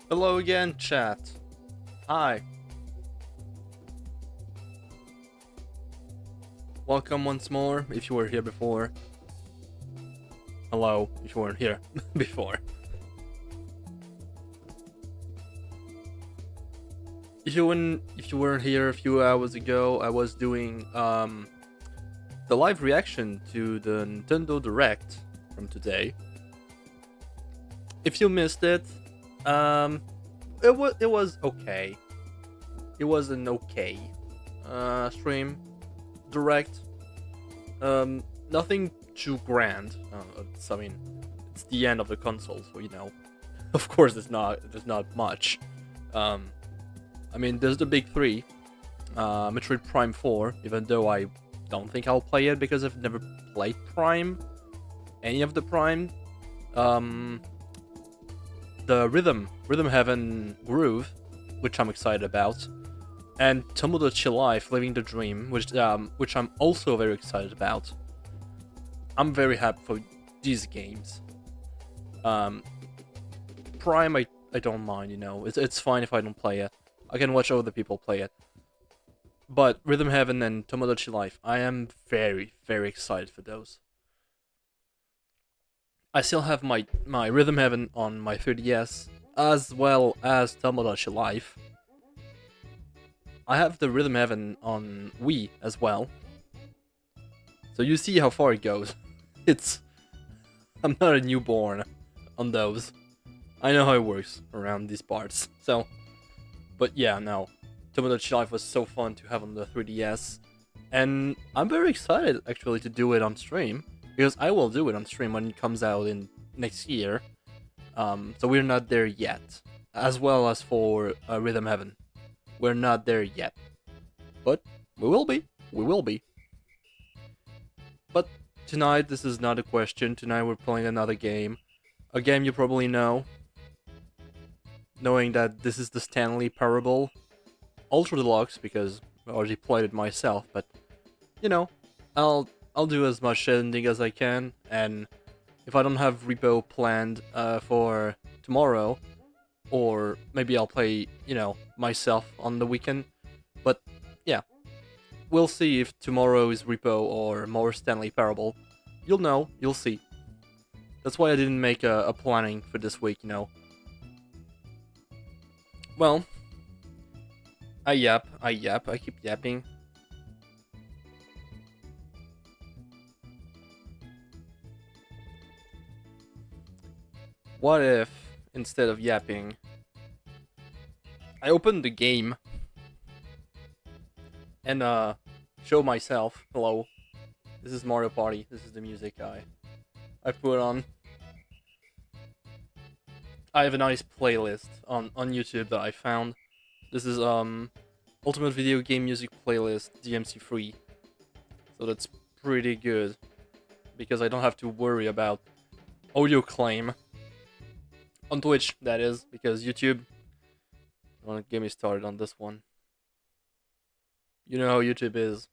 Hello again, chat. Hi. Welcome once more if you were here before. Hello if you weren't here before. If you weren't here a few hours ago, I was doing the live reaction to the Nintendo Direct from today. If you missed it, um it was okay. It was an okay stream direct. Nothing too grand. It's the end of the console, so of course, there's not much. Um, there's the big three. Metroid Prime 4, even though I don't think I'll play it because I've never played Prime, any of the Prime. Um, the Rhythm Heaven Groove, which I'm excited about, and Tomodachi Life Living the Dream, which I'm also very excited about. I'm very happy for these games. Prime, I don't mind, it's fine if I don't play it. I can watch other people play it. But Rhythm Heaven and Tomodachi Life, I am very, very excited for those. I still have my Rhythm Heaven on my 3DS, as well as Tomodachi Life. I have the Rhythm Heaven on Wii as well. So you see how far it goes. It's... I'm not a newborn on those. I know how it works around these parts. So, but yeah, no. Tomodachi Life was so fun to have on the 3DS. And I'm very excited actually to do it on stream. Because I will do it on stream when it comes out in next year. So we're not there yet. As well as for Rhythm Heaven. We're not there yet. But we will be. We will be. But tonight, this is not a question. Tonight we're playing another game. A game you probably know. Knowing that this is the Stanley Parable. Ultra Deluxe, because I already played it myself, but I'll do as much editing as I can, and if I don't have repo planned for tomorrow, or maybe I'll play, myself on the weekend. But yeah, we'll see if tomorrow is repo or more Stanley Parable. You'll know, you'll see. That's why I didn't make a planning for this week. Well, I keep yapping. What if, instead of yapping, I open the game and show myself, hello, this is Mario Party, this is the music I put on. I have a nice playlist on YouTube that I found. This is Ultimate Video Game Music Playlist DMC free. So that's pretty good because I don't have to worry about audio claim on Twitch, that is, because YouTube don't get me started on this one. You know how YouTube is.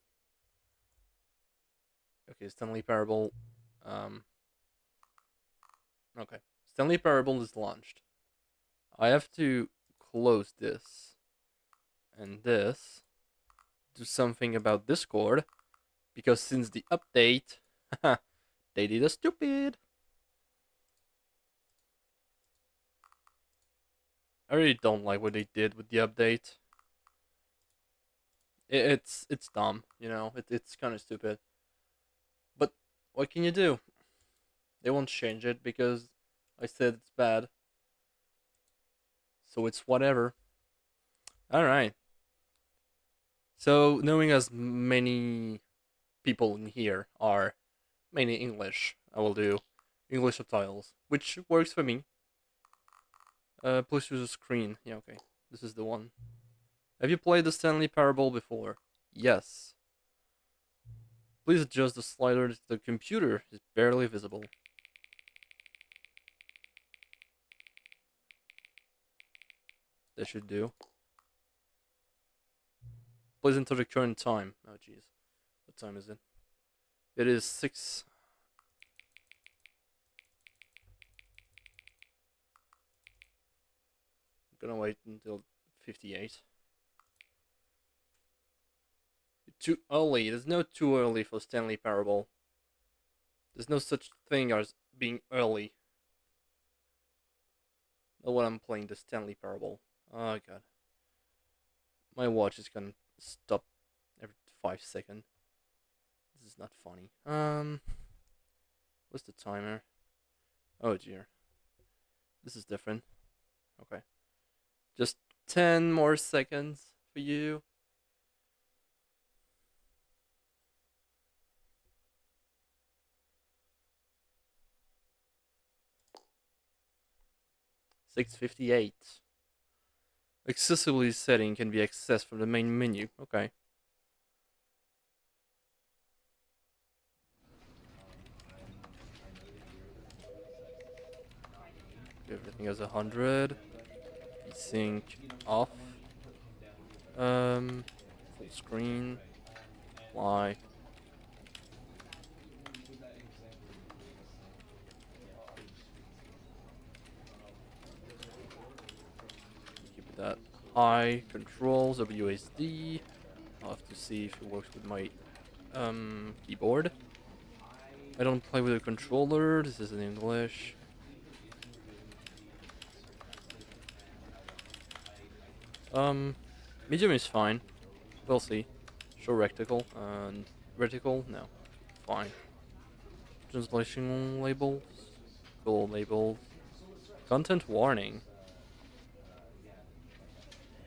Okay, Stanley Parable. Okay, Stanley Parable is launched. I have to close this and this. Do something about Discord because since the update, they did a stupid. I really don't like what they did with the update. It's dumb, it's kind of stupid. But what can you do? They won't change it because I said it's bad. So it's whatever. Alright. So, knowing as many people in here are mainly English, I will do English subtitles, which works for me. Please use a screen. Yeah, okay. This is the one. Have you played the Stanley Parable before? Yes. Please adjust the slider. The computer is barely visible. That should do. Please enter the current time. Oh, jeez. What time is it? It is 6. gonna wait until 58. Too early. There's no too early for Stanley Parable. There's no such thing as being early. Not when I'm playing the Stanley Parable. Oh god. My watch is gonna stop every 5 seconds. This is not funny. What's the timer? Oh dear. This is different. Okay. Just 10 more seconds for you. $6.58. Accessibility setting can be accessed from the main menu. Okay. Everything has 100. Desync off. Full screen. Fly. Keep that high. Controls WSD. I'll have to see if it works with my keyboard. I don't play with a controller. This is in English. Medium is fine. We'll see. Show rectical and vertical. No, fine. Translation labels. Goal labels. Content warning.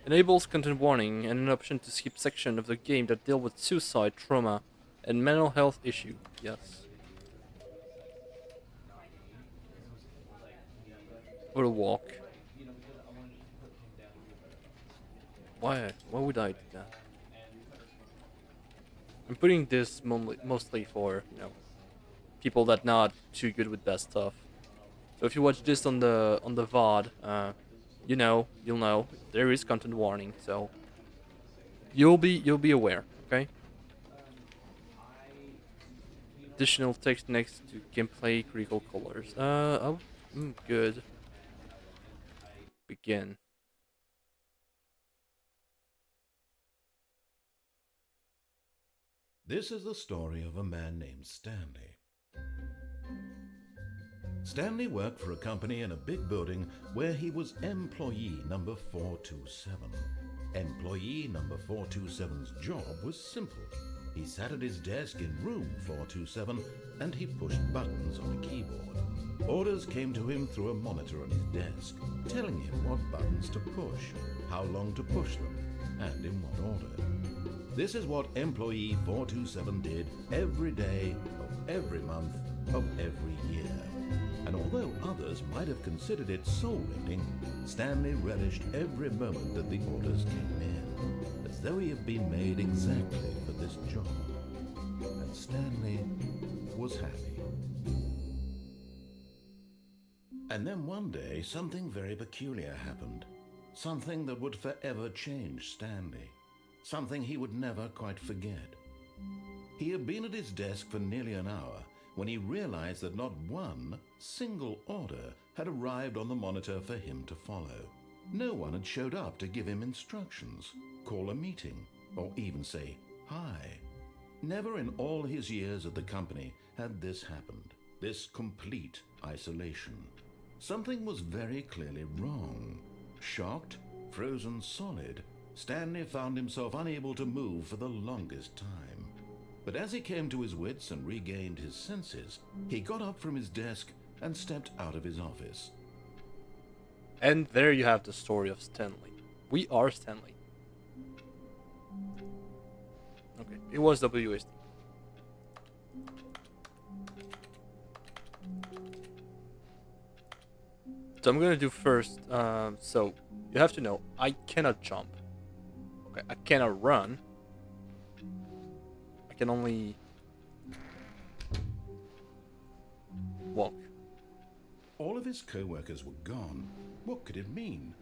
Enables content warning and an option to skip section of the game that deal with suicide, trauma, and mental health issue. Yes. Or a walk. Why would I do that? I'm putting this mostly for, people that not too good with that stuff. So if you watch this on the VOD, you'll know there is content warning, so you'll be aware, okay? Additional text next to gameplay critical colors. Good. Begin. This is the story of a man named Stanley. Stanley worked for a company in a big building where he was employee number 427. Employee number 427's job was simple. He sat at his desk in room 427 and he pushed buttons on a keyboard. Orders came to him through a monitor on his desk, telling him what buttons to push, how long to push them, and in what order. This is what employee 427 did every day of every month of every year. And although others might have considered it soul-rending, Stanley relished every moment that the orders came in, as though he had been made exactly for this job. And Stanley was happy. And then one day, something very peculiar happened. Something that would forever change Stanley. Something he would never quite forget. He had been at his desk for nearly an hour when he realized that not one single order had arrived on the monitor for him to follow. No one had showed up to give him instructions, call a meeting, or even say hi. Never in all his years at the company had this happened, this complete isolation. Something was very clearly wrong. Shocked, frozen solid, Stanley found himself unable to move for the longest time. But as he came to his wits and regained his senses, he got up from his desk and stepped out of his office. And there you have the story of Stanley. We are Stanley. Okay, it was WSD. So I'm gonna do first, so you have to know, I cannot jump. Okay, I cannot run. I can only walk. All of his co-workers were gone. What could it mean?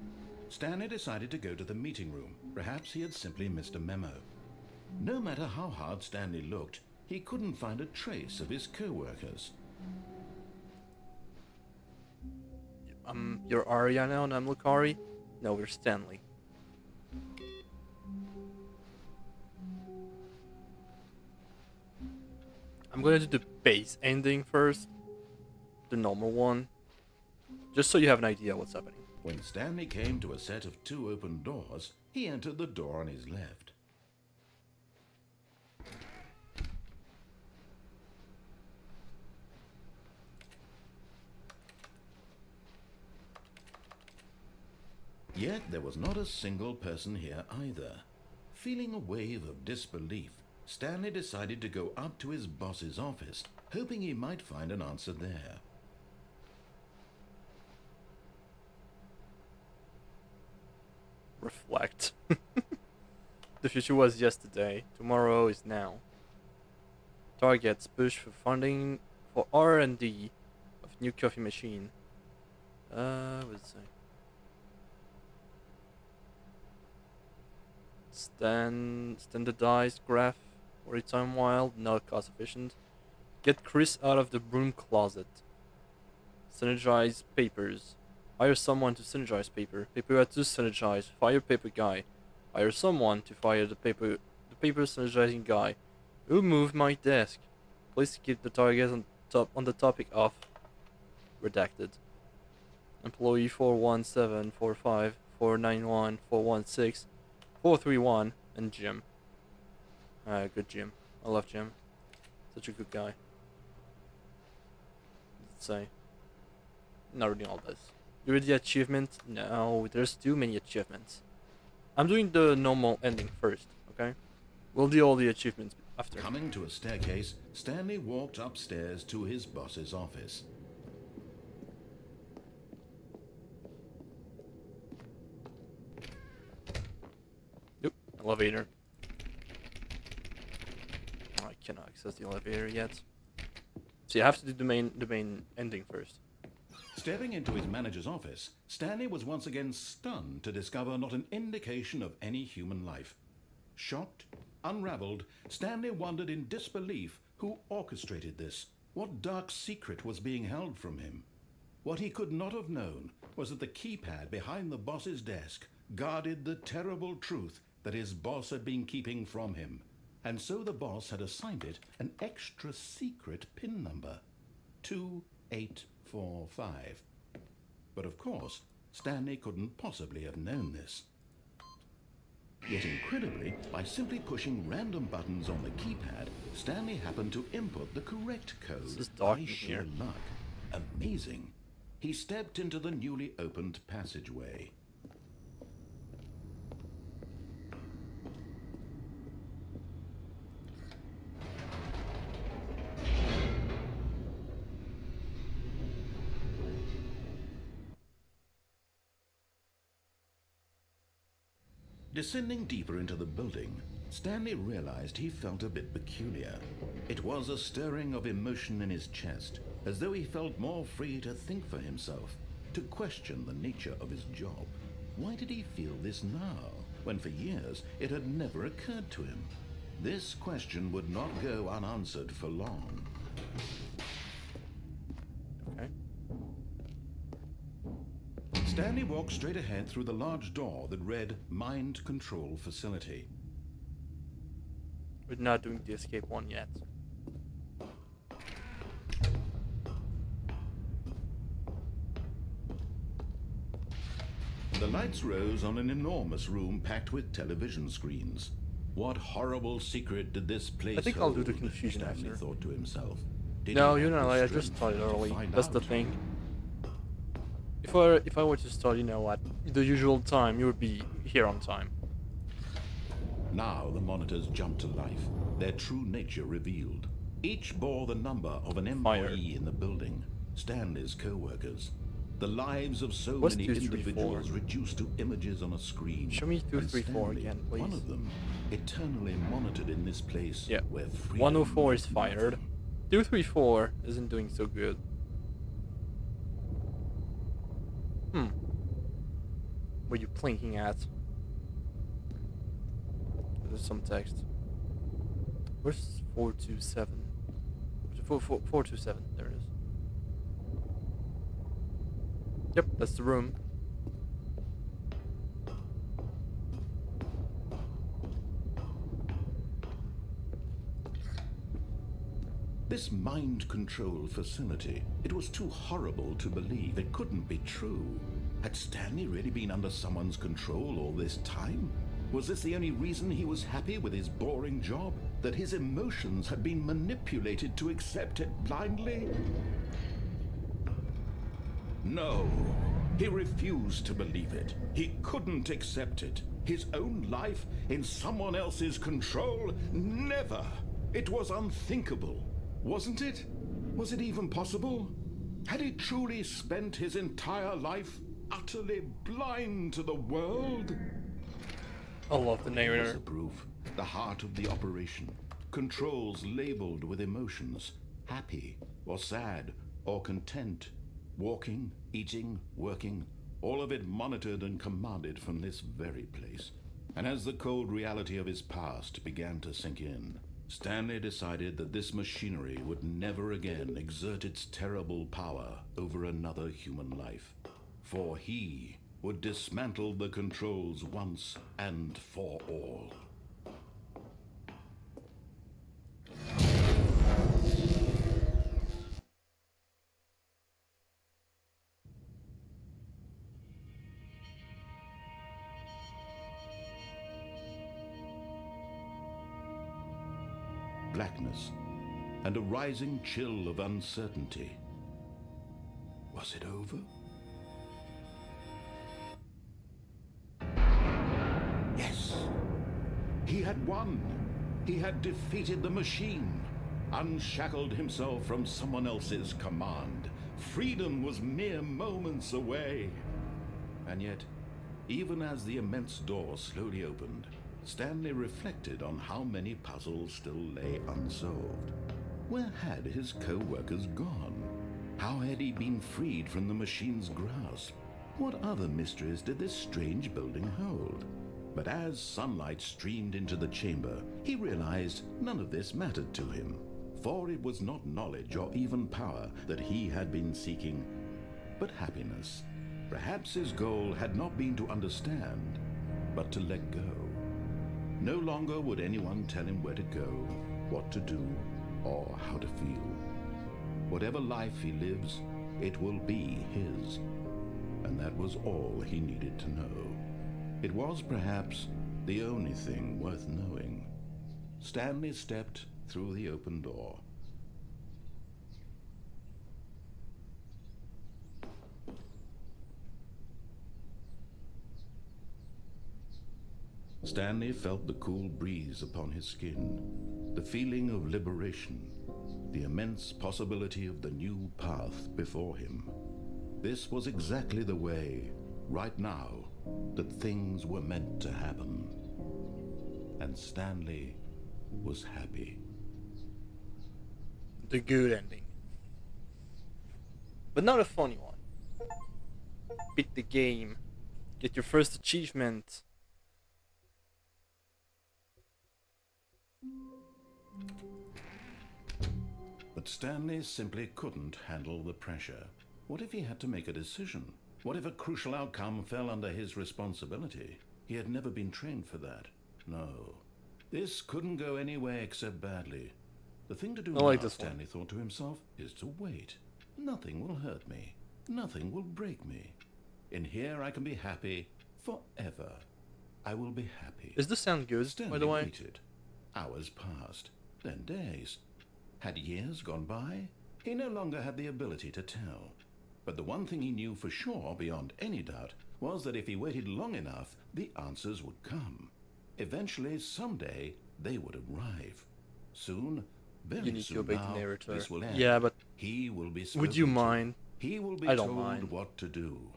Stanley decided to go to the meeting room. Perhaps he had simply missed a memo. No matter how hard Stanley looked, he couldn't find a trace of his co-workers. You're Ariana and I'm Lucari. No, we're Stanley. I'm gonna do the base ending first. The normal one. Just so you have an idea what's happening. When Stanley came to a set of 2 open doors, he entered the door on his left. Yet there was not a single person here either. Feeling a wave of disbelief, Stanley decided to go up to his boss's office, hoping he might find an answer there. Reflect. The future was yesterday. Tomorrow is now. Targets push for funding for R&D of new coffee machine. What's it? Standardized graph for a time wild, not cost efficient. Get Chris out of the broom closet. Synergize papers. Hire someone to synergize paper. Paper to synergize. Fire paper guy. Hire someone to fire the paper synergizing guy. Who moved my desk? Please keep the target on the topic of redacted. Employee 41745 491 416 431 and Jim. Good Jim. I love Jim. Such a good guy. Let's say. Not reading all this. You read the achievement? No, there's too many achievements. I'm doing the normal ending first, okay? We'll do all the achievements after. Coming to a staircase, Stanley walked upstairs to his boss's office. Yep, elevator. Oh, I cannot access the elevator yet. So you have to do the main ending first. Stepping into his manager's office, Stanley was once again stunned to discover not an indication of any human life. Shocked, unraveled, Stanley wondered in disbelief who orchestrated this. What dark secret was being held from him? What he could not have known was that the keypad behind the boss's desk guarded the terrible truth that his boss had been keeping from him. And so the boss had assigned it an extra secret PIN number. 2845. But of course, Stanley couldn't possibly have known this. Yet incredibly, by simply pushing random buttons on the keypad, Stanley happened to input the correct code. This is dark by in sheer here. luck. Amazing. He stepped into the newly opened passageway. Descending deeper into the building, Stanley realized he felt a bit peculiar. It was a stirring of emotion in his chest, as though he felt more free to think for himself, to question the nature of his job. Why did he feel this now, when for years it had never occurred to him? This question would not go unanswered for long. Okay. Stanley walked straight ahead through the large door that read Mind Control Facility. We're not doing the escape one yet. The lights rose on an enormous room packed with television screens. What horrible secret did this place I think I'll do the hold? confusion Stanley after. thought to himself. Did No, he you have know, the I just strength started to early. find That's the out? thing. If I were to start, you know, at the usual time, you would be here on time. Now the monitors jumped to life, their true nature revealed. Each bore the number of an employee in the building, Stanley's co-workers. The lives of so What's many 2, 3, 4? individuals reduced to images on a screen. Show me 2, And 3, 4 Stanley, again, please. one of them, eternally monitored in this place Yeah. where freedom 104 is meant fired. nothing. 234 isn't doing so good. What are you blinking at? There's some text. Where's 427? 427. There it is. Yep, that's the room. This mind control facility, it was too horrible to believe. It couldn't be true. Had Stanley really been under someone's control all this time? Was this the only reason he was happy with his boring job? That his emotions had been manipulated to accept it blindly? No. He refused to believe it. He couldn't accept it. His own life in someone else's control? Never. It was unthinkable. Wasn't it? Was it even possible? Had he truly spent his entire life utterly blind to the world? I love the There was narrator. the proof, the heart of the operation. Controls labeled with emotions, happy or sad or content. Walking, eating, working, all of it monitored and commanded from this very place. And as the cold reality of his past began to sink in, Stanley decided that this machinery would never again exert its terrible power over another human life. For he would dismantle the controls once and for all. Blackness and a rising chill of uncertainty. Was it over? Yes. He had won. He had defeated the machine, unshackled himself from someone else's command. Freedom was mere moments away. And yet, even as the immense door slowly opened, Stanley reflected on how many puzzles still lay unsolved. Where had his co-workers gone? How had he been freed from the machine's grasp? What other mysteries did this strange building hold? But as sunlight streamed into the chamber, he realized none of this mattered to him, for it was not knowledge or even power that he had been seeking, but happiness. Perhaps his goal had not been to understand, but to let go. No longer would anyone tell him where to go, what to do, or how to feel. Whatever life he lives, it will be his. And that was all he needed to know. It was perhaps the only thing worth knowing. Stanley stepped through the open door. Stanley felt the cool breeze upon his skin, the feeling of liberation, the immense possibility of the new path before him. This was exactly the way, right now, that things were meant to happen. And Stanley was happy. The good ending. But not a funny one. Beat the game. Get your first achievement. But Stanley simply couldn't handle the pressure. What if he had to make a decision? What if a crucial outcome fell under his responsibility? He had never been trained for that. No. This couldn't go anywhere except badly. The thing to do I like now, this Stanley thought to himself, is to wait. Nothing will hurt me. Nothing will break me. In here I can be happy forever. I will be happy. Does this sound good, Stanley by the way? waited. Hours passed, then days. Had years gone by? He no longer had the ability to tell. But the one thing he knew for sure, beyond any doubt, was that if he waited long enough, the answers would come. Eventually, someday, they would arrive. Soon, very You need to soon obey now, the narrator. this will end. Yeah, but He will be would you spoken to. mind? He will be I don't told mind. what to do.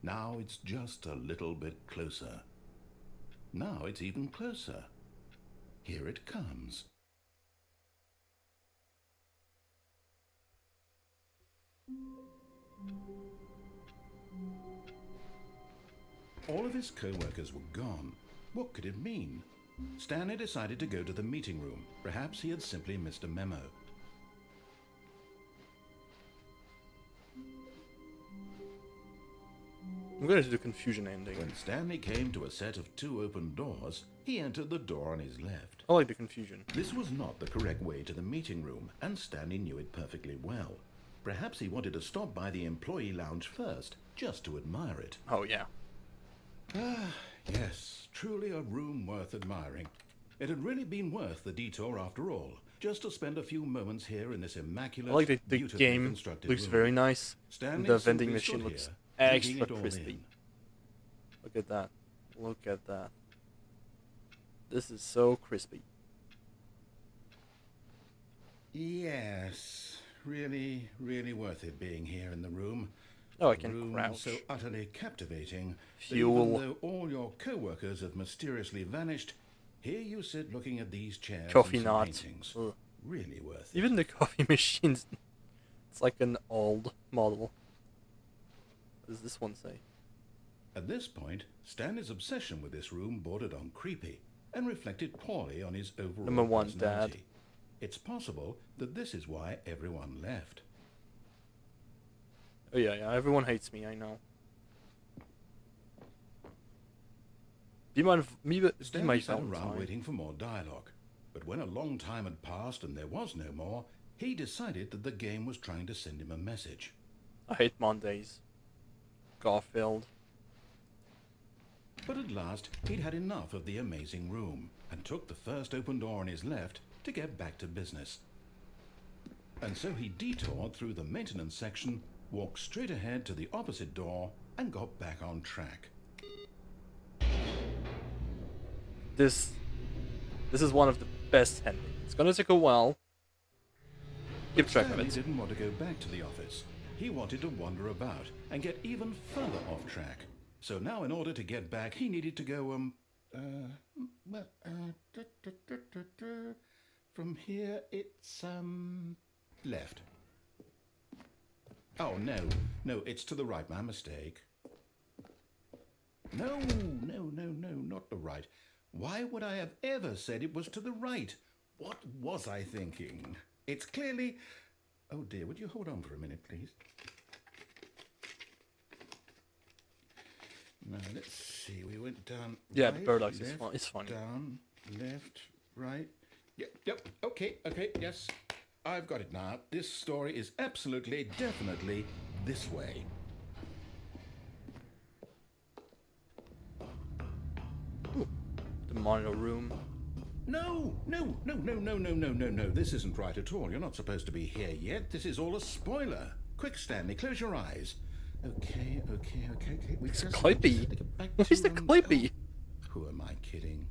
Now it's just a little bit closer. Now it's even closer. Here it comes. All of his co-workers were gone. What could it mean? Stanley decided to go to the meeting room. Perhaps he had simply missed a memo. I'm gonna do the confusion ending. When Stanley came to a set of 2 open doors, he entered the door on his left. I like the confusion. This was not the correct way to the meeting room, and Stanley knew it perfectly well. Perhaps he wanted to stop by the employee lounge first, just to admire it. Oh, yeah. Ah, yes, truly a room worth admiring. It had really been worth the detour after all, just to spend a few moments here in this immaculate, I like the beautifully game constructed looks room. very nice. Stanley The vending simply machine stood looks here, extra taking it all crispy. in. Look at that. Look at that. This is so crispy. Yes, really, really worth it being here in the room. Oh, I A can room crouch. so utterly captivating that Fuel. even though all your co-workers have mysteriously vanished, here you sit looking at these chairs Coffee and some not. paintings. Ugh. Really worth it. Even the coffee machines. It's like an old model. What does this one say? At this point, Stanley's obsession with this room bordered on creepy and reflected poorly on his overall Number 1, personality. Dad. It's possible that this is why everyone left. Oh yeah, yeah. Everyone hates me. I know. Be my Stanley sat around Valentine. waiting for more dialogue, but when a long time had passed and there was no more, he decided that the game was trying to send him a message. I hate Mondays. Garfield. But at last, he'd had enough of the amazing room and took the first open door on his left to get back to business. And so he detoured through the maintenance section, walked straight ahead to the opposite door, and got back on track. This is one of the best endings. It's gonna take a while. Keep track of Stanley it. didn't want to go back to the office. He wanted to wander about and get even further off track. So now in order to get back, he needed to go, from here it's, left. Oh, no, it's to the right, my mistake. No, not the right. Why would I have ever said it was to the right? What was I thinking? It's clearly... Oh dear, would you hold on for a minute, please? Now, let's see, we went down... Yeah, right, the Deluxe is left, fun. It's funny. Down, left, right... Yep, okay, yes. I've got it now. This story is absolutely, definitely this way. Ooh, the monitor room. No. This isn't right at all. You're not supposed to be here yet. This is all a spoiler. Quick, Stanley, close your eyes. Okay. It's creepy. What is the creepy? Who am I kidding?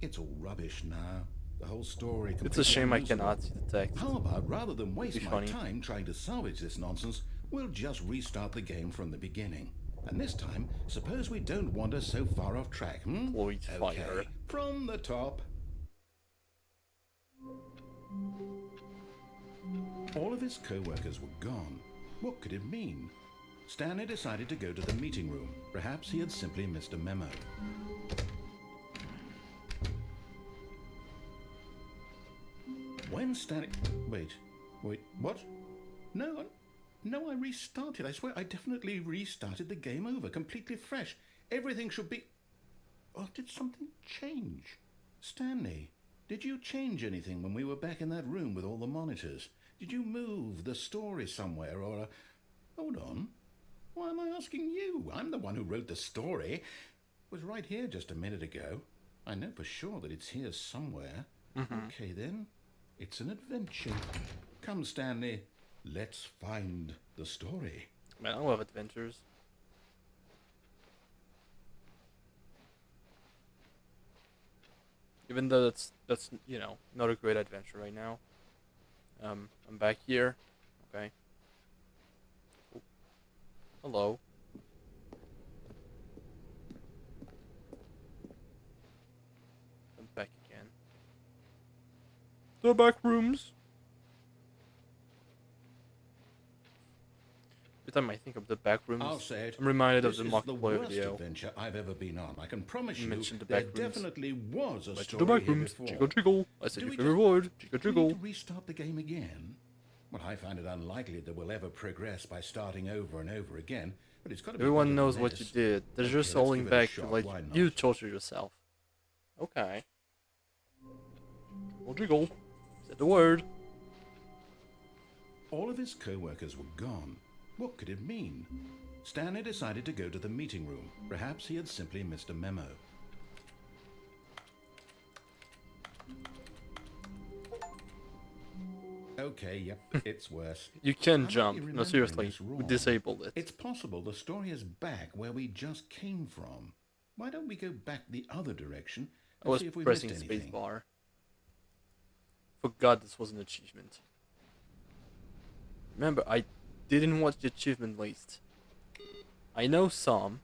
It's all rubbish now. The whole story. It's a shame I completely cannot see the text. How about, rather than waste Be my funny. time trying to salvage this nonsense, we'll just restart the game from the beginning. And this time, suppose we don't wander so far off track, Lloyd Okay, Fire. from the top. All of his co-workers were gone. What could it mean? Stanley decided to go to the meeting room. Perhaps he had simply missed a memo. When Stanley... Wait, what? No, I restarted. I swear I definitely restarted the game over, completely fresh. Everything should be... Or did something change? Stanley, did you change anything when we were back in that room with all the monitors? Did you move the story somewhere or... Hold on. Why am I asking you? I'm the one who wrote the story. It was right here just a minute ago. I know for sure that it's here somewhere. Okay then. It's an adventure. Come, Stanley. Let's find the story. Man, I love adventures. Even though that's you know not a great adventure right now. I'm back here. Okay. Cool. Hello. I'm back again. The back rooms. Every time I think of the back rooms, I'll say it. I'm reminded This of the is mock the player worst video. adventure I've ever been on. I can promise you, mentioned the there back rooms. definitely was a Like story the back here rooms, before. jiggle jiggle. I said Do you we can just- reward, jiggle Do we jiggle. need to restart the game again? Well, I find it unlikely that we'll ever progress by starting over and over again, but it's got to be Everyone better knows than what you this. did. They're Okay, just let's holding give it a back to shot, let why not? you torture yourself. Okay. Portugal. Said the word. All of his co-workers were gone. What could it mean? Stanley decided to go to the meeting room. Perhaps he had simply missed a memo. Okay, yep, it's worse. You can I might be jump. No, remembering seriously. this We wrong. disabled it. It's possible the story is back where we just came from. Why don't we go back the other direction I and was see if we pressing missed anything? spacebar. Forgot this was an achievement. Remember, I didn't watch the achievement list. I know some.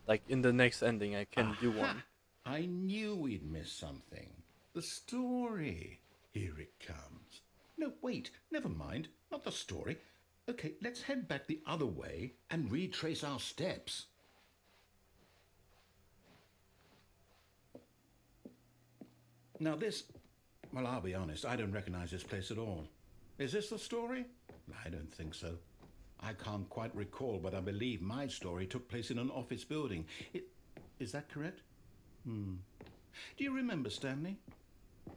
Like in the next ending, I can do one. I knew we'd miss something. The story. Here it comes. No, wait, never mind. Not the story. Okay, let's head back the other way and retrace our steps. Now this... Well, I'll be honest, I don't recognize this place at all. Is this the story? I don't think so. I can't quite recall, but I believe my story took place in an office building. Is that correct? Do you remember, Stanley?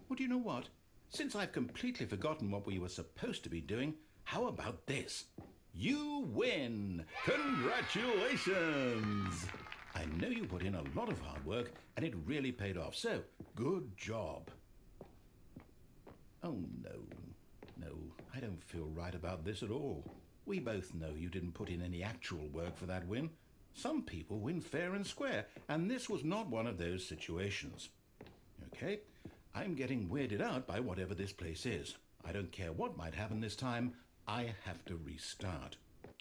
Well, do you know what? Since I've completely forgotten what we were supposed to be doing, how about this? You win! Congratulations! I know you put in a lot of hard work, and it really paid off, so good job. Oh, no, I don't feel right about this at all. We both know you didn't put in any actual work for that win. Some people win fair and square, and this was not one of those situations. Okay, I'm getting weirded out by whatever this place is. I don't care what might happen this time, I have to restart.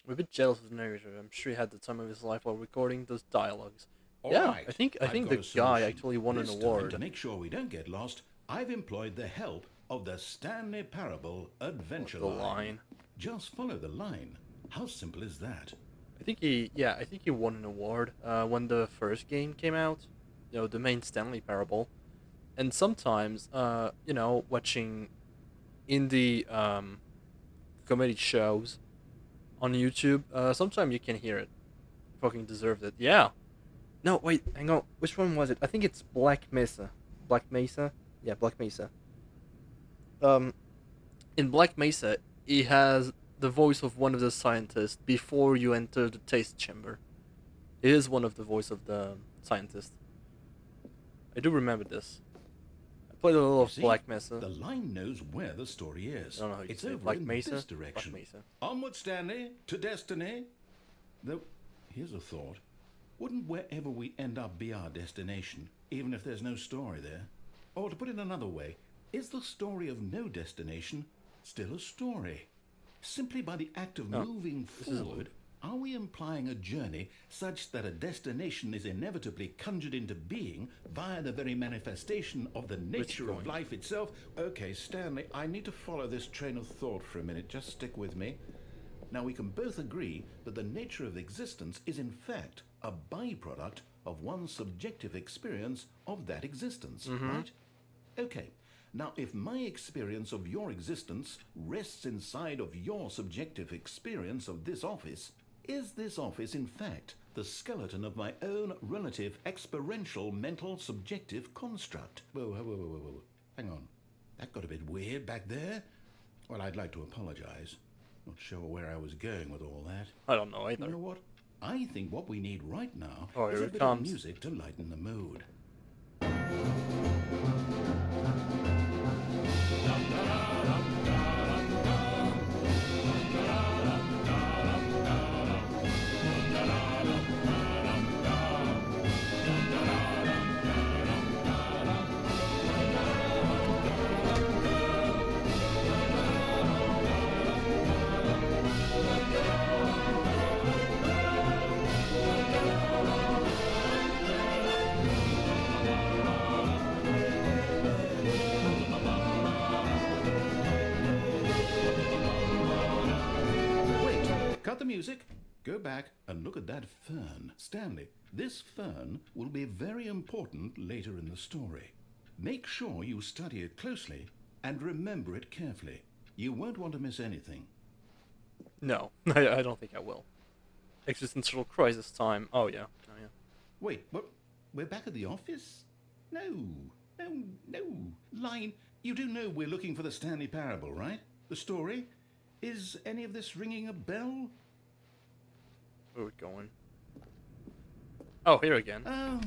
I'm a bit jealous of the narrator. I'm sure he had the time of his life while recording those dialogues. All Yeah, right, I think I've the got a guy solution. actually won an This time, award. to make sure we don't get lost, I've employed the help of the Stanley Parable Adventure The line. Just follow the line. How simple is that? I think he won an award when the first game came out. You know, the main Stanley Parable. And sometimes, you know, watching indie comedy shows on YouTube, sometimes you can hear it. Fucking deserved it. Yeah. No, wait, hang on. Which one was it? I think it's Black Mesa. Black Mesa? Yeah, Black Mesa. In Black Mesa, he has the voice of one of the scientists before you enter the taste chamber. He is one of the voice of the scientist. I do remember this. I played a little You of see, Black Mesa. the line knows where the story is. I don't know how you It's say it. over Black in Mesa? this direction. Black Mesa. Onward, Stanley, to destiny. Though, here's a thought. Wouldn't wherever we end up be our destination, even if there's no story there? Or to put it another way, is the story of no destination still a story? Simply by the act of moving forward, are we implying a journey such that a destination is inevitably conjured into being via the very manifestation of the nature of life itself? Okay, Stanley, I need to follow this train of thought for a minute. Just stick with me. Now, we can both agree that the nature of existence is in fact a byproduct of one's subjective experience of that existence, right? Okay. Now, if my experience of your existence rests inside of your subjective experience of this office, is this office, in fact, the skeleton of my own relative experiential mental subjective construct? Whoa. Hang on. That got a bit weird back there. Well, I'd like to apologize. Not sure where I was going with all that. I don't know either. You know what? I think what we need right now Oh, is here a it bit comes. of music to lighten the mood. Cut the music, go back and look at that fern. Stanley, this fern will be very important later in the story. Make sure you study it closely and remember it carefully. You won't want to miss anything. No, I don't think I will. Existential crisis time. Oh yeah. Oh yeah. Wait, what? We're back at the office? No, no, no. Line, you do know we're looking for the Stanley Parable, right? The story? Is any of this ringing a bell? Where are we going? Oh, here again. Oh,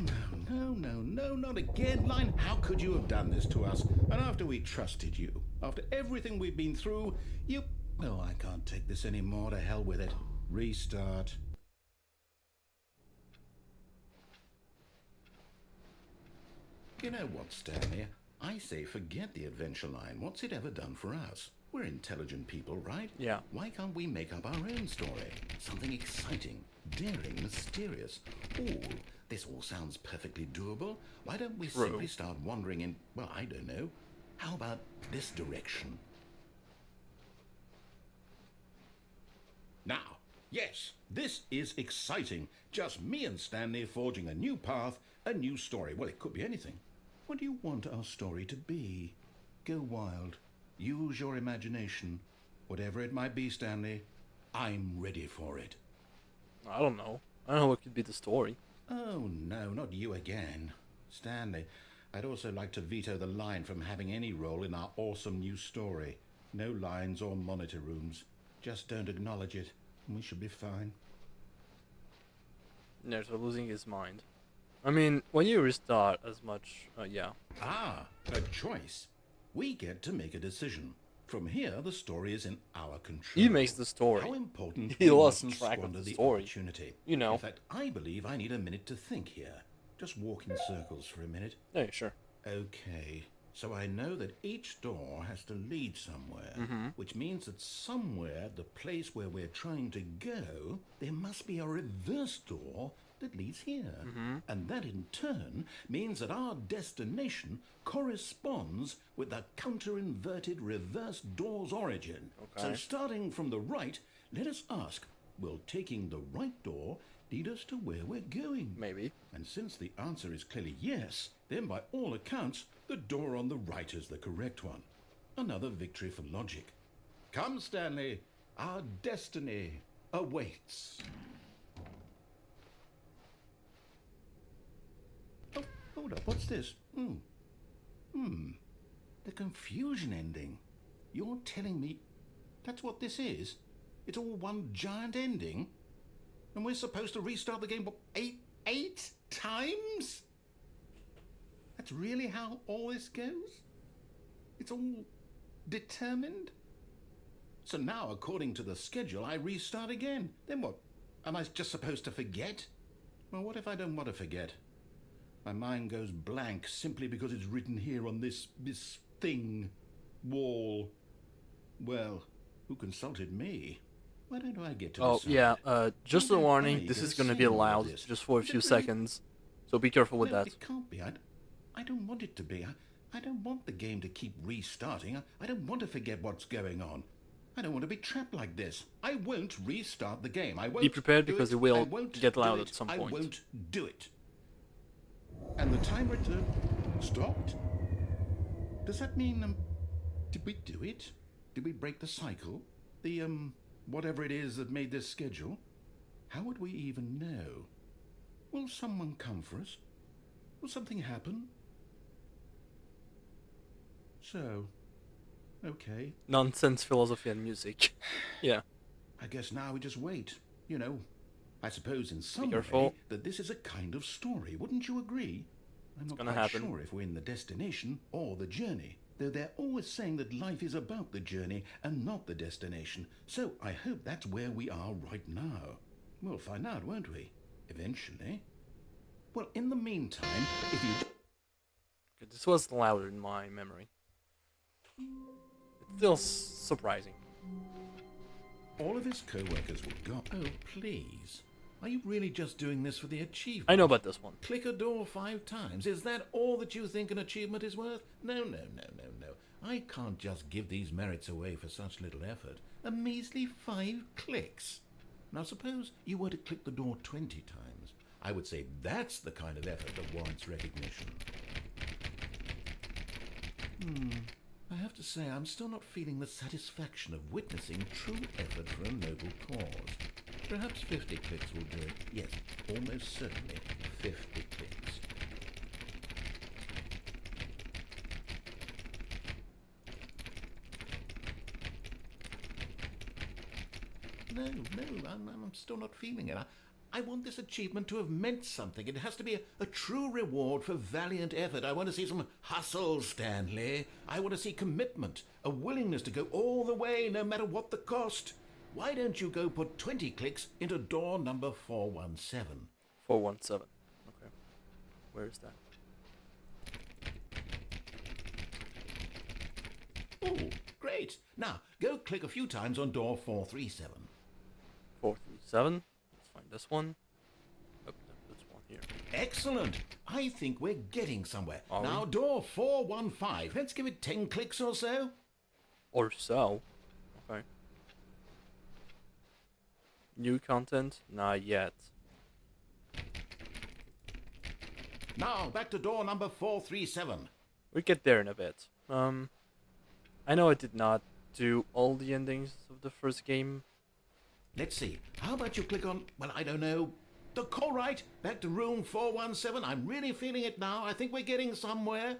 no, not again. Line, how could you have done this to us? And after we trusted you, after everything we've been through, you... Oh, I can't take this anymore. To hell with it. Restart. You know what, Stanley? I say forget the adventure line. What's it ever done for us? We're intelligent people, right? Yeah. Why can't we make up our own story? Something exciting, daring, mysterious. Ooh, this all sounds perfectly doable. Why don't we simply start wandering in, well, I don't know. How about this direction? Now, yes, this is exciting. Just me and Stanley forging a new path, a new story. Well, it could be anything. What do you want our story to be? Go wild. Use your imagination. Whatever it might be, Stanley, I'm ready for it. I don't know. I don't know what could be the story. Oh, no, not you again. Stanley, I'd also like to veto the line from having any role in our awesome new story. No lines or monitor rooms. Just don't acknowledge it, and we should be fine. Nerds are losing his mind. I mean, when you restart as much, yeah. Ah, a choice. We get to make a decision. From here, the story is in our control. He makes the story. How important He we lost mustn't track of squander the the story. opportunity. You know. In fact, I believe I need a minute to think here. Just walk in circles for a minute. Yeah, sure. Okay, so I know that each door has to lead somewhere, which means that somewhere, the place where we're trying to go, there must be a reverse door that leads here. And that in turn means that our destination corresponds with the counter-inverted reverse door's origin. Okay. So starting from the right, let us ask, will taking the right door lead us to where we're going? Maybe. And since the answer is clearly yes, then by all accounts, the door on the right is the correct one. Another victory for logic. Come, Stanley, our destiny awaits. Oh, hold up, what's this? The confusion ending. You're telling me that's what this is? It's all one giant ending? And we're supposed to restart the game, what, eight times? That's really how all this goes? It's all determined? So now, according to the schedule, I restart again. Then what? Am I just supposed to forget? Well, what if I don't want to forget? My mind goes blank simply because it's written here on this thing, wall. Well, who consulted me? Why don't I get to decide? Yeah, just a Why don't warning, I this get is a gonna be say in all allowed this? just for a Is few it really- seconds, so be careful with No, that. it can't be. I don't want it to be. I don't want the game to keep restarting. I don't want to forget what's going on. I don't want to be trapped like this. I won't restart the game. I won't. Be prepared do because it. it will I won't get do loud it. at some I point. won't do it. And the timer stopped. Does that mean did we do it? Did we break the cycle? The whatever it is that made this schedule? How would we even know? Will someone come for us? Will something happen? So, okay. Nonsense philosophy and music. Yeah. I guess now we just wait. You know, I suppose in some careful. way that this is a kind of story. Wouldn't you agree? I'm not gonna quite happen. sure if we're in the destination or the journey. Though they're always saying that life is about the journey and not the destination. So I hope that's where we are right now. We'll find out, won't we? Eventually. Well, in the meantime, if you... Okay, this was louder in my memory. It's still surprising. All of his co-workers were gone. Oh, please. Are you really just doing this for the achievement? I know about this one. Click a door 5 times. Is that all that you think an achievement is worth? No. I can't just give these merits away for such little effort. A measly 5 clicks. Now suppose you were to click the door 20 times. I would say that's the kind of effort that warrants recognition. I have to say, I'm still not feeling the satisfaction of witnessing true effort for a noble cause. Perhaps 50 clicks will do it. Yes, almost certainly 50 clicks. No, I'm still not feeling it. I want this achievement to have meant something. It has to be a true reward for valiant effort. I want to see some hustle, Stanley. I want to see commitment, a willingness to go all the way, no matter what the cost. Why don't you go put 20 clicks into door number 417? 417. Okay. Where is that? Oh, great. Now, go click a few times on door 437. 437. Let's find this one. Oh, no, this one here. Excellent. I think we're getting somewhere. Are now, we? door 415. Let's give it 10 clicks or so. Or so. Okay. New content? Not yet. Now, back to door number 437. We'll get there in a bit. I know I did not do all the endings of the first game. Let's see. How about you click on, well, I don't know, the call right? Back to room 417. I'm really feeling it now. I think we're getting somewhere.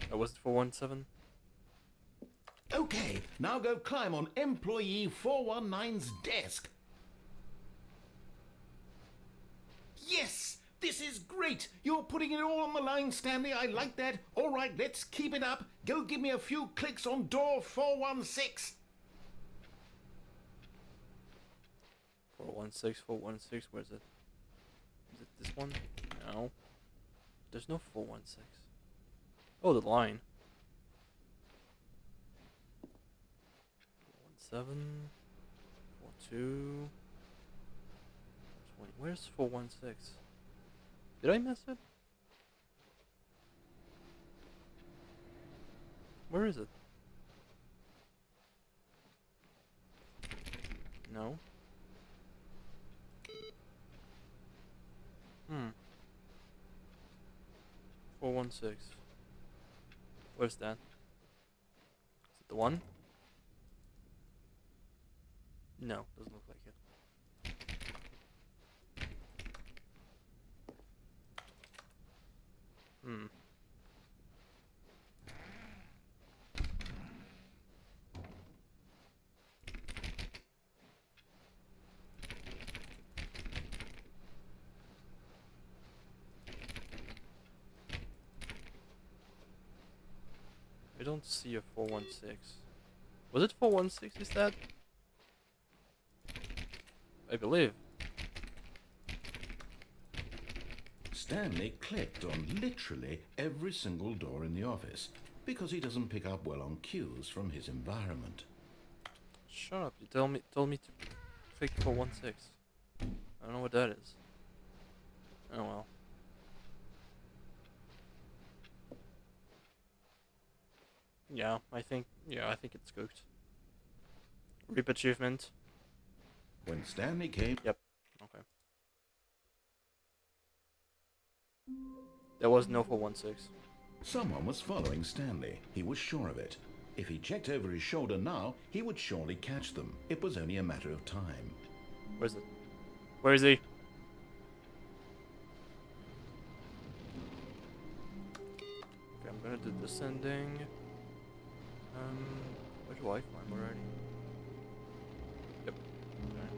That was it 417. Okay, now go climb on employee 419's desk. Yes! This is great! You're putting it all on the line, Stanley. I like that. All right, let's keep it up. Go give me a few clicks on door 416. 416, 416, where is it? Is it this one? No. There's no 416. Oh, the line. 417, 42, 20. Where's 416? Did I miss it? Where is it? No. 416. Where's that? Is it the one? No, doesn't look like it. I don't see a 416. Was it 416, is that? I believe. Stanley clicked on literally every single door in the office because he doesn't pick up well on cues from his environment. Shut up, you told me to click 416. I don't know what that is. Oh well. Yeah, I think it's cooked. Reap achievement. When Stanley came... Yep. Okay. There was no 416. Someone was following Stanley. He was sure of it. If he checked over his shoulder now, he would surely catch them. It was only a matter of time. Where is it? Where is he? Okay, I'm gonna do this ending. Where do I climb already? Yep. Okay.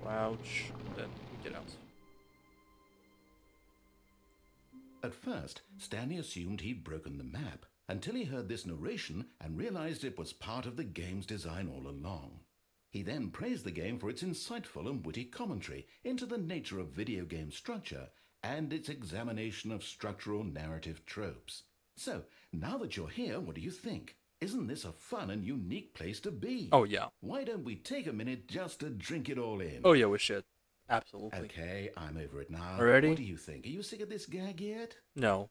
Crouch, then we get out. At first, Stanley assumed he'd broken the map until he heard this narration and realized it was part of the game's design all along. He then praised the game for its insightful and witty commentary into the nature of video game structure and its examination of structural narrative tropes. So, now that you're here, what do you think? Isn't this a fun and unique place to be? Oh yeah. Why don't we take a minute just to drink it all in? Oh yeah, we should. Absolutely. Okay, I'm over it now. Already? What do you think? Are you sick of this gag yet? No.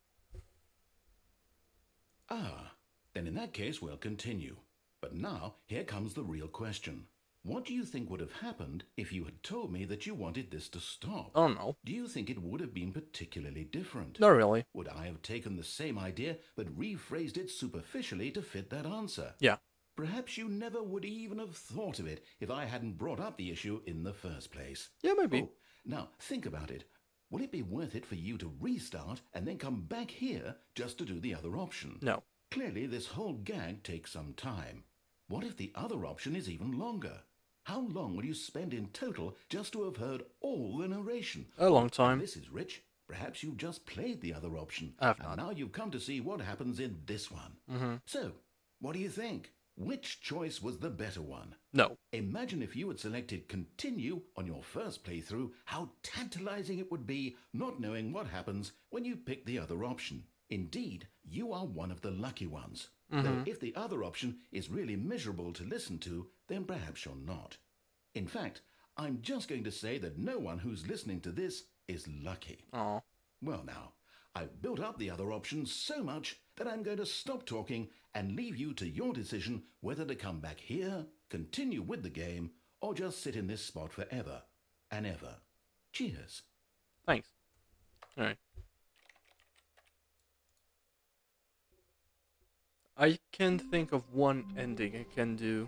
Ah, then in that case we'll continue. But now, here comes the real question. What do you think would have happened if you had told me that you wanted this to stop? I don't know. Do you think it would have been particularly different? Not really. Would I have taken the same idea but rephrased it superficially to fit that answer? Yeah. Perhaps you never would even have thought of it if I hadn't brought up the issue in the first place. Yeah, maybe. Oh, now think about it. Will it be worth it for you to restart and then come back here just to do the other option? No. Clearly, this whole gag takes some time. What if the other option is even longer? How long will you spend in total just to have heard all the narration? A long time. This is rich. Perhaps you've just played the other option. I have and not. now you've come to see what happens in this one. So, what do you think? Which choice was the better one? No. Imagine if you had selected continue on your first playthrough, how tantalizing it would be not knowing what happens when you pick the other option. Indeed, you are one of the lucky ones. Though if the other option is really miserable to listen to, then perhaps you're not. In fact, I'm just going to say that no one who's listening to this is lucky. Aw. Well now, I've built up the other options so much that I'm going to stop talking and leave you to your decision whether to come back here, continue with the game, or just sit in this spot forever and ever. Cheers. Thanks. Alright. I can think of one ending I can do.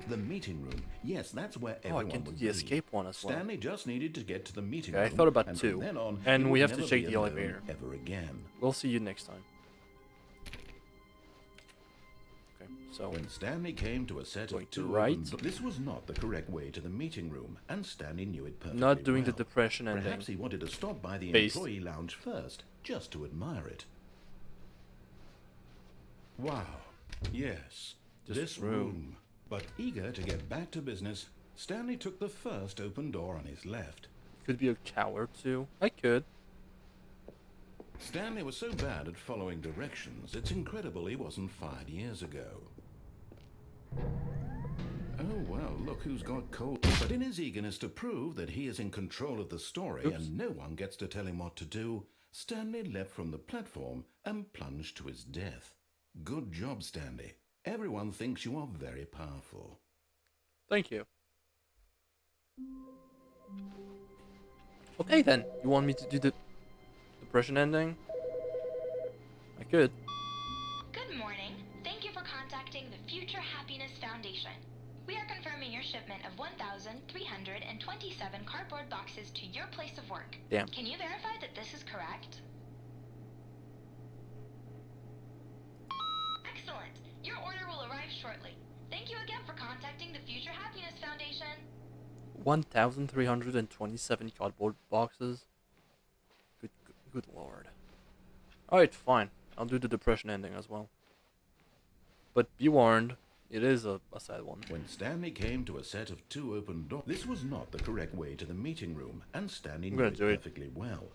The meeting room. Yes, that's where Oh, I everyone can do would the be. escape one as well. Stanley just needed to get to the meeting Okay, I room. thought about and from two. then on, And he we would have to never take be the alone elevator. ever again. We'll see you next time. Okay, so When Stanley came to a set Going of to two right. this was not the correct way to the meeting room, and Stanley knew it perfectly not doing the well. depression ending. Perhaps he wanted to stop by the Based. employee lounge first, just to admire it. Wow. Yes. This room. But eager to get back to business, Stanley took the first open door on his left. Could be a coward too. I could. Stanley was so bad at following directions, it's incredible he wasn't fired years ago. Oh, well, look who's got cold. But in his eagerness to prove that he is in control of the story and no one gets to tell him what to do, Stanley leapt from the platform and plunged to his death. Good job, Stanley. Everyone thinks you are very powerful. Thank you. Okay then. You want me to do the depression ending? I could. Good morning. Thank you for contacting the Future Happiness Foundation. We are confirming your shipment of 1,327 cardboard boxes to your place of work. Damn. Can you verify that this is correct? Excellent. Your order will arrive shortly. Thank you again for contacting the Future Happiness Foundation. 1,327 cardboard boxes. Good lord. Alright, fine. I'll do the depression ending as well. But be warned, it is a sad one. When Stanley came to a set of two open doors, this was not the correct way to the meeting room, and Stanley knew it perfectly well.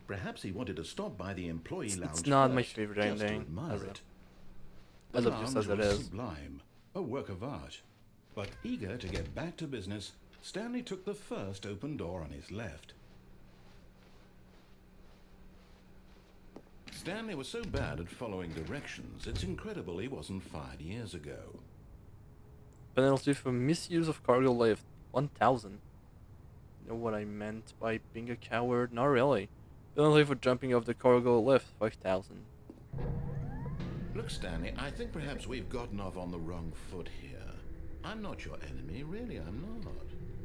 Perhaps he wanted to stop by the employee lounge It's not first, my favorite just ending, to admire it. as The it just lounge as it was is. sublime, a work of art. But eager to get back to business, Stanley took the first open door on his left. Stanley was so bad at following directions, it's incredible he wasn't fired years ago. Penalty for misuse of cargo lift, 1,000. You know what I meant by being a coward? Not really. Penalty for jumping off the cargo lift, 5,000. Look, Stanley, I think perhaps we've gotten off on the wrong foot here. I'm not your enemy, really, I'm not.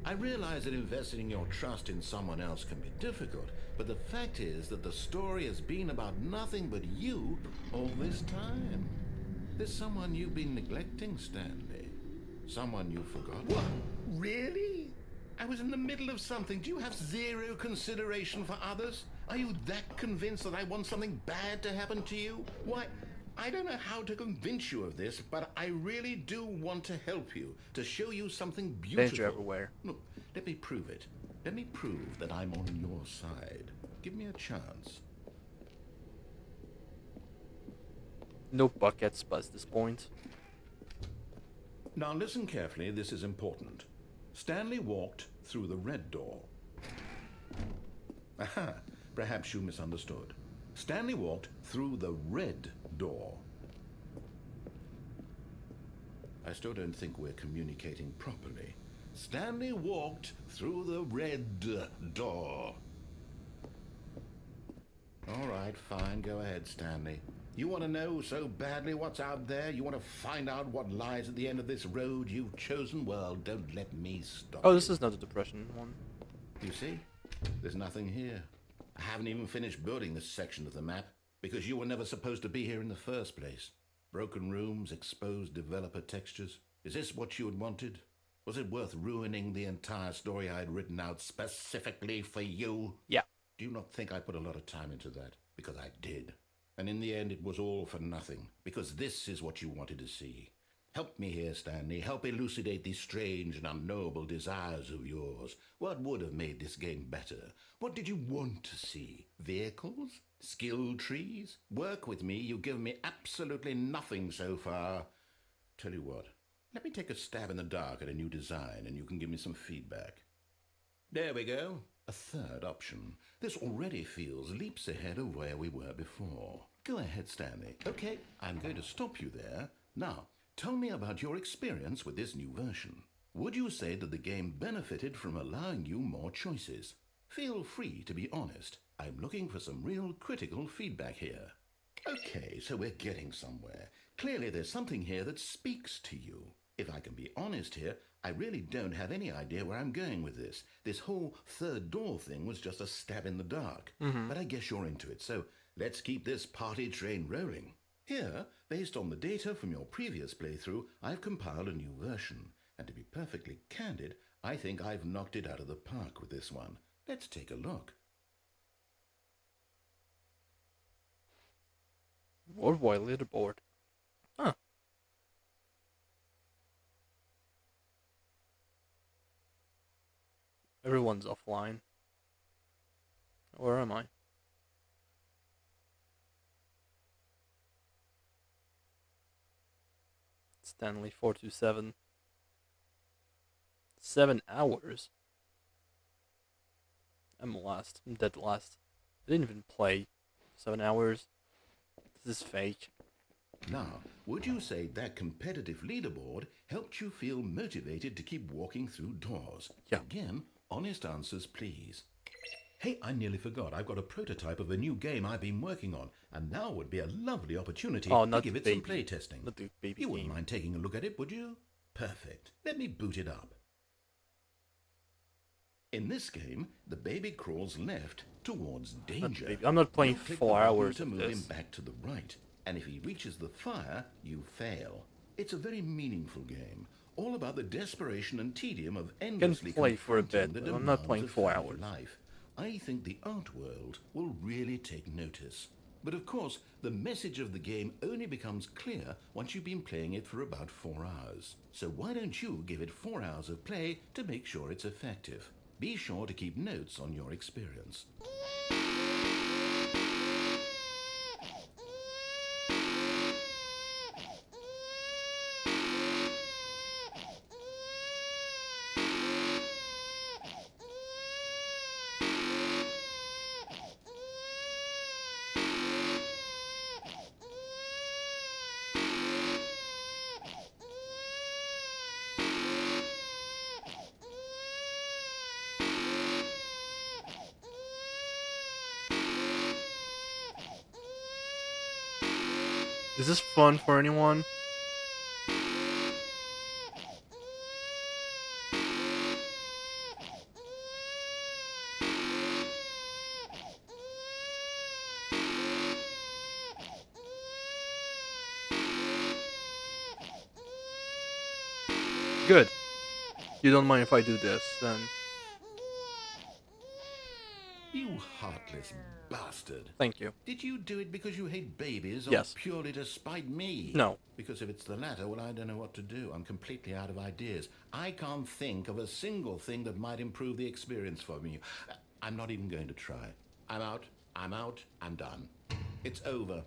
I realize that investing your trust in someone else can be difficult, but the fact is that the story has been about nothing but you all this time. There's someone you've been neglecting, Stanley. Someone you forgot. What? Really? I was in the middle of something. Do you have zero consideration for others? Are you that convinced that I want something bad to happen to you? Why, I don't know how to convince you of this, but I really do want to help you, to show you something beautiful. Danger everywhere. Look, let me prove it. Let me prove that I'm on your side. Give me a chance. No buckets by this point. Now listen carefully, this is important. Stanley walked through the red door. Aha, perhaps you misunderstood. Stanley walked through the red door. I still don't think we're communicating properly. Stanley walked through the red door. All right, fine. Go ahead, Stanley. You want to know so badly what's out there? You want to find out what lies at the end of this road you've chosen? Well, don't let me stop Oh, you. this is not the depression one. You see? There's nothing here. I haven't even finished building this section of the map because you were never supposed to be here in the first place. Broken rooms, exposed developer textures. Is this what you had wanted? Was it worth ruining the entire story I had written out specifically for you? Yeah. Do you not think I put a lot of time into that? Because I did. And in the end, it was all for nothing. Because this is what you wanted to see. Help me here, Stanley. Help elucidate these strange and unknowable desires of yours. What would have made this game better? What did you want to see? Vehicles? Skill trees? Work with me. You've given me absolutely nothing so far. Tell you what. Let me take a stab in the dark at a new design, and you can give me some feedback. There we go. A third option. This already feels leaps ahead of where we were before. Go ahead, Stanley. Okay, I'm going to stop you there. Now, tell me about your experience with this new version. Would you say that the game benefited from allowing you more choices? Feel free to be honest. I'm looking for some real critical feedback here. Okay, so we're getting somewhere. Clearly there's something here that speaks to you. If I can be honest here, I really don't have any idea where I'm going with this. This whole third door thing was just a stab in the dark. But I guess you're into it, so let's keep this party train rolling. Here, based on the data from your previous playthrough, I've compiled a new version. And to be perfectly candid, I think I've knocked it out of the park with this one. Let's take a look. Worldwide leaderboard. Huh. Everyone's offline. Where am I? Stanley 427. 7 hours. I'm last. I'm dead last. I didn't even play 7 hours. This is fake. Now, would you say that competitive leaderboard helped you feel motivated to keep walking through doors? Yeah. Again, honest answers, please. Hey, I nearly forgot. I've got a prototype of a new game I've been working on, and now would be a lovely opportunity to give it some playtesting. Not the baby You game. wouldn't mind taking a look at it, would you? Perfect. Let me boot it up. In this game, the baby crawls left towards danger. I'm not playing You click 4 the button hours to of move this. him back to the right, and if he reaches the fire, you fail. It's a very meaningful game, all about the desperation and tedium of endlessly play for a confronting bit, the but I'm not demands playing of 4 family hours. life. I think the art world will really take notice. But of course, the message of the game only becomes clear once you've been playing it for about 4 hours. So why don't you give it 4 hours of play to make sure it's effective? Be sure to keep notes on your experience. Is this fun for anyone? Good. You don't mind if I do this, then. You heartless bastard. Thank you. Did you do it because you hate babies or Yes. purely to spite me? No. Because if it's the latter, well, I don't know what to do. I'm completely out of ideas. I can't think of a single thing that might improve the experience for me. I'm not even going to try. I'm out. I'm done. It's over.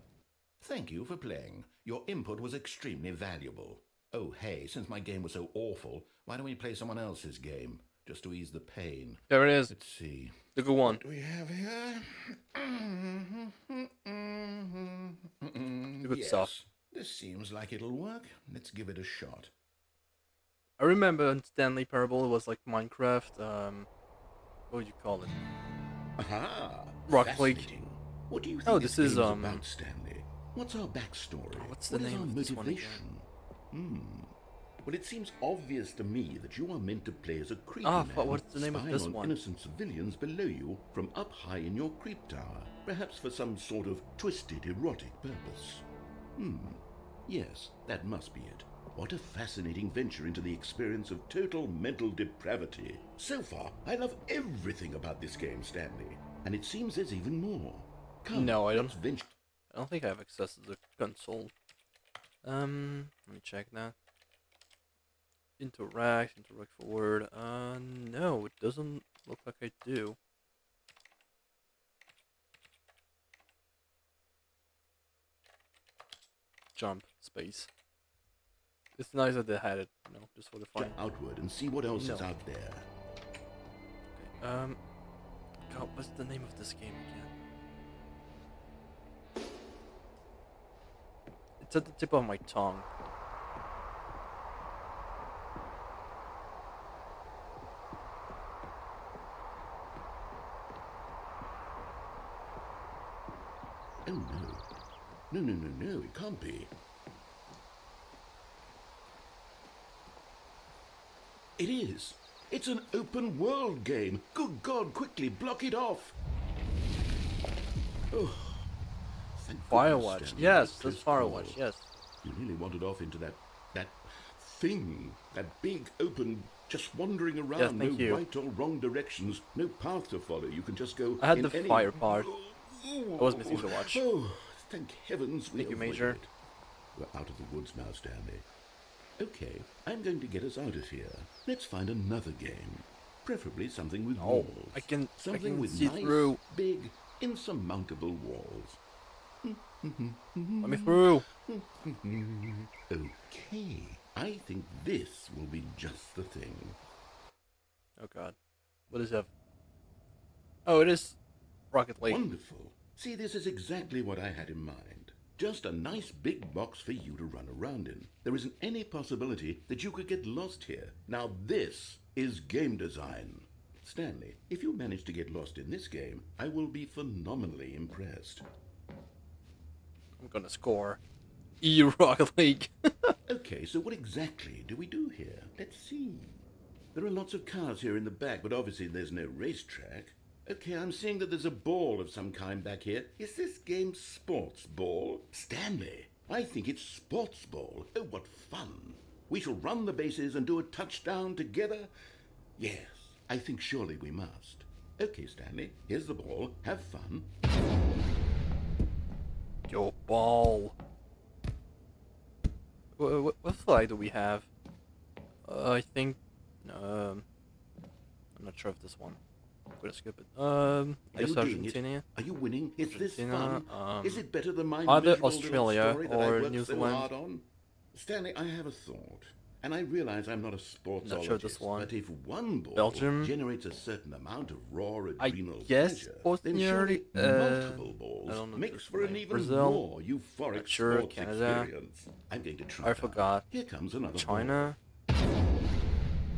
Thank you for playing. Your input was extremely valuable. Oh, hey, since my game was so awful, why don't we play someone else's game? Just to ease the pain. There it is. Let's see. The good one. What do we have here? The good stuff. This seems like it'll work. Let's give it a shot. I remember in Stanley Parable it was like Minecraft. What would you call it? Aha! Rocket League. Fascinating. What do you Oh, think this this is game's about, Stanley? What's our backstory? oh, what's the What is name our of this one again? motivation? Well, it seems obvious to me that you are meant to play as a creepy Ah, man, what's the name of spying this on one? innocent civilians below you from up high in your creep tower, perhaps for some sort of twisted erotic purpose. Yes, that must be it. What a fascinating venture into the experience of total mental depravity. So far, I love everything about this game, Stanley, and it seems there's even more. Come, No, I let's venture. don't think I have access to the console. Let me check that. Interact forward. No, it doesn't look like I do. Jump, space. It's nice that they had it, you know, just for the fun. Outward and see what else is No. out there. Okay, God, what's the name of this game again? It's at the tip of my tongue. Oh no. No, it can't be. It is. It's an open world game. Good God, quickly block it off. Oh, thank goodness, Firewatch. Stanley. Yes, Close that's call. Firewatch. Yes. You really wandered off into that thing, that big open, just wandering around. Yes, no thank you. right or wrong directions, no path to follow. You can just go. I had in the any... fire part. I was missing the watch. Oh, thank heavens we Thank you, avoided Major. it. We're out of the woods now, Stanley. Okay, I'm going to get us out of here. Let's find another game. Preferably something with walls. I can Something with see nice, through. big, insurmountable walls. Let me through. Okay, I think this will be just the thing. Oh God, what is that? Oh, it is Rocket League. Wonderful. See, this is exactly what I had in mind. Just a nice big box for you to run around in. There isn't any possibility that you could get lost here. Now this is game design. Stanley, if you manage to get lost in this game, I will be phenomenally impressed. I'm gonna score. Rocket League. Okay, so what exactly do we do here? Let's see. There are lots of cars here in the back, but obviously there's no racetrack. Okay, I'm seeing that there's a ball of some kind back here. Is this game sports ball? Stanley, I think it's sports ball. Oh, what fun. We shall run the bases and do a touchdown together? Yes, I think surely we must. Okay, Stanley, here's the ball. Have fun. Your ball. What flag do we have? I think. I'm not sure if this one. I'm gonna skip it. I guess you doing it? Argentina. Are you winning? Is this Argentina, fun? Is it better than my either miserable Australia little story that I or worked New so Zealand. hard on? Stanley, I have a thought. And I realize I'm not a sportsologist, Not sure this one. but if one ball Belgium. generates a certain amount of raw I adrenal guess pleasure, then surely multiple balls I don't know makes this for an one. even Brazil. more euphoric Not sure. sports Canada. experience. I'm going to try I it out. forgot. Here comes another China.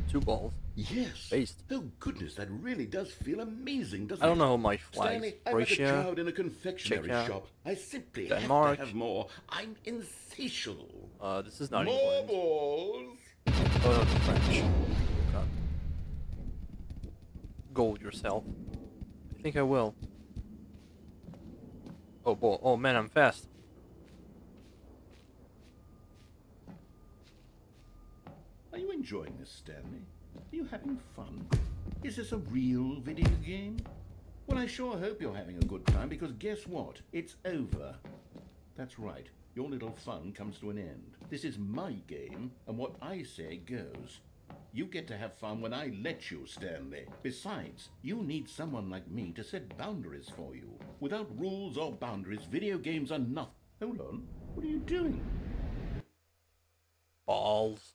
2 balls. Yes. Based. Oh goodness, that really does feel amazing, doesn't it? I don't know how my flags. Stanley, I'm like a Croatia. child in a confectionery Czechia, shop. I simply Denmark. have to have more. I'm insatiable. This is not More England. balls. Oh, no, it's French. God. Goal yourself. I think I will. Oh, boy. Oh, man, I'm fast. Are you enjoying this, Stanley? Are you having fun? Is this a real video game? Well, I sure hope you're having a good time, because guess what? It's over. That's right. Your little fun comes to an end. This is my game, and what I say goes. You get to have fun when I let you, Stanley. Besides, you need someone like me to set boundaries for you. Without rules or boundaries, video games are nothing. Hold on. What are you doing? Balls.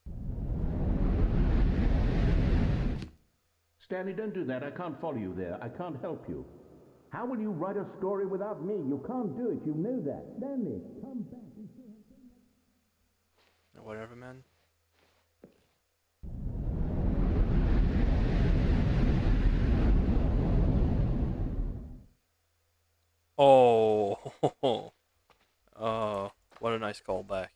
Stanley, don't do that. I can't follow you there. I can't help you. How will you write a story without me? You can't do it. You know that. Stanley, come back. Whatever, man. Oh, uh, what a nice callback.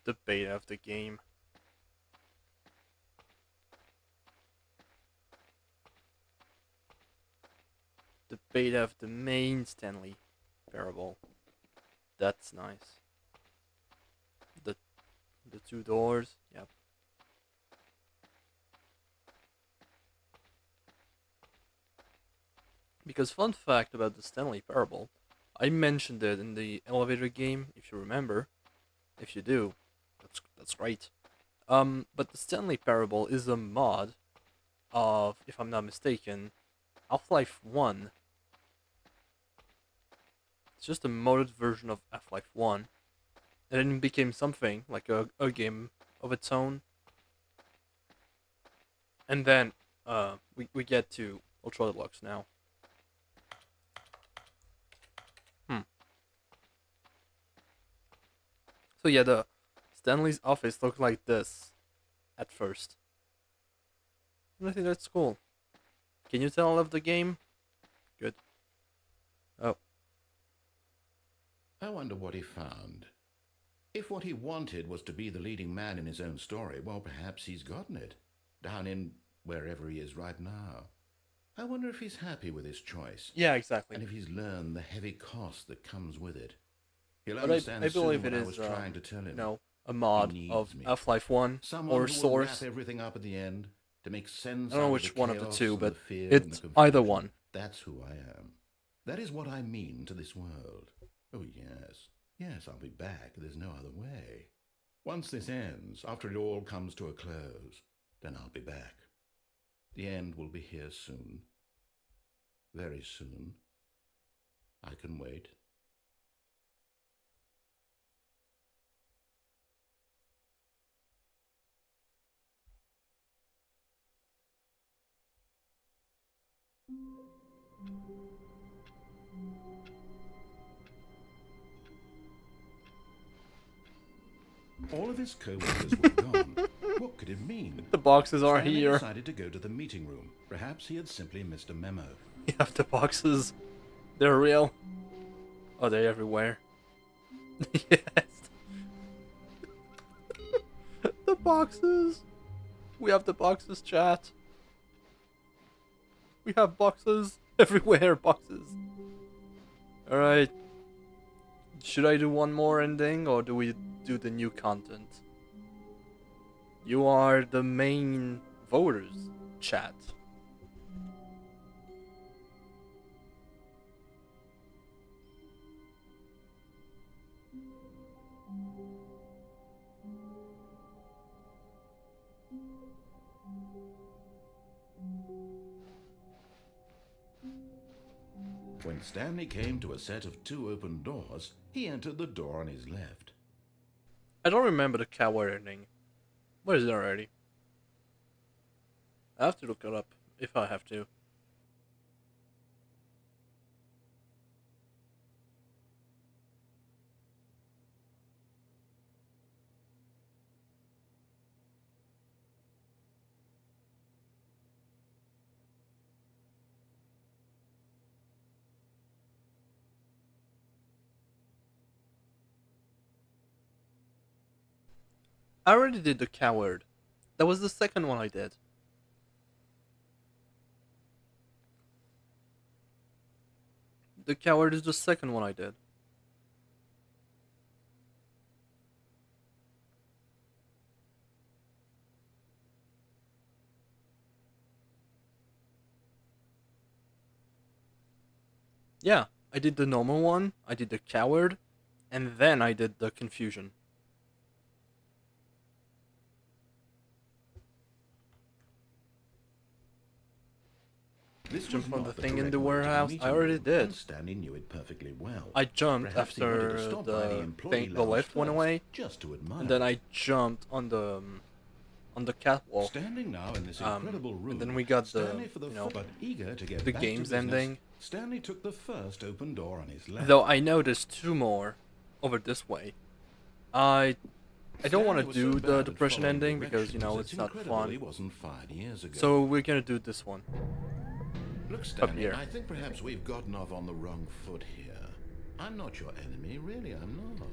The beta of the game. The beta of the main Stanley Parable. That's nice. The two doors. Yep. Because fun fact about the Stanley Parable, I mentioned it in the elevator game, if you remember. If you do, that's great. But the Stanley Parable is a mod of, if I'm not mistaken, Half-Life 1. It's just a modded version of Half-Life 1. And then it became something, like a game of its own. And then we get to Ultra Deluxe now. So yeah, the Stanley's office looked like this at first. And I think that's cool. Can you tell I love the game? Good. Oh. I wonder what he found. If what he wanted was to be the leading man in his own story, well, perhaps he's gotten it. Down in wherever he is right now. I wonder if he's happy with his choice. Yeah, exactly. And if he's learned the heavy cost that comes with it. He'll But understand I believe soon it what I is, was trying to tell him. a mod He of needs me. Half-Life 1 Someone or who will Source. wrap everything up at the end to make sense I don't know out which of the one of the chaos two, and but the fear and the it's confusion. either one. That's who I am. That is what I mean to this world. Oh, yes. Yes, I'll be back. There's no other way. Once this ends, after it all comes to a close, then I'll be back. The end will be here soon. Very soon. I can wait. All of his co-workers were gone. What could it mean? The boxes are Stanley here. decided to go to the meeting room. Perhaps he had simply missed a memo. You have the boxes. They're real. Oh, they're everywhere. Yes. The boxes. We have the boxes, chat. We have boxes everywhere. Boxes. Alright. Should I do one more ending or do we do the new content? You are the main voters, chat. When Stanley came to a set of 2 open doors, he entered the door on his left. I don't remember the coward ending. What is it already? I have to look it up if I have to. I already did the coward. That was the second one I did. The coward is the second one I did. Yeah, I did the normal one, I did the coward, and then I did the confusion. This Jump was on not the thing in correct the way to warehouse. meeting I already room, did. and Stanley knew it perfectly well. I jumped Perhaps he wanted after to stop by the employee the lounge lift went first, away, just to admire and then it. I jumped on the catwalk. Standing now in this incredible room, And then we got the Stanley for the but eager to get the back to game's business, ending. Stanley took the first open door on his left. Though I know there's 2 more over this way. I don't want to do the depression ending because, you know, it's not fun. Wasn't 5 years ago. So we're gonna do this one. Look, Stanley, here. I think perhaps we've gotten off on the wrong foot here. I'm not your enemy, really, I'm not.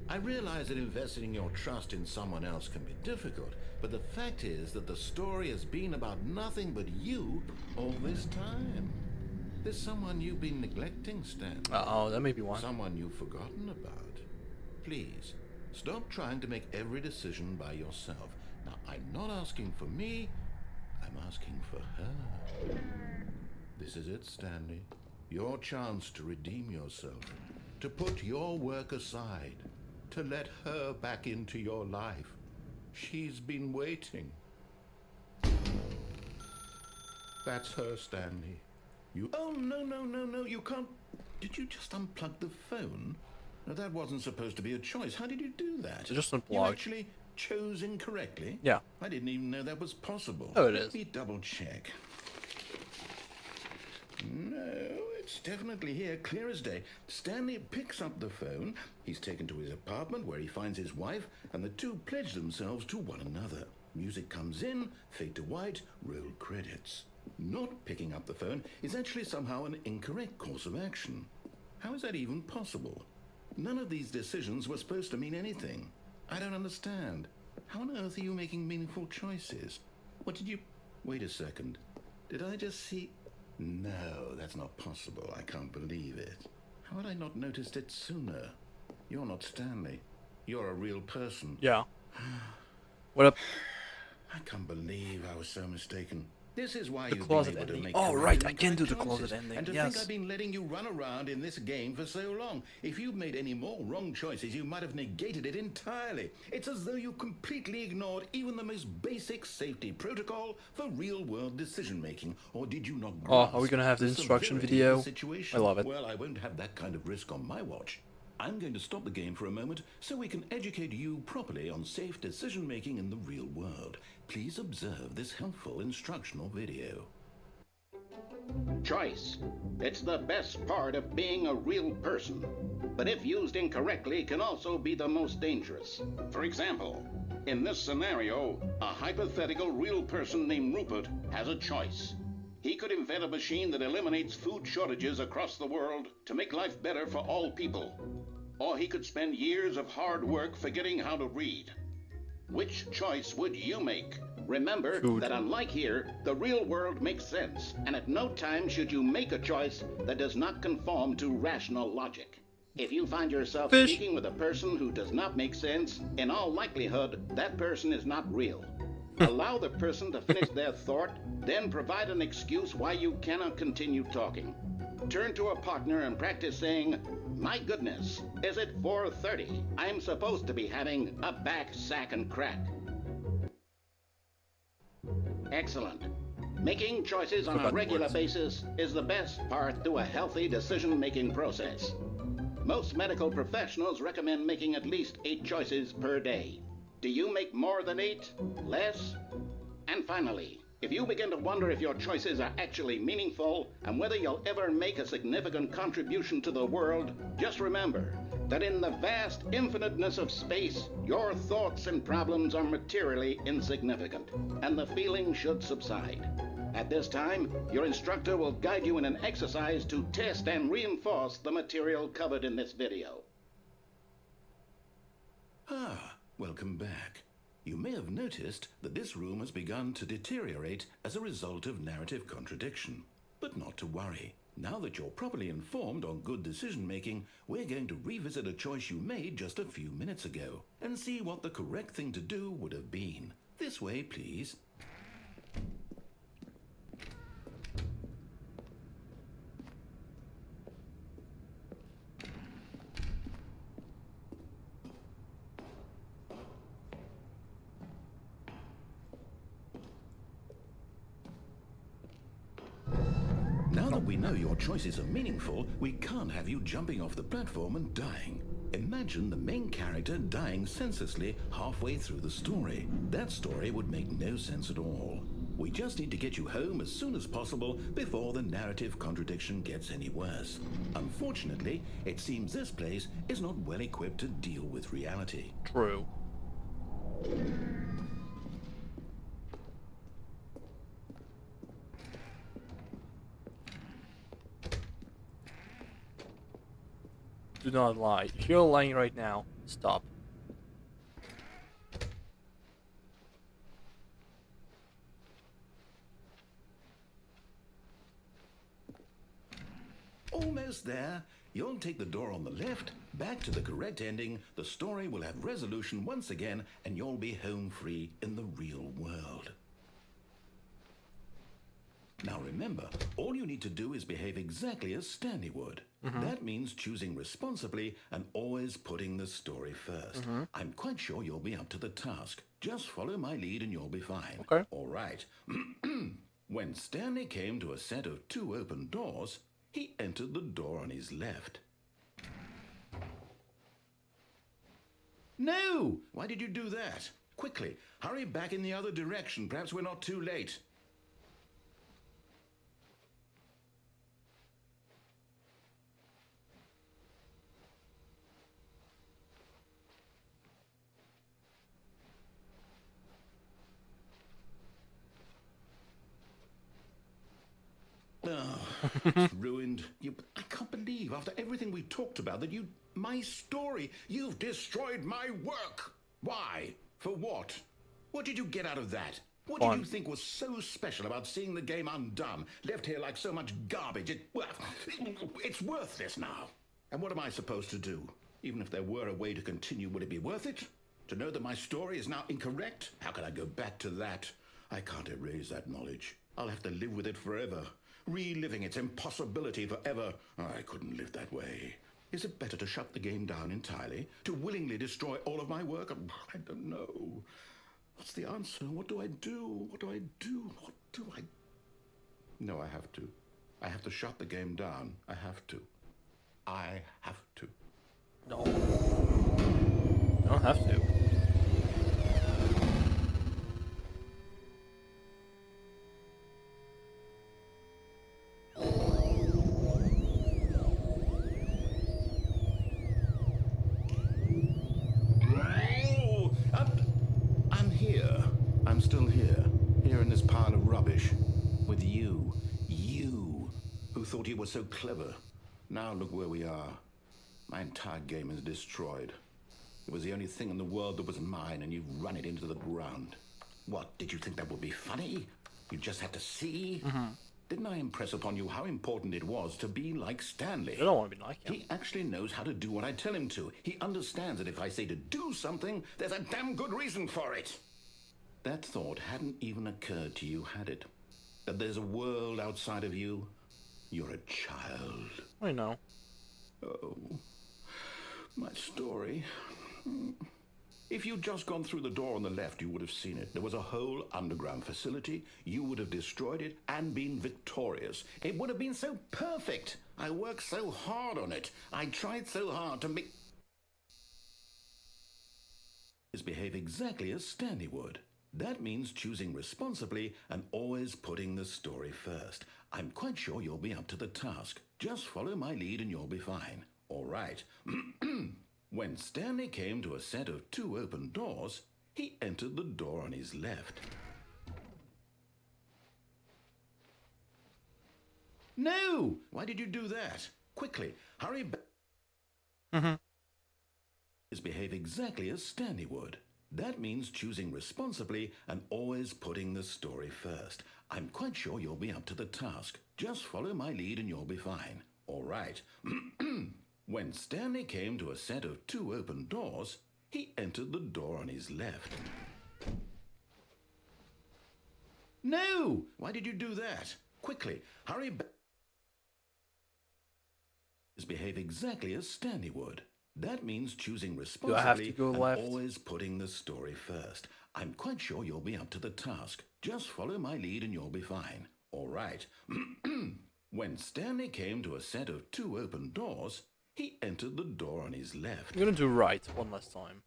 I realize that investing your trust in someone else can be difficult, but the fact is that the story has been about nothing but you all this time. There's someone you've been neglecting, Stanley. Uh-oh, that may be one. Someone you've forgotten about. Please, stop trying to make every decision by yourself. Now, I'm not asking for me, I'm asking for her. This is it, Stanley. Your chance to redeem yourself, to put your work aside, to let her back into your life. She's been waiting. That's her, Stanley. You... Oh, no, you can't... Did you just unplug the phone? No, that wasn't supposed to be a choice. How did you do that? So just unplug. You actually chose incorrectly? Yeah. I didn't even know that was possible. Oh, it is. Let me double check. No, it's definitely here, clear as day. Stanley picks up the phone. He's taken to his apartment where he finds his wife, and the two pledge themselves to one another. Music comes in, fade to white, roll credits. Not picking up the phone is actually somehow an incorrect course of action. How is that even possible? None of these decisions were supposed to mean anything. I don't understand. How on earth are you making meaningful choices? What did you... Wait a second. Did I just see... No, that's not possible. I can't believe it. How had I not noticed it sooner? You're not Stanley. You're a real person. Yeah. What up? I can't believe I was so mistaken. This is why The you've closet been able to ending. make Oh, correct right, and I can do correct the closet choices. ending, And to yes. think I've been letting you run around in this game for so long. If you'd made any more wrong choices, you might have negated it entirely. It's as though you completely ignored even the most basic safety protocol for real-world decision-making. Or did you not Oh, grasp are we gonna have the instruction severity of video? the situation? I love it. Well, I won't have that kind of risk on my watch. I'm going to stop the game for a moment so we can educate you properly on safe decision-making in the real world. Please observe this helpful instructional video. Choice. It's the best part of being a real person, but if used incorrectly can also be the most dangerous. For example, in this scenario, a hypothetical real person named Rupert has a choice. He could invent a machine that eliminates food shortages across the world to make life better for all people. Or he could spend years of hard work forgetting how to read. Which choice would you make? Remember that unlike here, the real world makes sense, and at no time should you make a choice that does not conform to rational logic. If you find yourself speaking with a person who does not make sense, in all likelihood, that person is not real. Allow the person to finish their thought, then provide an excuse why you cannot continue talking. Turn to a partner and practice saying, "My goodness, is it 4:30? I'm supposed to be having a back, sack, and crack." Excellent. Making choices on a regular basis is the best part to a healthy decision-making process. Most medical professionals recommend making at least 8 choices per day. Do you make more than 8? Less? And finally, if you begin to wonder if your choices are actually meaningful and whether you'll ever make a significant contribution to the world, just remember that in the vast infiniteness of space, your thoughts and problems are materially insignificant, and the feeling should subside. At this time, your instructor will guide you in an exercise to test and reinforce the material covered in this video. Ah, welcome back. You may have noticed that this room has begun to deteriorate as a result of narrative contradiction. But not to worry. Now that you're properly informed on good decision-making, we're going to revisit a choice you made just a few minutes ago and see what the correct thing to do would have been. This way, please. Now that we know your choices are meaningful, we can't have you jumping off the platform and dying. Imagine the main character dying senselessly halfway through the story. That story would make no sense at all. We just need to get you home as soon as possible before the narrative contradiction gets any worse. Unfortunately, it seems this place is not well equipped to deal with reality. True. do not lie. If you're lying right now, stop. Almost there. You'll take the door on the left, back to the correct ending, the story will have resolution once again, and you'll be home free in the real world. Now remember, all you need to do is behave exactly as Stanley would. That means choosing responsibly and always putting the story first. I'm quite sure you'll be up to the task. Just follow my lead and you'll be fine. Okay. All right. When Stanley came to a set of 2 open doors, he entered the door on his left. No! Why did you do that? Quickly, hurry back in the other direction. Perhaps we're not too late. Oh, it's ruined. I can't believe, after everything we talked about, that my story, you've destroyed my work. Why? For what? What did you get out of that? What did you think was so special about seeing the game undone, left here like so much garbage? It's worthless now. And what am I supposed to do? Even if there were a way to continue, would it be worth it? To know that my story is now incorrect? How can I go back to that? I can't erase that knowledge. I'll have to live with it forever. Reliving its impossibility forever. I couldn't live that way. Is it better to shut the game down entirely? To willingly destroy all of my work? I don't know. What's the answer? What do I do? What do I do? What do I... No, I have to. I have to shut the game down. I have to. I have to. No. You don't have to. I'm here. I'm still here. Here in this pile of rubbish. With you. You. Who thought you were so clever. Now look where we are. My entire game is destroyed. It was the only thing in the world that was mine, and you've run it into the ground. What, did you think that would be funny? You just had to see? Didn't I impress upon you how important it was to be like Stanley? You don't want to be like him. He actually knows how to do what I tell him to. He understands that if I say to do something, there's a damn good reason for it. That thought hadn't even occurred to you, had it? That there's a world outside of you? You're a child. I know. Oh, my story. If you'd just gone through the door on the left, you would have seen it. There was a whole underground facility. You would have destroyed it and been victorious. It would have been so perfect. I worked so hard on it. I tried so hard to make... behave exactly as Stanley would. That means choosing responsibly and always putting the story first. I'm quite sure you'll be up to the task. Just follow my lead and you'll be fine. All right. When Stanley came to a set of 2 open doors, he entered the door on his left. No! Why did you do that? Quickly, hurry back. Behave exactly as Stanley would. That means choosing responsibly and always putting the story first. I'm quite sure you'll be up to the task. Just follow my lead and you'll be fine. All right. When Stanley came to a set of 2 open doors, he entered the door on his left. No! Why did you do that? Quickly, hurry back. Behave exactly as Stanley would. That means choosing responsibly and always putting the story first. I'm quite sure you'll be up to the task. Just follow my lead and you'll be fine. All right. When Stanley came to a set of 2 open doors, he entered the door on his left. I'm gonna do right one last time.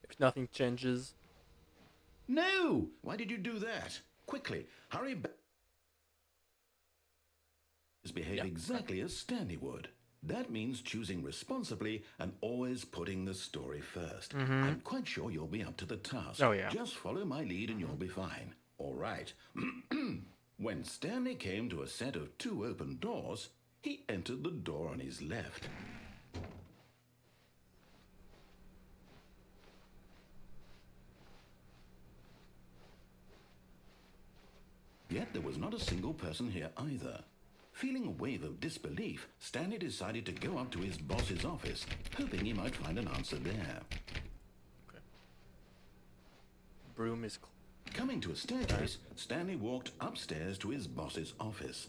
If nothing changes... No! Why did you do that? Quickly, hurry back. Behave exactly as Stanley would. That means choosing responsibly and always putting the story first. I'm quite sure you'll be up to the task. Oh, yeah. Just follow my lead and you'll be fine. All right. When Stanley came to a set of 2 open doors, he entered the door on his left. not a single person here either. Feeling a wave of disbelief, Stanley decided to go up to his boss's office, hoping he might find an answer there. Okay. Broom is... Coming to a staircase, Stanley walked upstairs to his boss's office.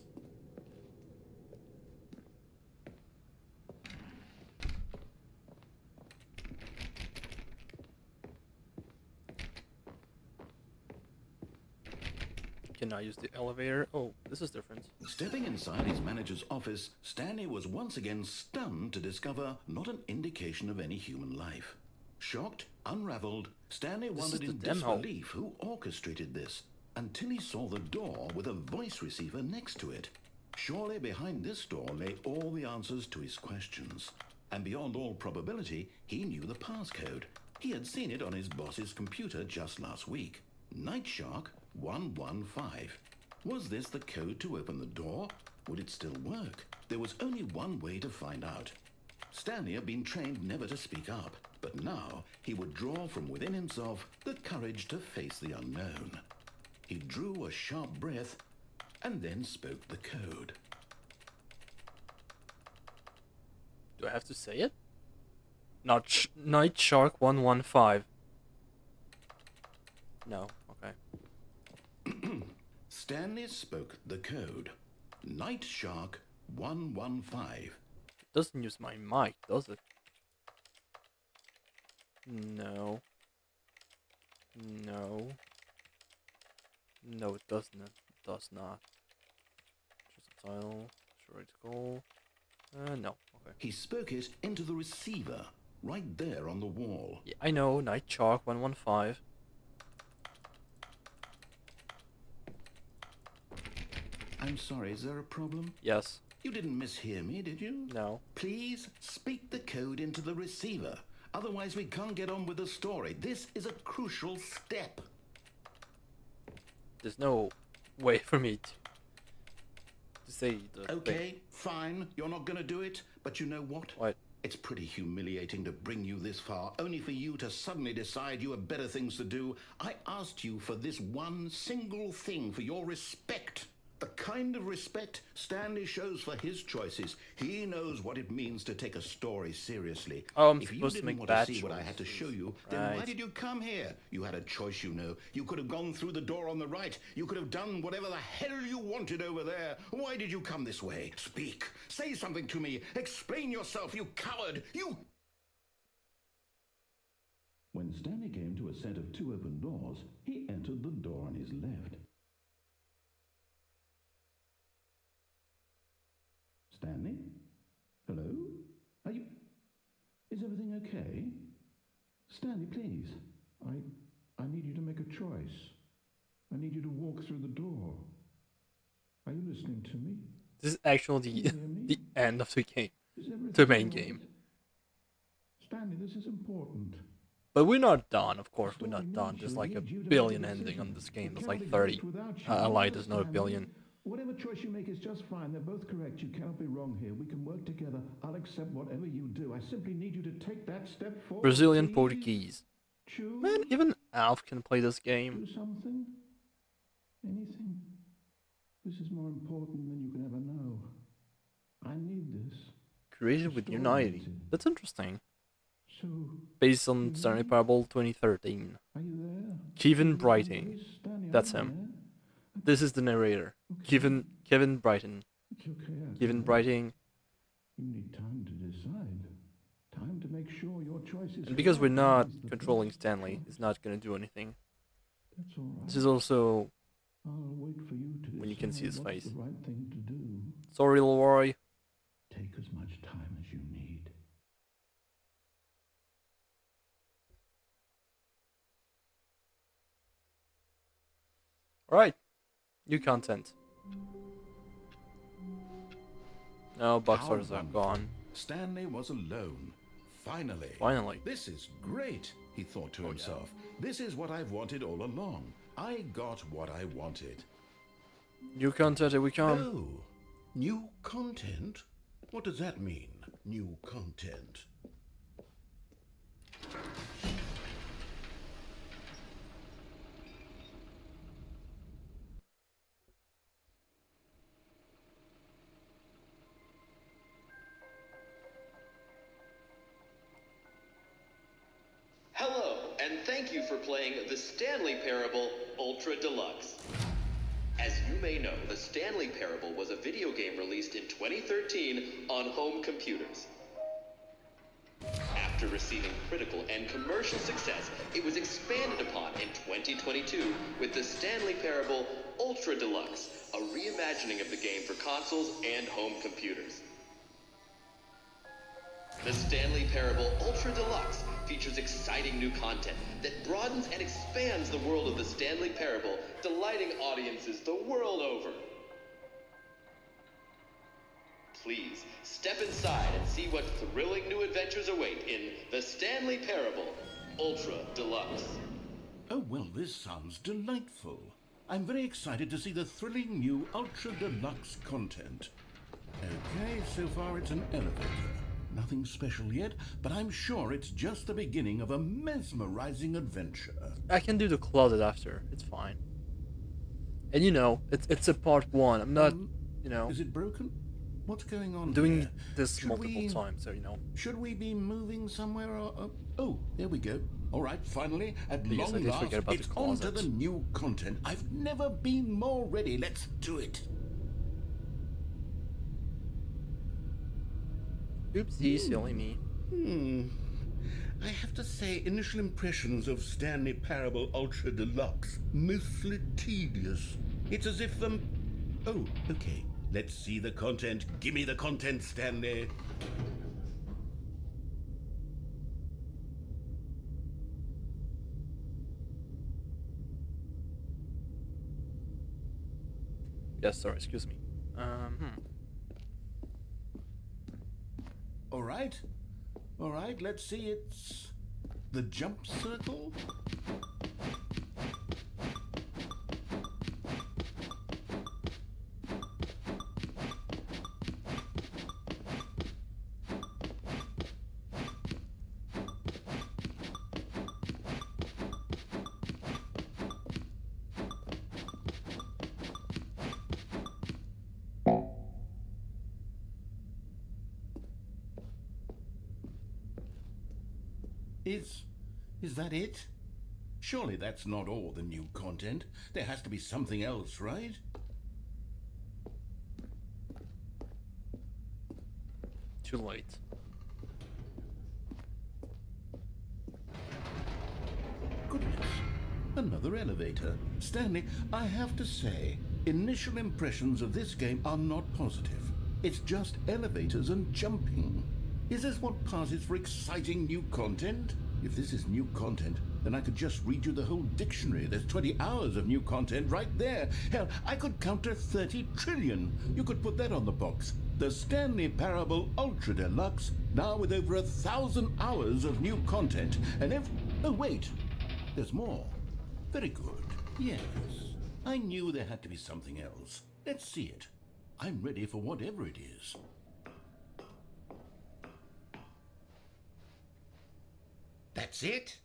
Can I use the elevator? Oh, this is different. Stepping inside his manager's office, Stanley was once again stunned to discover not an indication of any human life. Shocked, unraveled, Stanley wondered in disbelief who orchestrated this, until he saw the door with a voice receiver next to it. Surely behind this door lay all the answers to his questions. And beyond all probability, he knew the passcode. He had seen it on his boss's computer just last week. Night Shark 115. Was this the code to open the door? Would it still work? There was only one way to find out. Stanley had been trained never to speak up, but now he would draw from within himself the courage to face the unknown. He drew a sharp breath and then spoke the code. Do I have to say it? Night Shark 115. No, okay. Stanley spoke the code. Night Shark 115. Doesn't use my mic, does it? No. No. No, it doesn't. It does not. Just a title. Sure, it's goal. No. Okay. He spoke it into the receiver, right there on the wall. Yeah, I know. Night Shark 115. I'm sorry, is there a problem? Yes. You didn't mishear me, did you? No. Please speak the code into the receiver. Otherwise, we can't get on with the story. This is a crucial step. There's no way for me to say the Okay, thing. fine. You're not going to do it. But you know what? What? It's pretty humiliating to bring you this far, only for you to suddenly decide you have better things to do. I asked you for this one single thing, for your respect. The kind of respect Stanley shows for his choices. He knows what it means to take a story seriously. Oh, I'm if you supposed to didn't make want bad to see what I had to choices. show you, then Right. why did you come here? You had a choice, you know. You could have gone through the door on the right. You could have done whatever the hell you wanted over there. Why did you come this way? Speak. Say something to me. Explain yourself, you coward. You... When Stanley came to a set of two open doors, he entered the door on his left. Stanley? Hello? Are you... Is everything okay? Stanley, please. I need you to make a choice. I need you to walk through the door. Are you listening to me? This is actually Can you hear me? the end of the game. Is everything The main all right? game. Stanley, this is important. But we're not done, of course, we're Story not done. needs There's you, like a needs you to make billion a ending decision. on this game. It There's cannot like be 30. built without you. I lied, there's not a Stanley. billion. Whatever choice you make is just fine. They're both correct. You cannot be wrong here. We can work together. I'll accept whatever you do. I simply need you to take that step forward. Brazilian please. Portuguese. Choose. Man, even Alf can play this game. Do something. Anything. This is more important than you can ever know. I need this. Created with Unity. That's interesting. So, Based on Stanley Parable 2013. are you there? Kevin Brighting. Stanley, That's are you him. there? This is the narrator. Kevin Brighton. It's okay. I Kevin can- Brighting. You need time to decide. Time to make sure your choice is And because we're correct not against the controlling best Stanley, choice. it's not gonna do anything. That's all right. This is also I'll wait for you to when you can see his decide what's face. the right thing to do. Sorry, Leroy. Take as much time as you need. Alright. New content. No, box How orders are wonderful. gone. Stanley was alone. Finally. Finally. This is great, he thought to Oh, yeah. himself. This is what I've wanted all along. I got what I wanted. New content, here we come. Oh, new content? What does that mean, new content? you for playing the Stanley Parable Ultra Deluxe. As you may know, the Stanley Parable was a video game released in 2013 on home computers. After receiving critical and commercial success, it was expanded upon in 2022 with the Stanley Parable Ultra Deluxe, a reimagining of the game for consoles and home computers. The Stanley Parable Ultra Deluxe features exciting new content that broadens and expands the world of the Stanley Parable, delighting audiences the world over. Please, step inside and see what thrilling new adventures await in the Stanley Parable Ultra Deluxe. Oh, well, this sounds delightful. I'm very excited to see the thrilling new Ultra Deluxe content. Okay, so far it's an elevator. Nothing special yet, but I'm sure it's just the beginning of a mesmerizing adventure. I can do the closet after. It's fine. And you know, it's a part 1. I'm not, you know, Is it broken? What's going on doing here? this Should multiple we- times, so you know. Should we be moving somewhere or... oh, there we go. All right, finally, at Yes, I long did last, forget about it's the on to closet. the new content. I've never been more ready. Let's do it. Oopsie, silly me. I have to say, initial impressions of Stanley Parable Ultra Deluxe, mostly tedious. It's as if oh, okay. Let's see the content. Give me the content, Stanley. Yes, sorry, excuse me. All right. All right, let's see. It's the jump circle. Is that it? Surely that's not all the new content. There has to be something else, right? Too late. Goodness. Another elevator. Stanley, I have to say, initial impressions of this game are not positive. It's just elevators and jumping. Is this what passes for exciting new content? If this is new content, then I could just read you the whole dictionary. There's 20 hours of new content right there. Hell, I could count to 30 trillion. You could put that on the box. The Stanley Parable Ultra Deluxe, now with over 1,000 hours of new content. And oh, wait. There's more. Very good. Yes. I knew there had to be something else. Let's see it. I'm ready for whatever it is. That's it?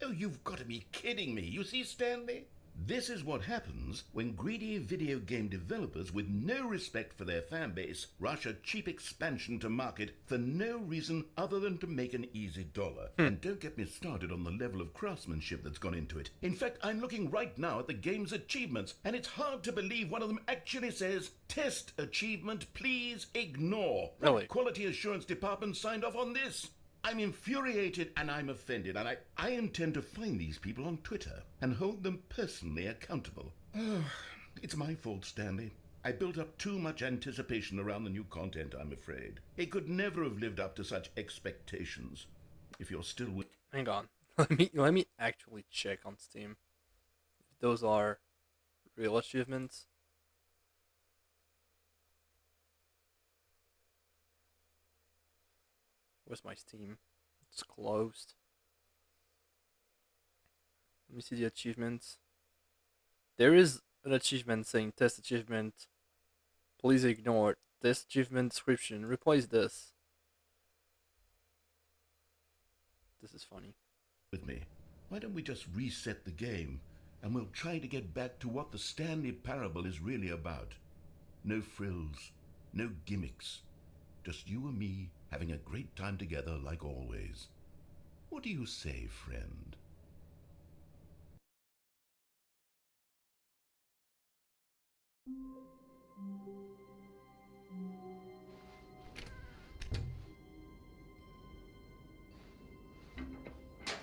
Oh, you've got to be kidding me. You see, Stanley? This is what happens when greedy video game developers with no respect for their fan base rush a cheap expansion to market for no reason other than to make an easy dollar. And don't get me started on the level of craftsmanship that's gone into it. In fact, I'm looking right now at the game's achievements, and it's hard to believe one of them actually says, "Test achievement, please ignore." Really? What quality assurance department signed off on this? I'm infuriated and I'm offended, and I intend to find these people on Twitter and hold them personally accountable. It's my fault, Stanley. I built up too much anticipation around the new content, I'm afraid. It could never have lived up to such expectations. If you're still with... Hang on. Let me actually check on Steam if those are real achievements. Where's my Steam? It's closed. Let me see the achievements. There is an achievement saying test achievement. Please ignore this achievement description. Replace this. This is funny. with me. Why don't we just reset the game, and we'll try to get back to what the Stanley Parable is really about. No frills, no gimmicks. Just you and me having a great time together like always. What do you say, friend?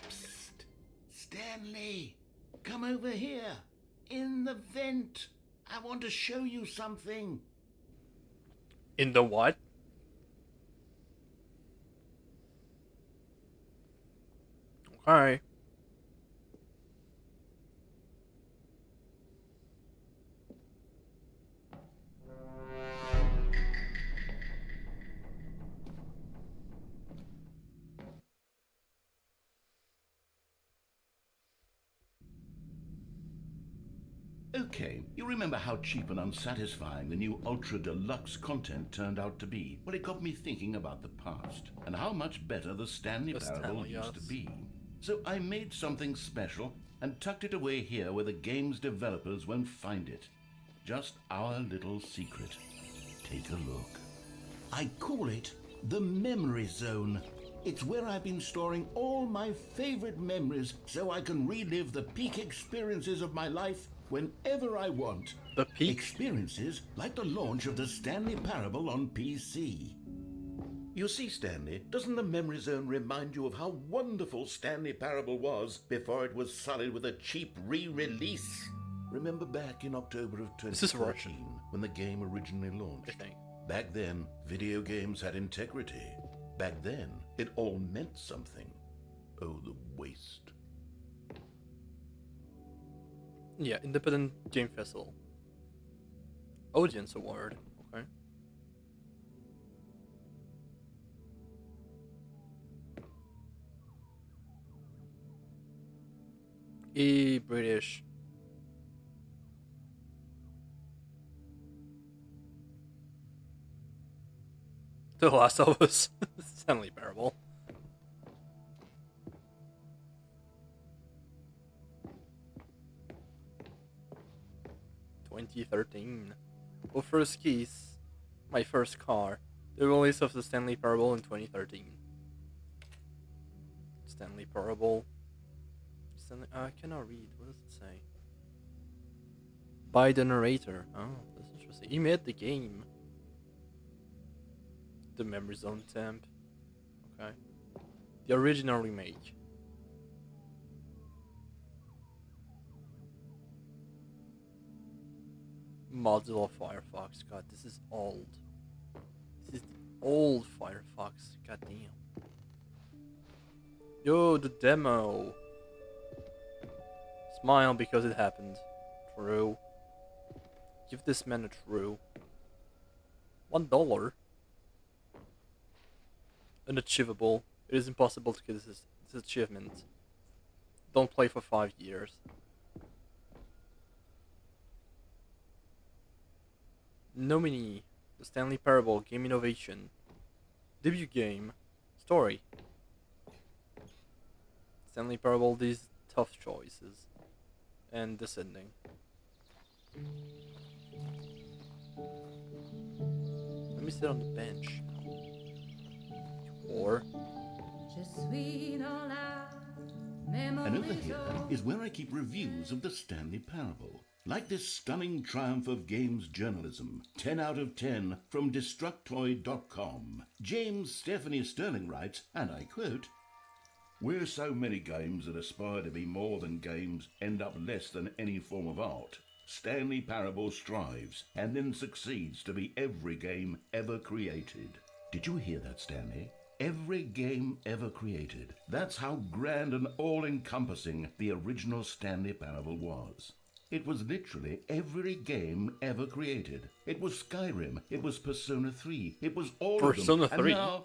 Psst! Stanley! Come over here! In the vent! I want to show you something! In the what? Okay. Okay, you remember how cheap and unsatisfying the new Ultra Deluxe content turned out to be? Well, it got me thinking about the past and how much better the Stanley Parable used to be. So I made something special and tucked it away here where the game's developers won't find it. Just our little secret. Take a look. I call it the Memory Zone. It's where I've been storing all my favorite memories so I can relive the peak experiences of my life whenever I want. The peak? Experiences like the launch of the Stanley Parable on PC. You see, Stanley, doesn't the Memory Zone remind you of how wonderful Stanley Parable was before it was sullied with a cheap re-release? Remember back in October of This is Russian. 2014 when the game originally launched? I think. Back then, video games had integrity. Back then, it all meant something. Oh, the waste. Yeah, Independent Game Festival. Audience Award. Okay. British. The Last of Us. Stanley Parable. (2013). Well, first keys. My first car. The release of the Stanley Parable in 2013. Stanley Parable. I cannot read. What does it say? By the narrator. Oh, that's interesting. He made the game. The Memory Zone temp. Okay. The original remake. Mozilla Firefox. God, this is old. This is the old Firefox. God damn. Yo, the demo. Smile because it happened. True. Give this man a true. $1. Unachievable. It is impossible to get this achievement. Don't play for 5 years. Nominee. The Stanley Parable Game Innovation. Debut game. Story. Stanley Parable, these tough choices. And this ending. Let me sit on the bench. Or And over here is where I keep reviews of the Stanley Parable. Like this stunning triumph of games journalism, 10 out of 10 from Destructoid.com. James Stephanie Sterling writes, and I quote, "Where so many games that aspire to be more than games end up less than any form of art, Stanley Parable strives and then succeeds to be every game ever created." Did you hear that, Stanley? Every game ever created. That's how grand and all-encompassing the original Stanley Parable was. It was literally every game ever created. It was Skyrim, it was Persona 3, it was all Persona of them. 3? And now,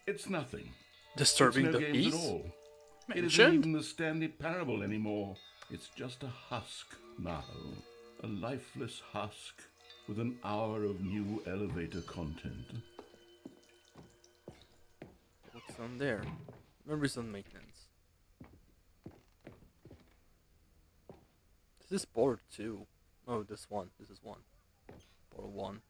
it's nothing. disturbing It's no the games peace? at all. It isn't Mentioned? even the Stanley Parable anymore. It's just a husk now. A lifeless husk with an hour of new elevator content. What's on there? Memories on maintenance. This is board 2. Oh, this one. This is 1. Board 1.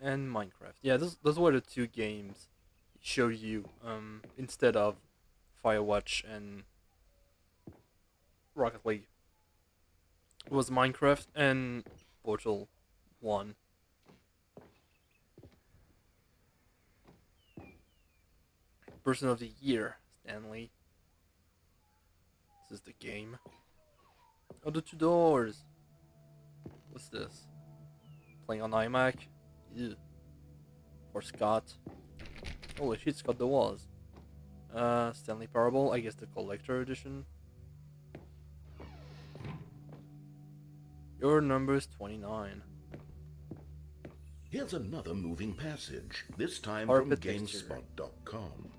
And Minecraft. Yeah, those were the two games it showed you instead of Firewatch and Rocket League. It was Minecraft and Portal one. Person of the Year, Stanley. This is the game. Oh, the two doors. What's this? Playing on iMac? Ew. Or Scott. Holy shit, Scott the was. Stanley Parable, I guess the collector edition. Your number is 29. Here's another moving passage, this time Carpet from texture. GameSpot.com.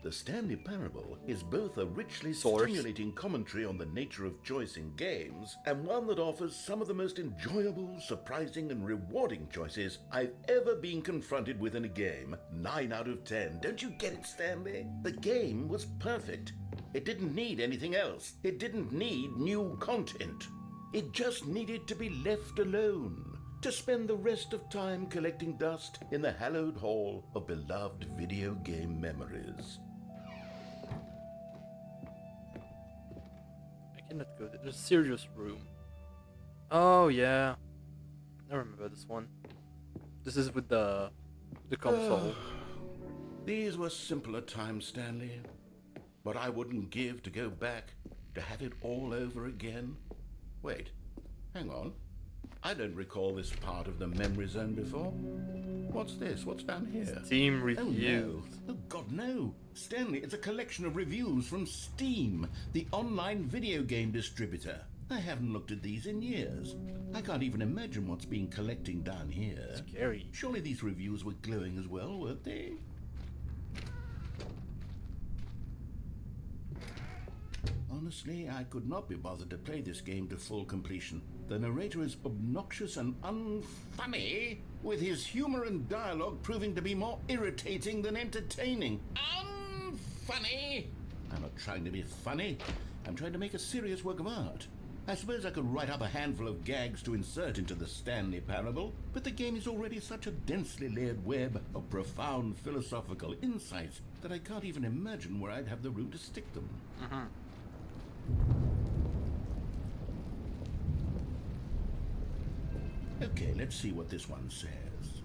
The Stanley Parable is both a richly Source. stimulating commentary on the nature of choice in games, and one that offers some of the most enjoyable, surprising, and rewarding choices I've ever been confronted with in a game. 9 out of 10. Don't you get it, Stanley? The game was perfect. It didn't need anything else. It didn't need new content. It just needed to be left alone, to spend the rest of time collecting dust in the hallowed hall of beloved video game memories. I cannot go there. There's a serious room. Oh yeah. I remember this one. This is with the console. These were simpler times, Stanley. But I wouldn't give to go back, to have it all over again. Wait, hang on. I don't recall this part of the memory zone before. What's this? What's down here? Steam Oh reviews. no! Oh God, no! Stanley, it's a collection of reviews from Steam, the online video game distributor. I haven't looked at these in years. I can't even imagine what's been collecting down here. Scary. Surely these reviews were glowing as well, weren't they? Honestly, I could not be bothered to play this game to full completion. The narrator is obnoxious and unfunny, with his humor and dialogue proving to be more irritating than entertaining. Unfunny! I'm not trying to be funny. I'm trying to make a serious work of art. I suppose I could write up a handful of gags to insert into the Stanley Parable, but the game is already such a densely layered web of profound philosophical insights that I can't even imagine where I'd have the room to stick them. Okay, let's see what this one says.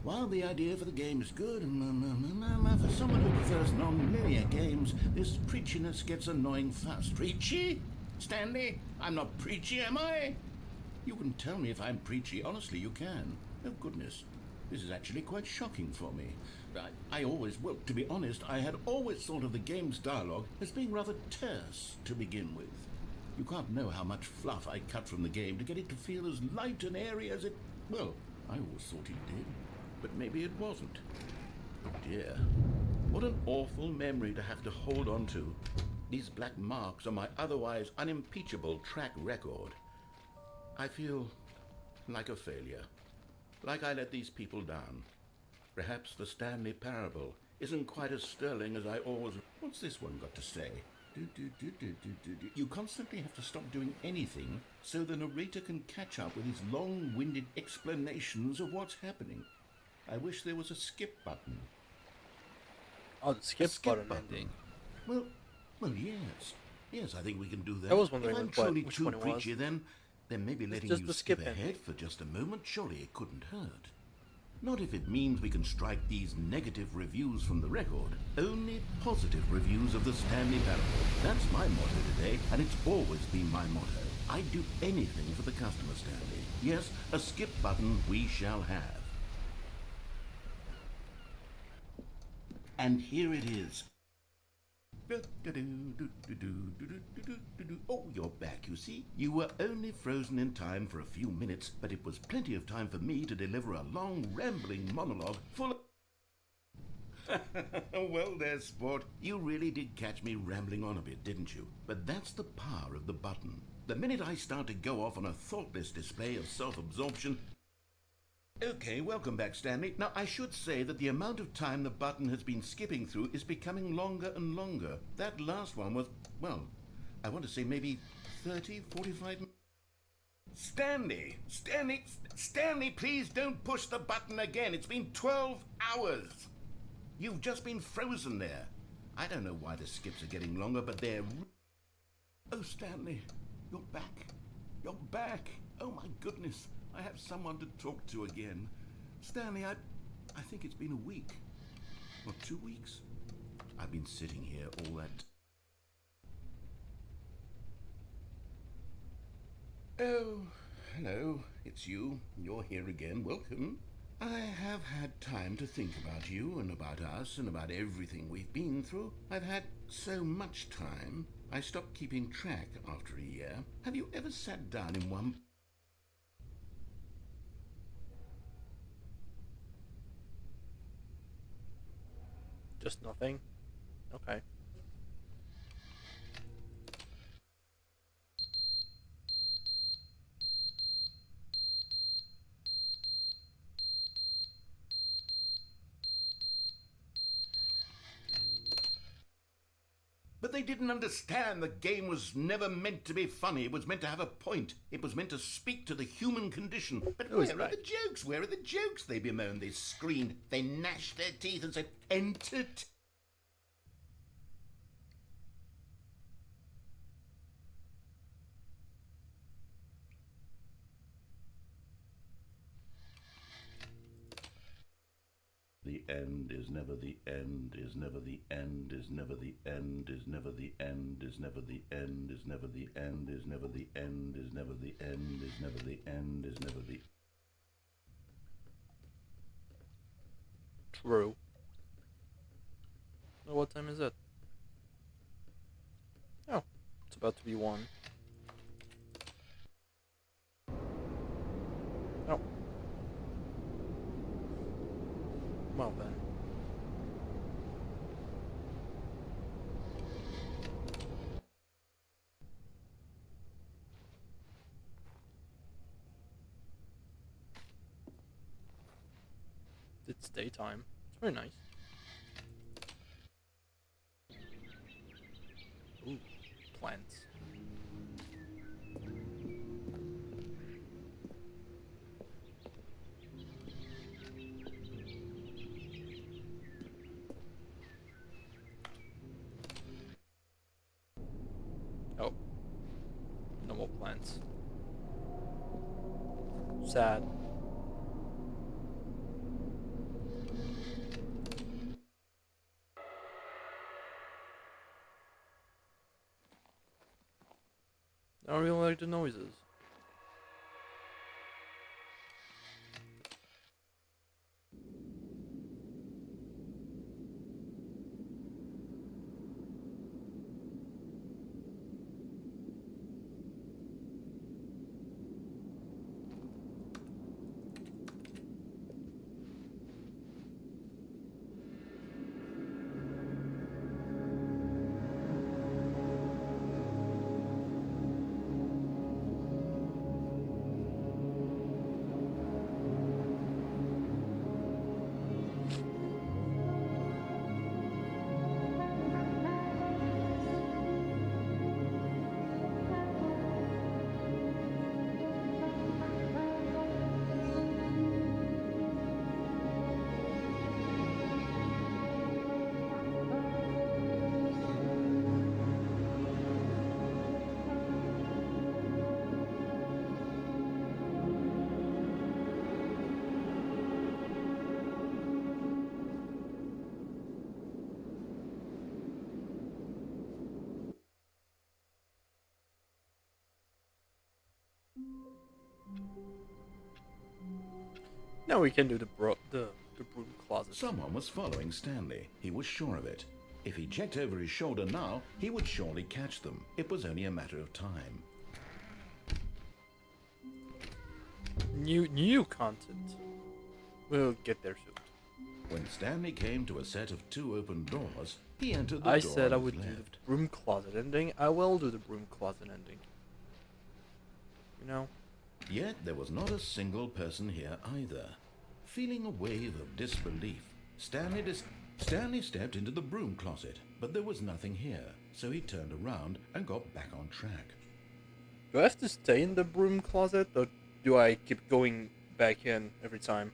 While the idea for the game is good, for someone who prefers non-linear games, this preachiness gets annoying fast. Preachy? Stanley, I'm not preachy, am I? You can tell me if I'm preachy. Honestly, you can. Oh, goodness. This is actually quite shocking for me. Well, to be honest, I had always thought of the game's dialogue as being rather terse to begin with. You can't know how much fluff I cut from the game to get it to feel as light and airy as it... Well, I always thought it did, but maybe it wasn't. Oh dear. What an awful memory to have to hold on to. These black marks on my otherwise unimpeachable track record. I feel like a failure. Like I let these people down. Perhaps the Stanley Parable isn't quite as sterling as I always... What's this one got to say? You constantly have to stop doing anything so the narrator can catch up with his long-winded explanations of what's happening. I wish there was a skip button. Oh, the skip button ending. Well, yes. Yes, I think we can do that. I was wondering if I'm which truly one too it was. preachy, then maybe letting just you the skip skip ahead ending. for just a moment, surely it couldn't hurt. Not if it means we can strike these negative reviews from the record. Only positive reviews of the Stanley Parable. That's my motto today, and it's always been my motto. I'd do anything for the customer, Stanley. Yes, a skip button we shall have. And here it is. Oh, you're back, you see. You were only frozen in time for a few minutes, but it was plenty of time for me to deliver a long, rambling monologue full of... Well there, sport. You really did catch me rambling on a bit, didn't you? But that's the power of the button. The minute I start to go off on a thoughtless display of self-absorption... Okay, welcome back, Stanley. Now, I should say that the amount of time the button has been skipping through is becoming longer and longer. That last one was, well, I want to say maybe 30, 45... Stanley, please don't push the button again. It's been 12 hours. You've just been frozen there. I don't know why the skips are getting longer, but they're... Oh, Stanley, you're back. You're back. Oh, my goodness. I have someone to talk to again. Stanley, I think it's been a week. Or 2 weeks. I've been sitting here all that... Oh, hello. It's you. You're here again. Welcome. I have had time to think about you and about us and about everything we've been through. I've had so much time. I stopped keeping track after a year. Have you ever sat down in one... Just nothing? Okay. But they didn't understand the game was never meant to be funny. It was meant to have a point. It was meant to speak to the human condition. But Who is where are right? the jokes? Where are the jokes? They bemoaned, they screamed, they gnashed their teeth and said, "Entertain." The end is never the end, is never the end, is never the end, is never the end, is never the end, is never the end, is never the end, is never the end, is never the end, is never the... True. Oh, what time is it? Oh, it's about to be 1. Oh. Well then. It's daytime. It's very nice. Ooh, plants. Oh. No more plants. Sad. I don't really like the noises. Now we can do the broom closet. Someone was following Stanley. He was sure of it. If he checked over his shoulder now, he would surely catch them. It was only a matter of time. New content. We'll get there soon. When Stanley came to a set of 2 open doors, he entered the I door said I on would his do the left. broom closet ending. I will do the broom closet ending. You know? Yet there was not a single person here either. Feeling a wave of disbelief, Stanley stepped into the broom closet, but there was nothing here, so he turned around and got back on track. Do I have to stay in the broom closet, or do I keep going back in every time?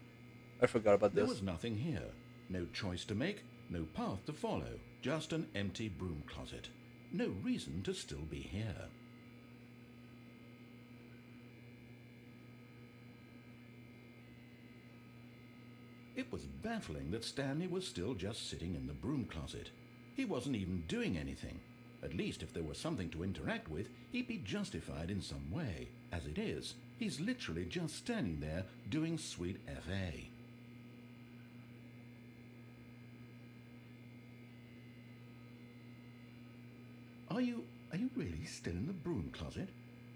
I forgot about There this. was nothing here. No choice to make, no path to follow, just an empty broom closet. No reason to still be here. It was baffling that Stanley was still just sitting in the broom closet. He wasn't even doing anything. At least if there was something to interact with, he'd be justified in some way. As it is, he's literally just standing there doing sweet FA. Are you really still in the broom closet?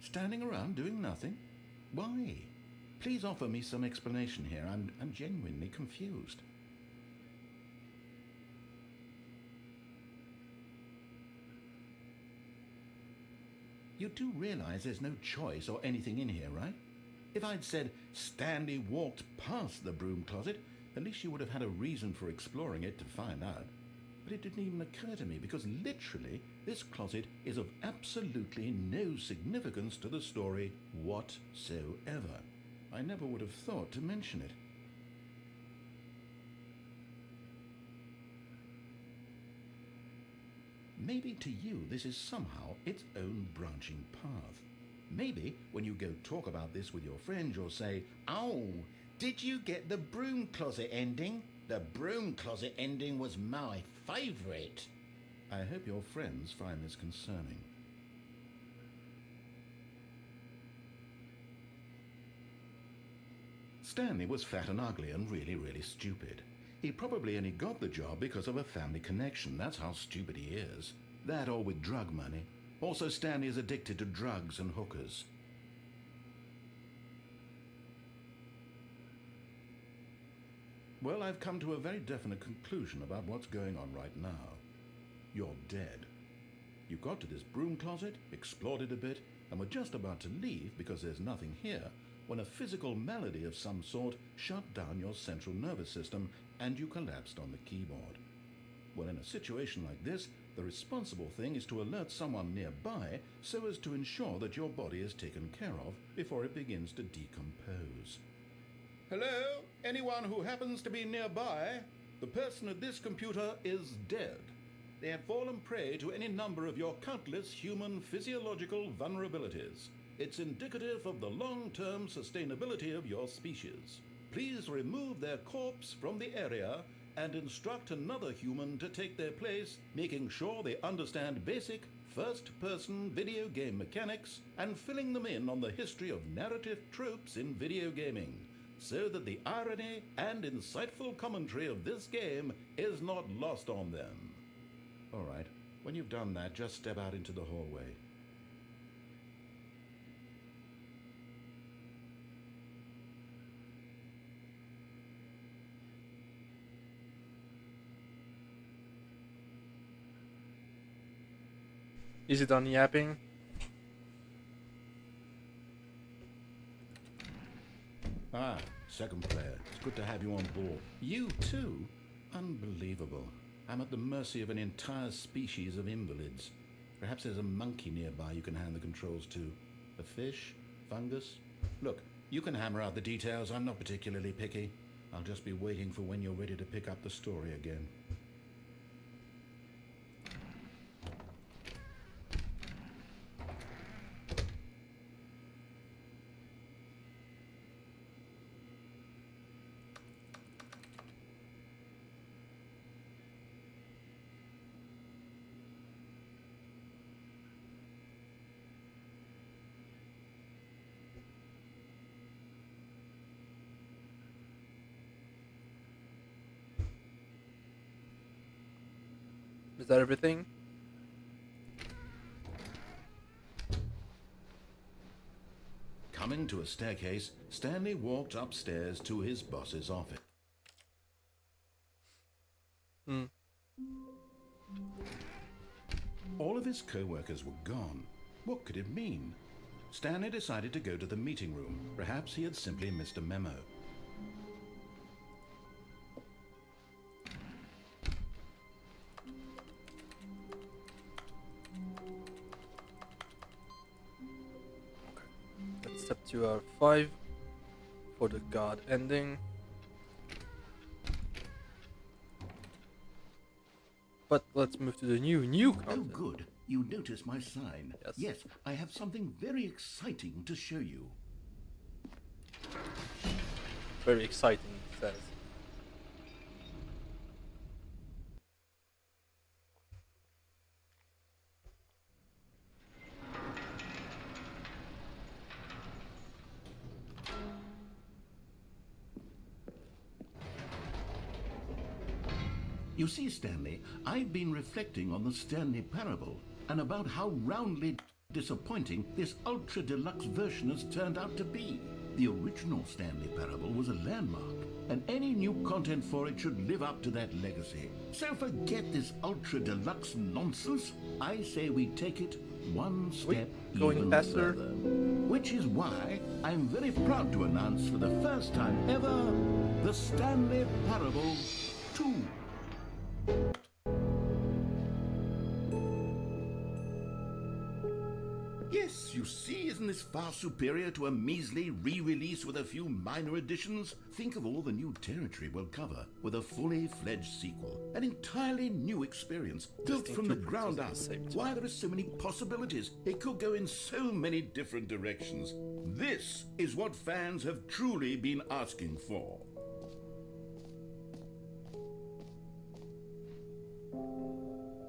Standing around doing nothing? Why? Please offer me some explanation here. I'm genuinely confused. You do realize there's no choice or anything in here, right? If I'd said Stanley walked past the broom closet, at least you would have had a reason for exploring it to find out. But it didn't even occur to me because literally this closet is of absolutely no significance to the story whatsoever. I never would have thought to mention it. Maybe to you this is somehow its own branching path. Maybe when you go talk about this with your friends you'll say, "Oh, did you get the broom closet ending? The broom closet ending was my favourite." I hope your friends find this concerning. Stanley was fat and ugly and really stupid. He probably only got the job because of a family connection. That's how stupid he is. That or with drug money. Also, Stanley is addicted to drugs and hookers. Well, I've come to a very definite conclusion about what's going on right now. You're dead. You got to this broom closet, explored it a bit, and were just about to leave because there's nothing here, when a physical malady of some sort shut down your central nervous system and you collapsed on the keyboard. Well, in a situation like this, the responsible thing is to alert someone nearby so as to ensure that your body is taken care of before it begins to decompose. Hello? Anyone who happens to be nearby? The person at this computer is dead. They have fallen prey to any number of your countless human physiological vulnerabilities. It's indicative of the long-term sustainability of your species. Please remove their corpse from the area and instruct another human to take their place, making sure they understand basic first-person video game mechanics and filling them in on the history of narrative tropes in video gaming, so that the irony and insightful commentary of this game is not lost on them. All right, when you've done that, just step out into the hallway. Is it done yapping? Ah, second player. It's good to have you on board. You too? Unbelievable. I'm at the mercy of an entire species of invalids. Perhaps there's a monkey nearby you can hand the controls to. A fish? Fungus? Look, you can hammer out the details. I'm not particularly picky. I'll just be waiting for when you're ready to pick up the story again. Is that everything? Coming to a staircase, Stanley walked upstairs to his boss's office. All of his co-workers were gone. What could it mean? Stanley decided to go to the meeting room. Perhaps he had simply missed a memo. Let's step to our 5 for the god ending. But let's move to the new content. Oh, good. You noticed my sign. Yes. Yes, I have something very exciting to show you. Very exciting, it says. You see, Stanley, I've been reflecting on the Stanley Parable and about how roundly disappointing this ultra deluxe version has turned out to be. The original Stanley Parable was a landmark, and any new content for it should live up to that legacy. So forget this ultra deluxe nonsense. I say we take it one step even further. Which is why I'm very proud to announce for the first time ever the Stanley Parable 2. Yes, you see, isn't this far superior to a measly re-release with a few minor additions? Think of all the new territory we'll cover with a fully fledged sequel. An entirely new experience, built from the ground up. Why, there are so many possibilities. It could go in so many different directions. This is what fans have truly been asking for.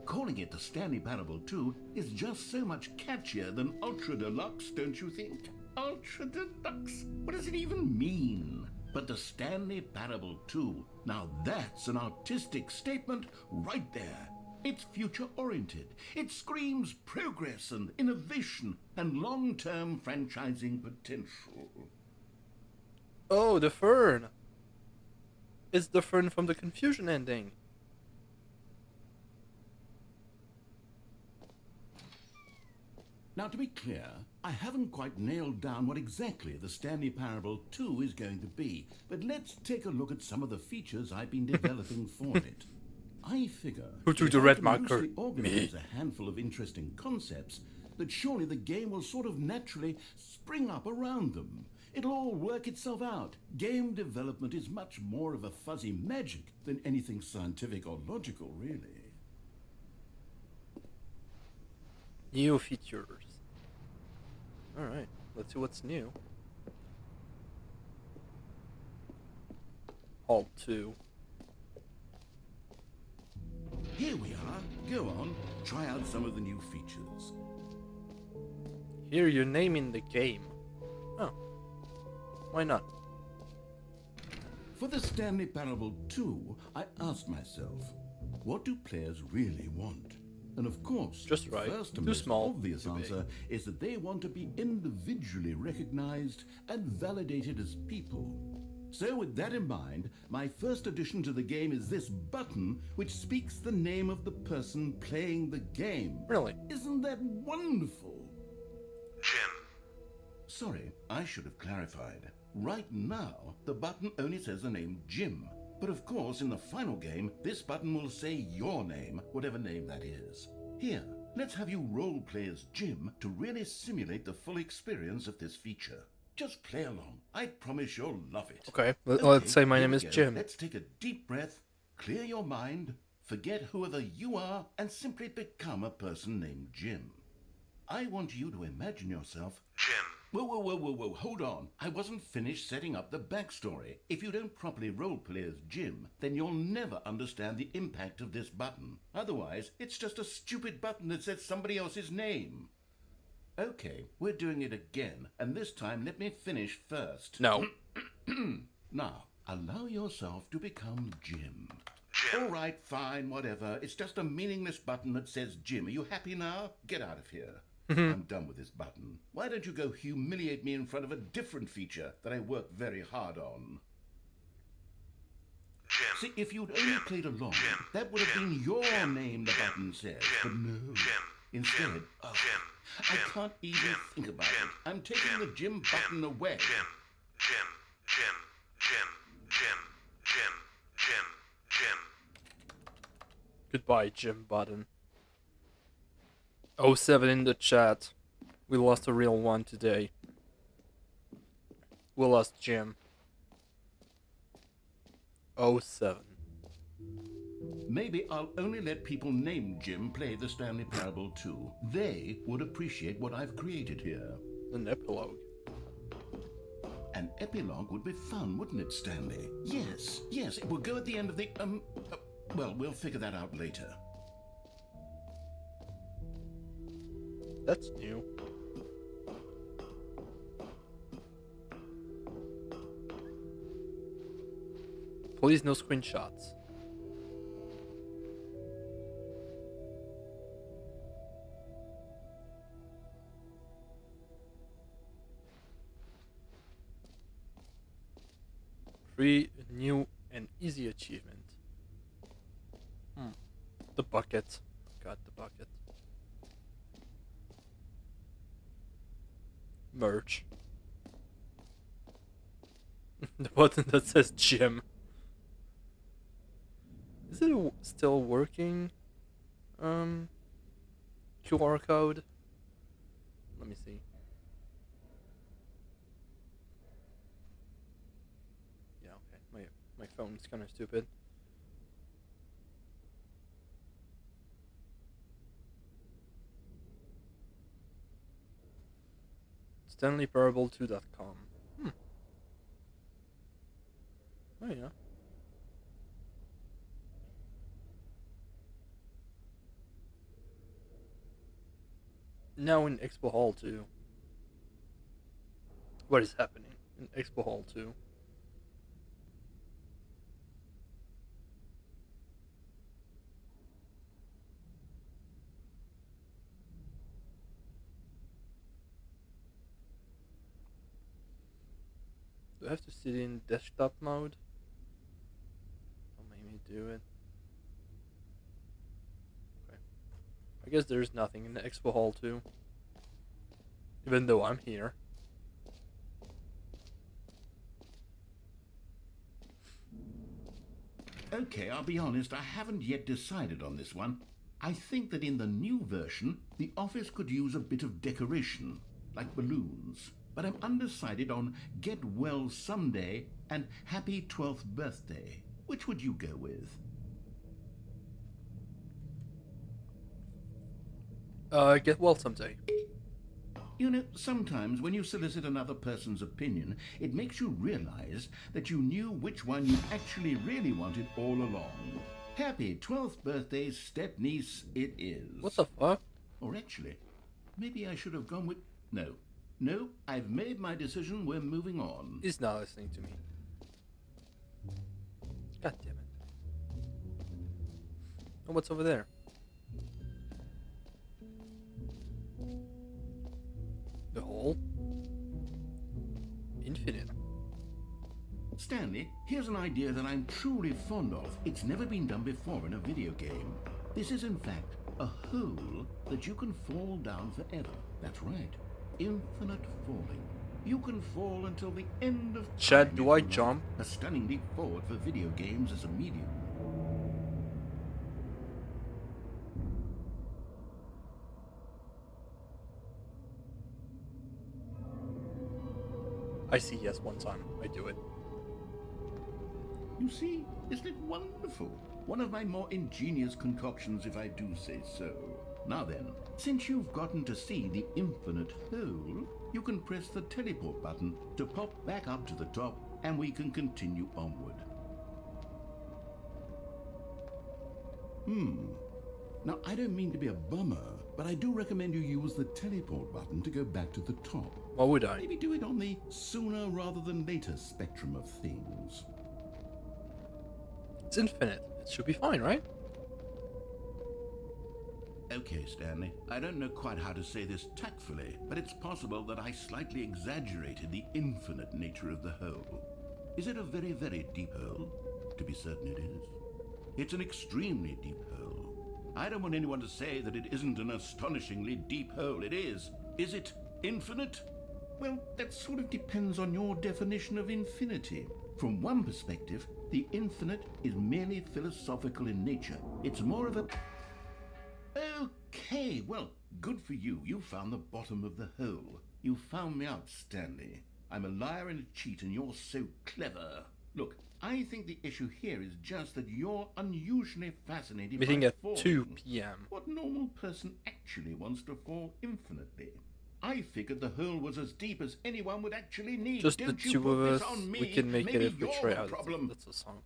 Calling it the Stanley Parable 2 is just so much catchier than Ultra Deluxe, don't you think? Ultra Deluxe? What does it even mean? But the Stanley Parable 2, now that's an artistic statement right there. It's future-oriented. It screams progress and innovation and long-term franchising potential. Oh, the fern! It's the fern from the Confusion ending. Now, to be clear, I haven't quite nailed down what exactly the Stanley Parable 2 is going to be, but let's take a look at some of the features I've been developing for it. I figure Who took if the I red can marker? loosely organize Me. a handful of interesting concepts, that surely the game will sort of naturally spring up around them. It'll all work itself out. Game development is much more of a fuzzy magic than anything scientific or logical, really. New features. Alright, let's see what's new. Alt 2. Here we are. Go on, try out some of the new features. Here you're naming the game. Oh. Why not? For the Stanley Parable 2, I asked myself, what do players really want? And of course, Just right. the first and Too most small, obvious too big. answer is that they want to be individually recognized and validated as people. So with that in mind, my first addition to the game is this button which speaks the name of the person playing the game. Really? Isn't that wonderful? Jim. Sorry, I should have clarified. Right now, the button only says the name Jim. But of course, in the final game, this button will say your name, whatever name that is. Here, let's have you roleplay as Jim to really simulate the full experience of this feature. Just play along. I promise you'll love it. Okay, let's say my here name we is go. Jim. Let's take a deep breath, clear your mind, forget whoever you are, and simply become a person named Jim. I want you to imagine yourself... Jim. Whoa, hold on. I wasn't finished setting up the backstory. If you don't properly roleplay as Jim, then you'll never understand the impact of this button. Otherwise, it's just a stupid button that says somebody else's name. Okay, we're doing it again, and this time let me finish first. No. Now, allow yourself to become Jim. Jim. All right, fine, whatever. It's just a meaningless button that says Jim. Are you happy now? Get out of here. I'm done with this button. Why don't you go humiliate me in front of a different feature that I worked very hard on? Jim. See, if you'd only played along, Jim. that would have Jim. been your Jim. name, the Jim. button says. Jim. But no. Jim. Instead, Jim. oh, Jim. I Jim. can't even Jim. think about Jim. it. I'm taking Jim. the Jim button away. Jim. Jim. Jim. Jim. Jim. Jim. Jim. Jim. Goodbye, Jim button. 07 in the chat. We lost a real one today. We lost Jim. 07. Maybe I'll only let people named Jim play the Stanley Parable 2. They would appreciate what I've created here. An epilogue. An epilogue would be fun, wouldn't it, Stanley? Yes, it will go at the end of the, well, we'll figure that out later. That's new. Please no screenshots. 3 new and easy achievement. The bucket. Got the bucket. Merch. The button that says gym. Is it still working? QR code. Let me see. Yeah, okay. My phone's kind of stupid. StanleyParable2.com. Oh yeah. Now in Expo Hall 2. What is happening in Expo Hall 2? Do I have to sit in desktop mode? Don't make me do it. Okay. I guess there's nothing in the Expo Hall 2. Even though I'm here. Okay, I'll be honest, I haven't yet decided on this one. I think that in the new version, the office could use a bit of decoration, like balloons. But I'm undecided on Get Well Someday and Happy 12th Birthday. Which would you go with? Get well someday. You know, sometimes when you solicit another person's opinion, it makes you realize that you knew which one you actually really wanted all along. Happy 12th birthday, step-niece, it is. What the fuck? Or actually, maybe I should have gone with... No, I've made my decision, we're moving on. He's not listening to me. God damn it. Oh, what's over there? The hole? Infinite. Stanley, here's an idea that I'm truly fond of. It's never been done before in a video game. This is in fact a hole that you can fall down forever. That's right. Infinite falling. You can fall until the end of time. Chad, do I if you like. jump? A stunning leap forward for video games as a medium. I see yes one time. I do it. You see, isn't it wonderful? One of my more ingenious concoctions, if I do say so. Now then, since you've gotten to see the infinite hole, you can press the teleport button to pop back up to the top, and we can continue onward. Now, I don't mean to be a bummer, but I do recommend you use the teleport button to go back to the top. Why would I? Maybe do it on the sooner rather than later spectrum of things. It's infinite. It should be fine, right? Okay, Stanley, I don't know quite how to say this tactfully, but it's possible that I slightly exaggerated the infinite nature of the hole. Is it a very, very deep hole? To be certain it is. It's an extremely deep hole. I don't want anyone to say that it isn't an astonishingly deep hole. It is. Is it infinite? Well, that sort of depends on your definition of infinity. From one perspective, the infinite is merely philosophical in nature. It's more of a... Okay, well, good for you. You found the bottom of the hole. You found me out, Stanley. I'm a liar and a cheat, and you're so clever. Look, I think the issue here is just that you're unusually fascinated Meeting by at falling. 2 p.m. What normal person actually wants to fall infinitely? I figured the hole was as deep as anyone would actually need. Just the Don't you two put of this us. on me. We can make Maybe it if we you're try the out. problem. That's a song.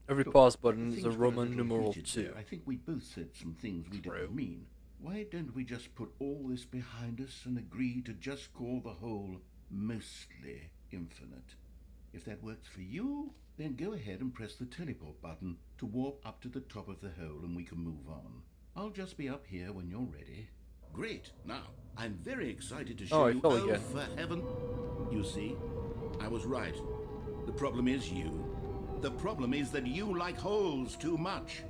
Every Look, pause button is things a got Roman little numeral heated 2. there. I think we both said some things we True. didn't mean. Why don't we just put all this behind us and agree to just call the whole mostly infinite? If that works for you, then go ahead and press the teleport button to warp up to the top of the hole and we can move on. I'll just be up here when you're ready. Great. Now, I'm very excited to show Oh, I you. fell Oh, again. for heaven. You see, I was right. The problem is you. The problem is that you like holes too much.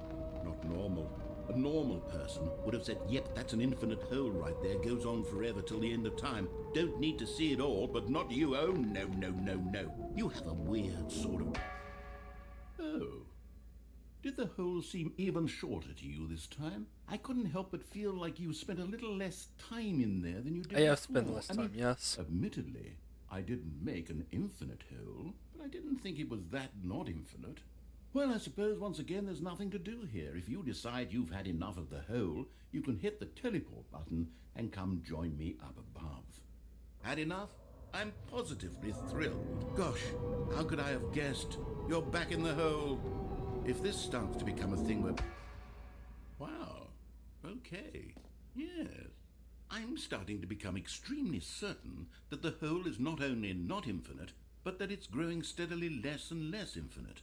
Not normal. A normal person would have said, yep, that's an infinite hole right there, goes on forever till the end of time. Don't need to see it all, but not you. Oh, no, no, no, no. You have a weird sort of... Oh. Did the hole seem even shorter to you this time? I couldn't help but feel like you spent a little less time in there than you did I have before. spent less time, yes. Admittedly, I didn't make an infinite hole, but I didn't think it was that not infinite. Well, I suppose once again there's nothing to do here. If you decide you've had enough of the hole, you can hit the teleport button and come join me up above. Had enough? I'm positively thrilled. Gosh, how could I have guessed? You're back in the hole. If this starts to become a thing where... Wow. Okay. Yes. I'm starting to become extremely certain that the hole is not only not infinite, but that it's growing steadily less and less infinite.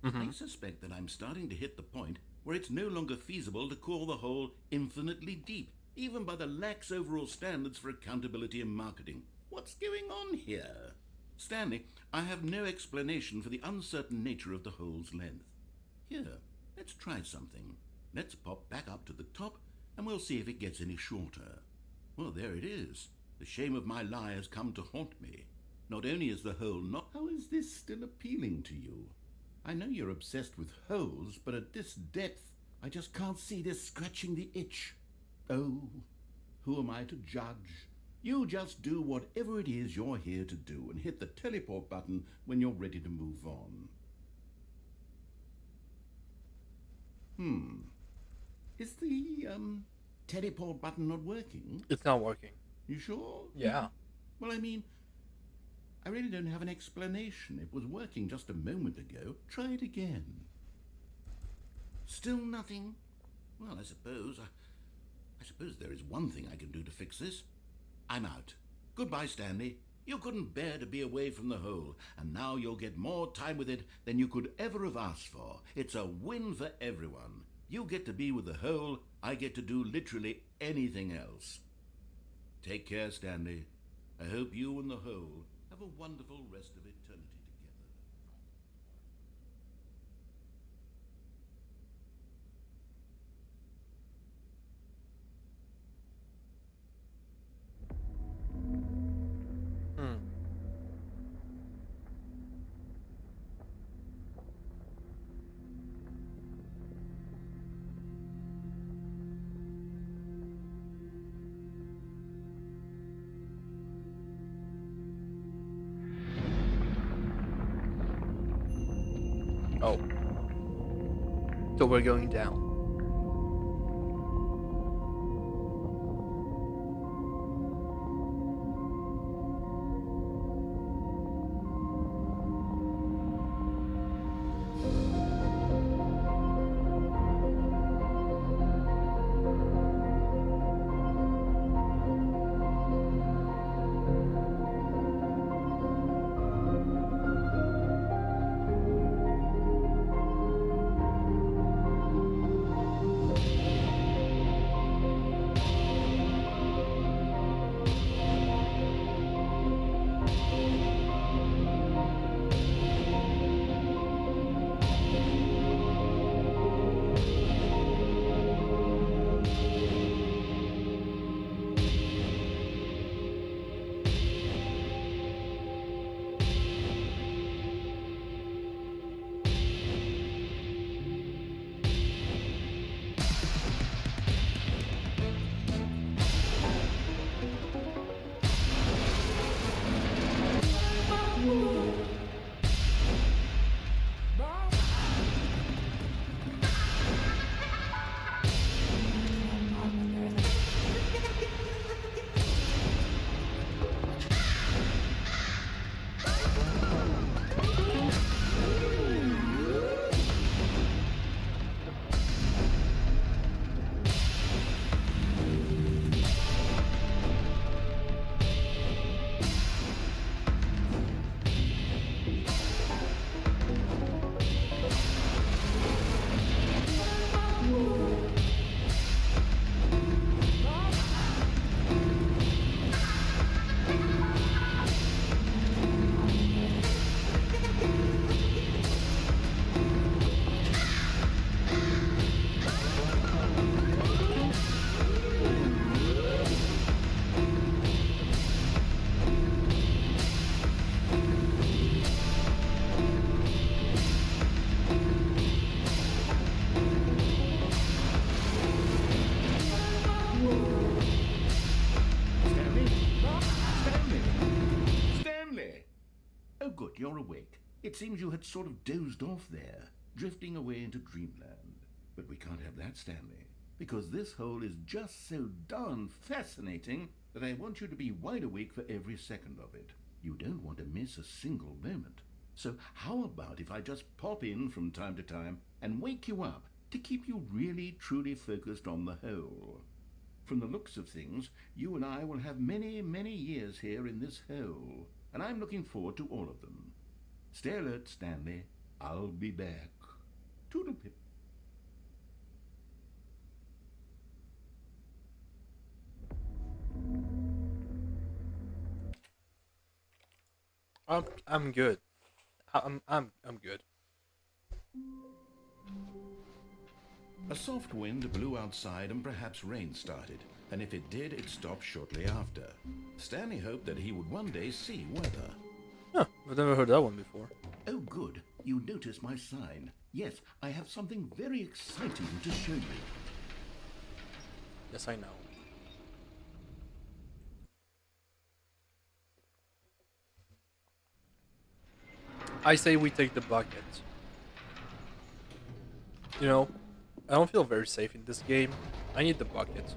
I suspect that I'm starting to hit the point where it's no longer feasible to call the hole infinitely deep, even by the lax overall standards for accountability and marketing. What's going on here? Stanley, I have no explanation for the uncertain nature of the hole's length. Here, let's try something. Let's pop back up to the top, and we'll see if it gets any shorter. Well, there it is. The shame of my lie has come to haunt me. Not only is the hole not... How is this still appealing to you? I know you're obsessed with holes, but at this depth, I just can't see this scratching the itch. Oh, who am I to judge? You just do whatever it is you're here to do and hit the teleport button when you're ready to move on. Is the, teleport button not working? It's not working. You sure? Yeah. Well, I mean, I really don't have an explanation. It was working just a moment ago. Try it again. Still nothing? Well, I suppose there is one thing I can do to fix this. I'm out. Goodbye, Stanley. You couldn't bear to be away from the hole, and now you'll get more time with it than you could ever have asked for. It's a win for everyone. You get to be with the hole, I get to do literally anything else. Take care, Stanley. I hope you and the hole have a wonderful rest of eternity together. Oh. So we're going down. you're awake. It seems you had sort of dozed off there, drifting away into dreamland. But we can't have that, Stanley, because this hole is just so darn fascinating that I want you to be wide awake for every second of it. You don't want to miss a single moment. So how about if I just pop in from time to time and wake you up to keep you really truly focused on the hole? From the looks of things, you and I will have many, many years here in this hole, and I'm looking forward to all of them. Stay alert, Stanley. I'll be back. Toodle-pip. I'm good. I'm good. A soft wind blew outside and perhaps rain started, and if it did, it stopped shortly after. Stanley hoped that he would one day see weather. Huh, I've never heard that one before. Oh, good. You noticed my sign. Yes, I have something very exciting to show you. Yes, I know. I say we take the bucket. You know, I don't feel very safe in this game. I need the bucket.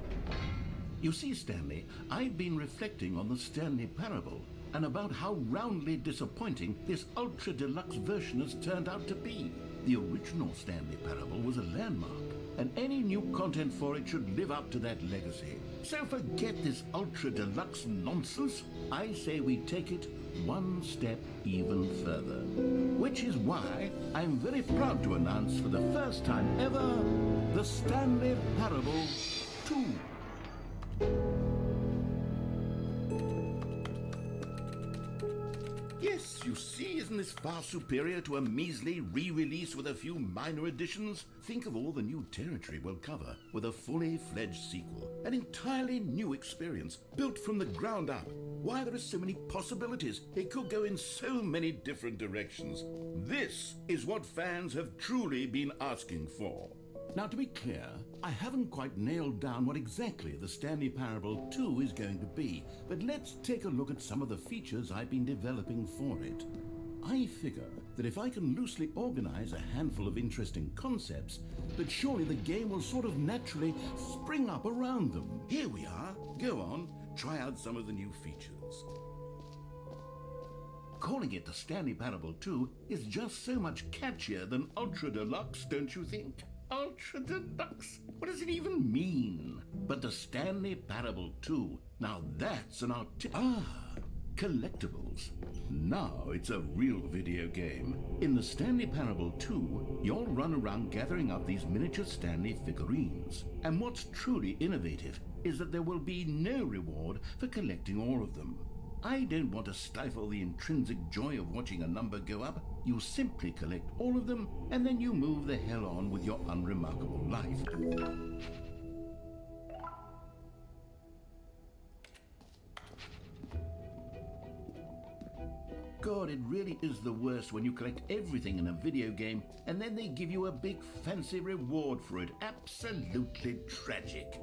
You see, Stanley, I've been reflecting on the Stanley Parable and about how roundly disappointing this Ultra Deluxe version has turned out to be. The original Stanley Parable was a landmark, and any new content for it should live up to that legacy. So forget this Ultra Deluxe nonsense. I say we take it one step even further. Which is why I'm very proud to announce for the first time ever, the Stanley Parable 2. Yes, you see, isn't this far superior to a measly re-release with a few minor additions? Think of all the new territory we'll cover with a fully fledged sequel. An entirely new experience, built from the ground up. Why, there are so many possibilities. It could go in so many different directions. This is what fans have truly been asking for. Now, to be clear, I haven't quite nailed down what exactly the Stanley Parable 2 is going to be, but let's take a look at some of the features I've been developing for it. I figure that if I can loosely organize a handful of interesting concepts, that surely the game will sort of naturally spring up around them. Here we are. Go on, try out some of the new features. Calling it the Stanley Parable 2 is just so much catchier than Ultra Deluxe, don't you think? Ultra Deluxe? What does it even mean? But the Stanley Parable 2, now that's an collectibles. Now it's a real video game. In the Stanley Parable 2, you'll run around gathering up these miniature Stanley figurines. And what's truly innovative is that there will be no reward for collecting all of them. I don't want to stifle the intrinsic joy of watching a number go up. You simply collect all of them, and then you move the hell on with your unremarkable life. God, it really is the worst when you collect everything in a video game, and then they give you a big fancy reward for it. Absolutely tragic.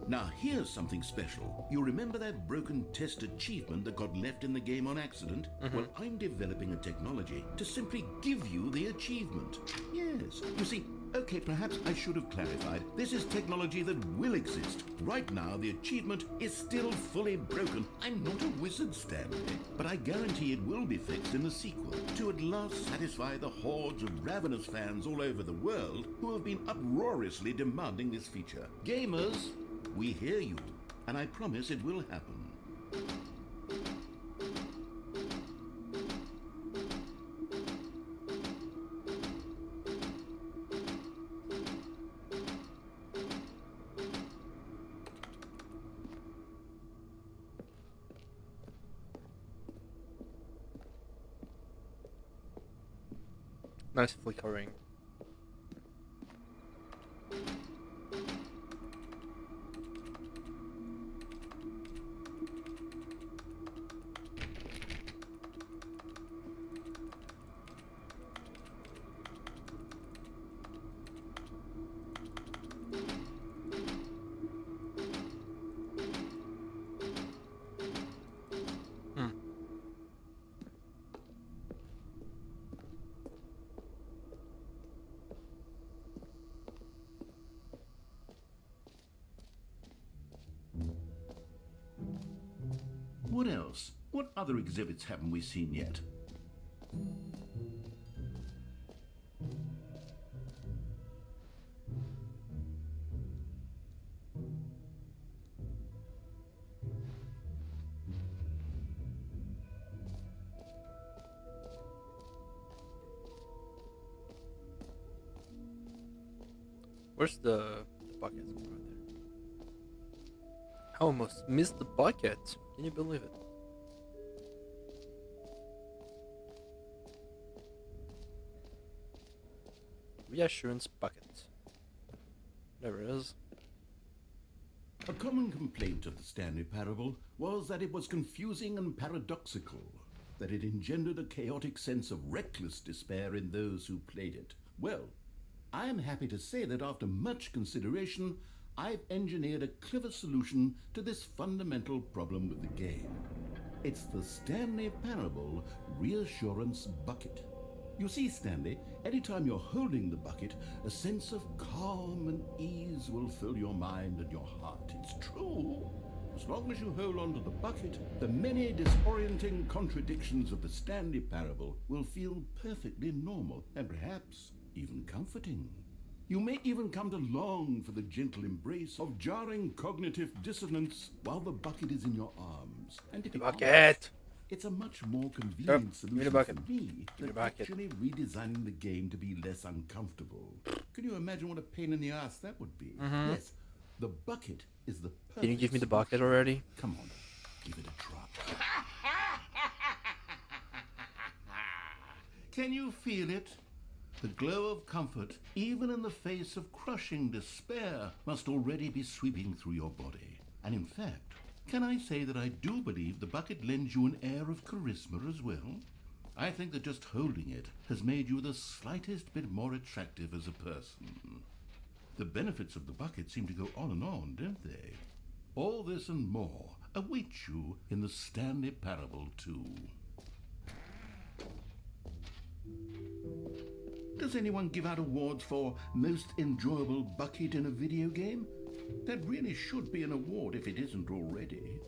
Now here's something special. You remember that broken test achievement that got left in the game on accident? Well, I'm developing a technology to simply give you the achievement. Yes. You see, okay, perhaps I should have clarified. This is technology that will exist. Right now, the achievement is still fully broken. I'm not a wizard, Stanley, but I guarantee it will be fixed in the sequel to at last satisfy the hordes of ravenous fans all over the world who have been uproariously demanding this feature. Gamers, we hear you, and I promise it will happen. Nice flickering. What other exhibits haven't we seen yet? Where's the bucket? Right there. I almost missed the bucket. Can you believe it? Reassurance bucket. There it is. A common complaint of the Stanley Parable was that it was confusing and paradoxical, that it engendered a chaotic sense of reckless despair in those who played it. Well, I am happy to say that after much consideration, I've engineered a clever solution to this fundamental problem with the game. It's the Stanley Parable Reassurance Bucket. You see, Stanley, anytime you're holding the bucket, a sense of calm and ease will fill your mind and your heart. It's true. As long as you hold on to the bucket, the many disorienting contradictions of the Stanley Parable will feel perfectly normal and perhaps even comforting. You may even come to long for the gentle embrace of jarring cognitive dissonance while the bucket is in your arms. And to be honest, it's a much more convenient solution for me than actually redesigning the game to be less uncomfortable. Can you imagine what a pain in the ass that would be? Yes, the bucket is the perfect Can you give me the bucket already? Come on, give it a try. Can you feel it? The glow of comfort, even in the face of crushing despair, must already be sweeping through your body. And in fact, can I say that I do believe the bucket lends you an air of charisma as well? I think that just holding it has made you the slightest bit more attractive as a person. The benefits of the bucket seem to go on and on, don't they? All this and more await you in the Stanley Parable 2. Does anyone give out awards for most enjoyable bucket in a video game? That really should be an award if it isn't already.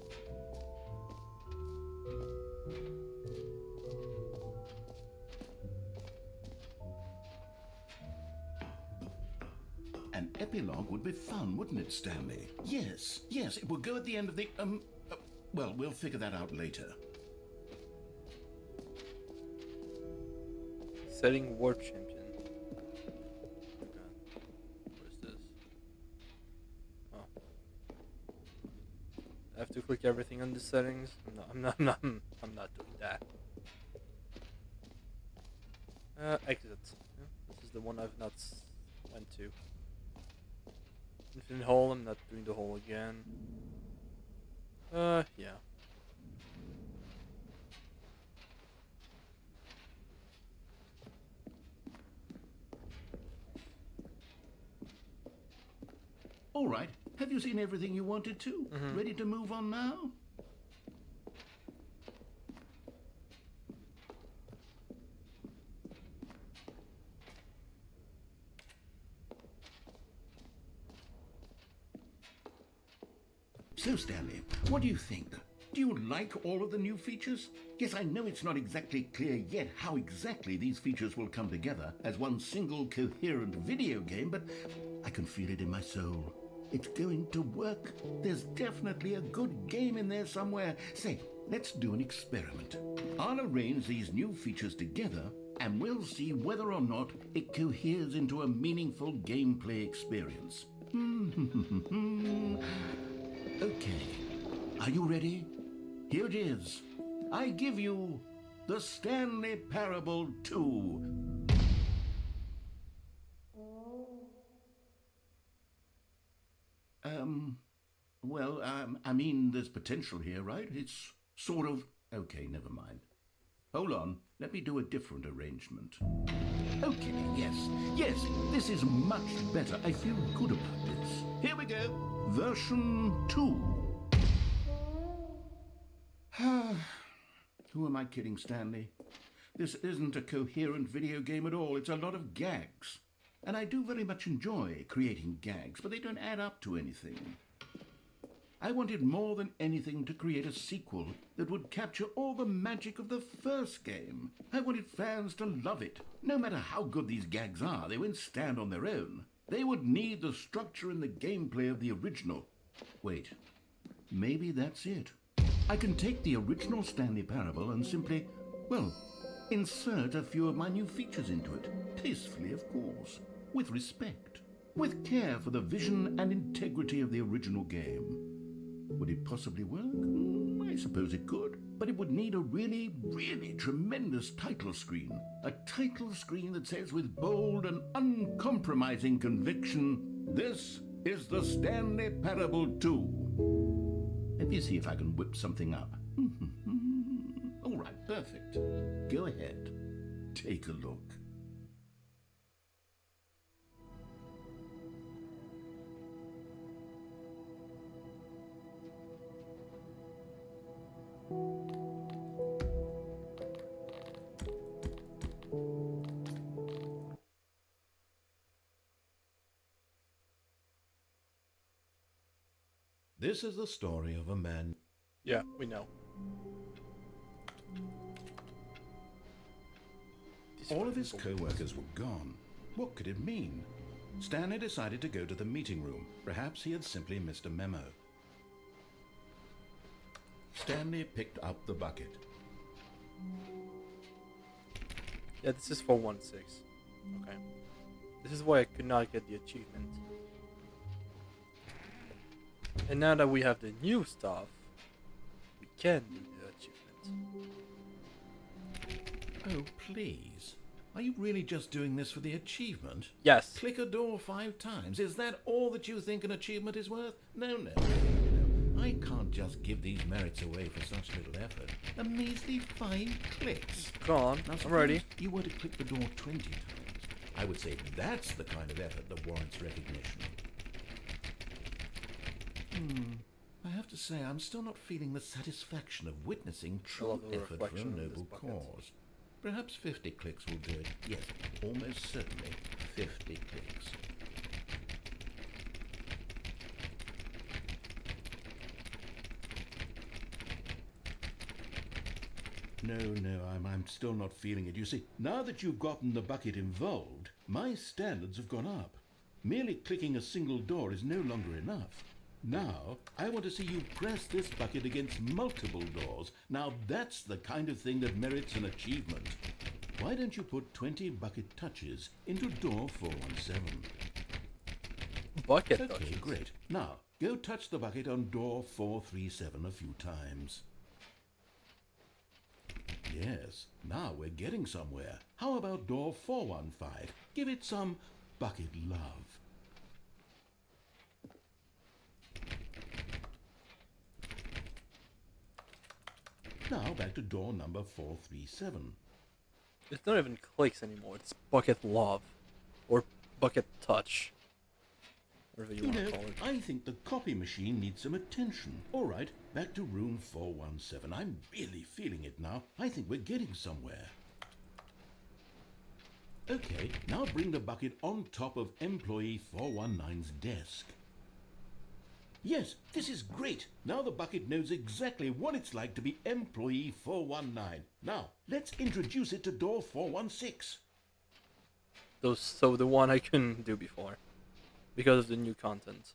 An epilogue would be fun, wouldn't it, Stanley? Yes, it would go at the end of the, well, we'll figure that out later. Setting warp champion. I have to click everything on the settings. I'm not doing that. Exit. Yeah, this is the one I've not went to. Infinite hole. I'm not doing the hole again. Yeah. All right. Have you seen everything you wanted to? Ready to move on now? So, Stanley, what do you think? Do you like all of the new features? Yes, I know it's not exactly clear yet how exactly these features will come together as one single coherent video game, but I can feel it in my soul. It's going to work. There's definitely a good game in there somewhere. Say, let's do an experiment. I'll arrange these new features together and we'll see whether or not it coheres into a meaningful gameplay experience. Okay, are you ready? Here it is. I give you the Stanley Parable 2. I mean, there's potential here, right? It's sort of... Okay, never mind. Hold on, let me do a different arrangement. Okay, yes, this is much better. I feel good about this. Here we go. Version 2. Who am I kidding, Stanley? This isn't a coherent video game at all. It's a lot of gags. And I do very much enjoy creating gags, but they don't add up to anything. I wanted more than anything to create a sequel that would capture all the magic of the first game. I wanted fans to love it. No matter how good these gags are, they won't stand on their own. They would need the structure and the gameplay of the original. Wait, maybe that's it. I can take the original Stanley Parable and simply, well, insert a few of my new features into it. Tastefully, of course. With respect. With care for the vision and integrity of the original game. Would it possibly work? I suppose it could. But it would need a really, really tremendous title screen. A title screen that says with bold and uncompromising conviction, "This is the Stanley Parable 2." Let me see if I can whip something up. All right, perfect. Go ahead. Take a look. This is the story of a man. Yeah, we know. All of his co-workers were gone. What could it mean? Stanley decided to go to the meeting room. Perhaps he had simply missed a memo. Stanley picked up the bucket. Yeah, this is 416. Okay. This is why I could not get the achievement. And now that we have the new stuff, we can do the achievement. Oh, please. Are you really just doing this for the achievement? Yes. Click a door 5 times. Is that all that you think an achievement is worth? No. I can't just give these merits away for such little effort. A measly 5 clicks. Go on, Now, I'm ready. suppose you were to click the door 20 times. I would say that's the kind of effort that warrants recognition. I have to say, I'm still not feeling the satisfaction of witnessing true love the effort for a reflection of this noble bucket. cause. Perhaps 50 clicks will do it. Yes, almost certainly 50 clicks. No, I'm still not feeling it. You see, now that you've gotten the bucket involved, my standards have gone up. Merely clicking a single door is no longer enough. Now, I want to see you press this bucket against multiple doors. Now, that's the kind of thing that merits an achievement. Why don't you put 20 bucket touches into door 417? Bucket Okay, touches. great. Now, go touch the bucket on door 437 a few times. Yes, now we're getting somewhere. How about door 415? Give it some bucket love. Now back to door number 437. It's not even clicks anymore, it's bucket love. Or bucket touch. Whatever you You want know, to call it. I think the copy machine needs some attention. All right, back to room 417. I'm really feeling it now. I think we're getting somewhere. Okay, now bring the bucket on top of employee 419's desk. Yes, this is great. Now the bucket knows exactly what it's like to be employee 419. Now, let's introduce it to door 416. So the one I couldn't do before. Because of the new content.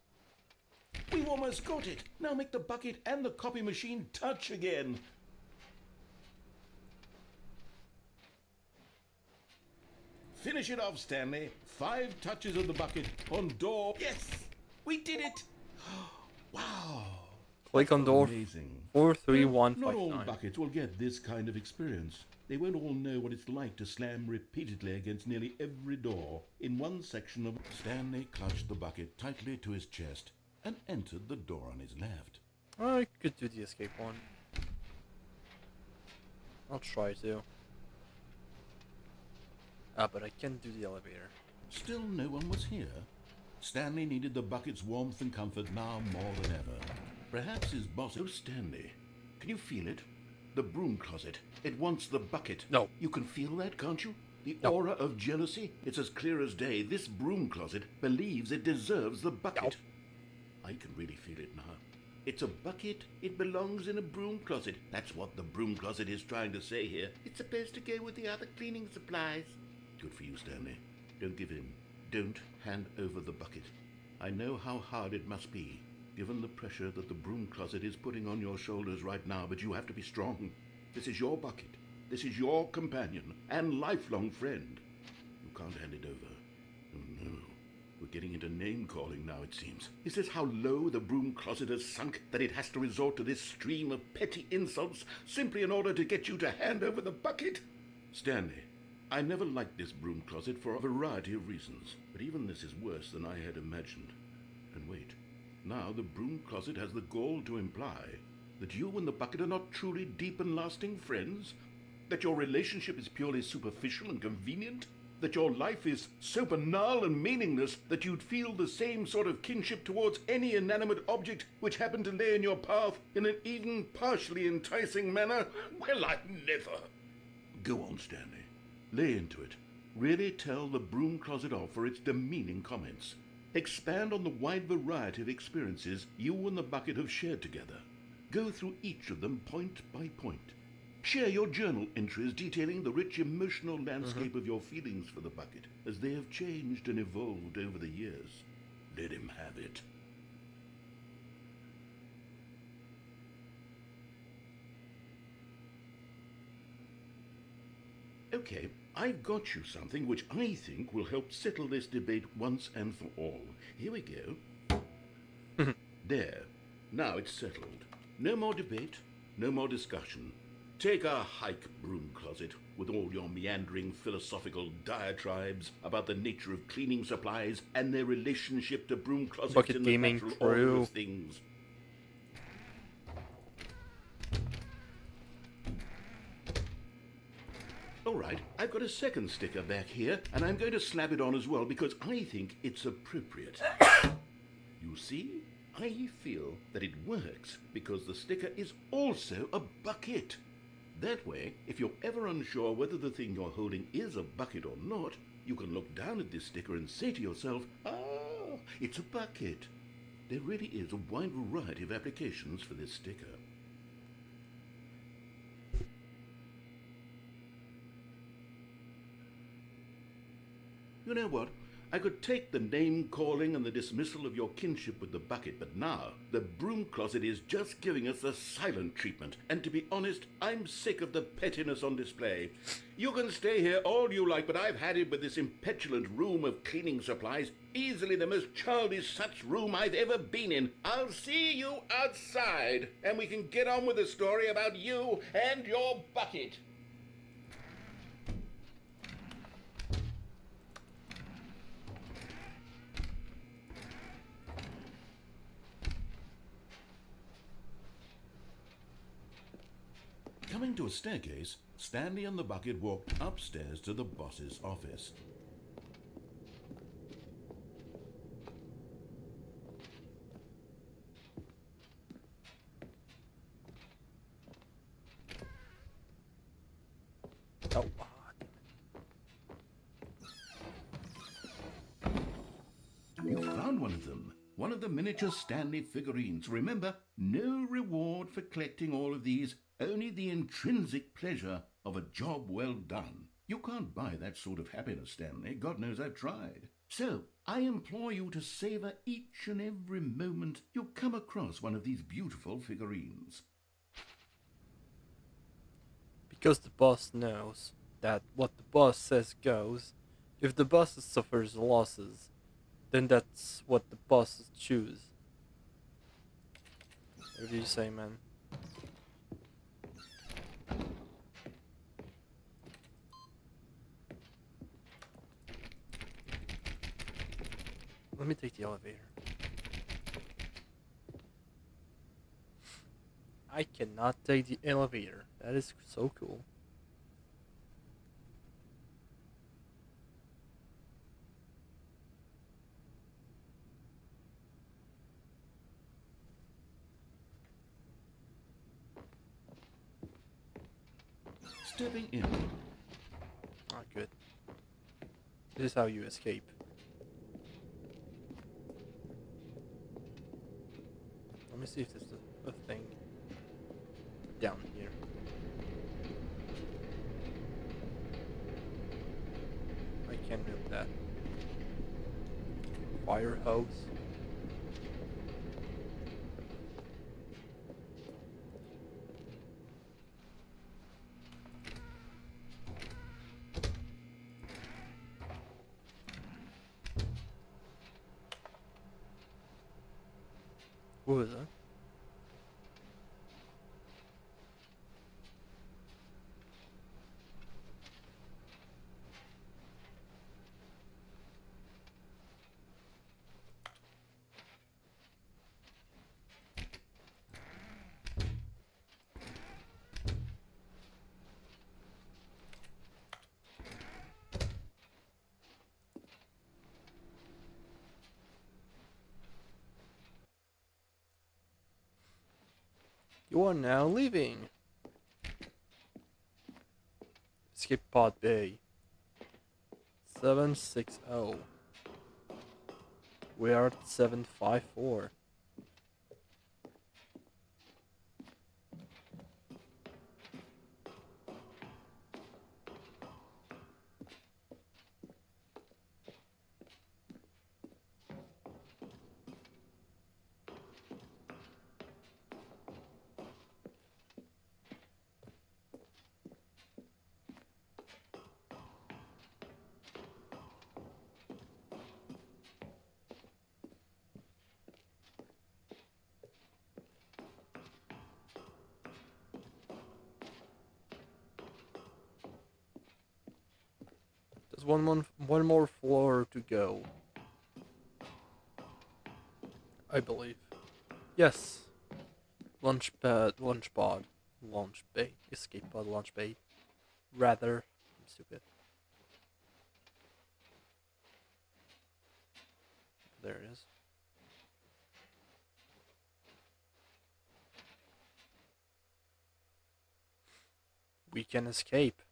We've almost got it. Now make the bucket and the copy machine touch again. Finish it off, Stanley. 5 touches of the bucket on door. Yes, we did it. Wow. Click on door Amazing. 43159. Not all buckets will get this kind of experience. They won't all know what it's like to slam repeatedly against nearly every door in one section of... Stanley clutched the bucket tightly to his chest and entered the door on his left. I could do the escape one. I'll try to. But I can't do the elevator. Still no one was here. Stanley needed the bucket's warmth and comfort now more than ever. Perhaps his boss... Oh, Stanley, can you feel it? The broom closet. It wants the bucket. No. You can feel that, can't you? The No. aura of jealousy? It's as clear as day. This broom closet believes it deserves the bucket. I can really feel it now. It's a bucket. It belongs in a broom closet. That's what the broom closet is trying to say here. It's supposed to go with the other cleaning supplies. Good for you, Stanley. Don't give in. Don't hand over the bucket. I know how hard it must be, given the pressure that the broom closet is putting on your shoulders right now, but you have to be strong. This is your bucket. This is your companion and lifelong friend. You can't hand it over. Oh no. We're getting into name-calling now, it seems. Is this how low the broom closet has sunk, that it has to resort to this stream of petty insults simply in order to get you to hand over the bucket? Stanley, I never liked this broom closet for a variety of reasons, but even this is worse than I had imagined. And wait, now the broom closet has the gall to imply that you and the bucket are not truly deep and lasting friends? That your relationship is purely superficial and convenient? That your life is so banal and meaningless that you'd feel the same sort of kinship towards any inanimate object which happened to lay in your path in an even partially enticing manner? Well, I never. Go on, Stanley. Lay into it. Really tell the broom closet off for its demeaning comments. Expand on the wide variety of experiences you and the bucket have shared together. Go through each of them point by point. Share your journal entries detailing the rich emotional landscape of your feelings for the bucket as they have changed and evolved over the years. Let him have it. Okay, I've got you something which I think will help settle this debate once and for all. Here we go. There. Now it's settled. No more debate, no more discussion. Take a hike, broom closet, with all your meandering philosophical diatribes about the nature of cleaning supplies and their relationship to broom closets Bucket in the gaming natural crew. order of things. All right, I've got a second sticker back here, and I'm going to slap it on as well because I think it's appropriate. You see, I feel that it works because the sticker is also a bucket. That way, if you're ever unsure whether the thing you're holding is a bucket or not, you can look down at this sticker and say to yourself, ah, it's a bucket. There really is a wide variety of applications for this sticker. You know what? I could take the name-calling and the dismissal of your kinship with the bucket, but now the broom closet is just giving us the silent treatment. And to be honest, I'm sick of the pettiness on display. You can stay here all you like, but I've had it with this impetulant room of cleaning supplies. Easily the most childish such room I've ever been in. I'll see you outside, and we can get on with the story about you and your bucket. Coming to a staircase, Stanley and the bucket walked upstairs to the boss's office. Oh. You found one of them. One of the miniature Stanley figurines. Remember, no reward for collecting all of these, only the intrinsic pleasure of a job well done. You can't buy that sort of happiness, Stanley. God knows I've tried. So, I implore you to savor each and every moment you come across one of these beautiful figurines. Because the boss knows that what the boss says goes. If the boss suffers losses, then that's what the bosses choose. What do you say, man? Let me take the elevator. I cannot take the elevator. That is so cool. Stepping in. Ah, good. This is how you escape. me see if there's a thing down here. I can't move that. Fire hose. What was that? You are now leaving. Escape pod bay. 760. We are at 754. There's one more floor to go. I believe. Yes. Launch pad, launch pod, launch bay, escape pod, launch bay. Rather, I'm stupid. There it is. We can escape.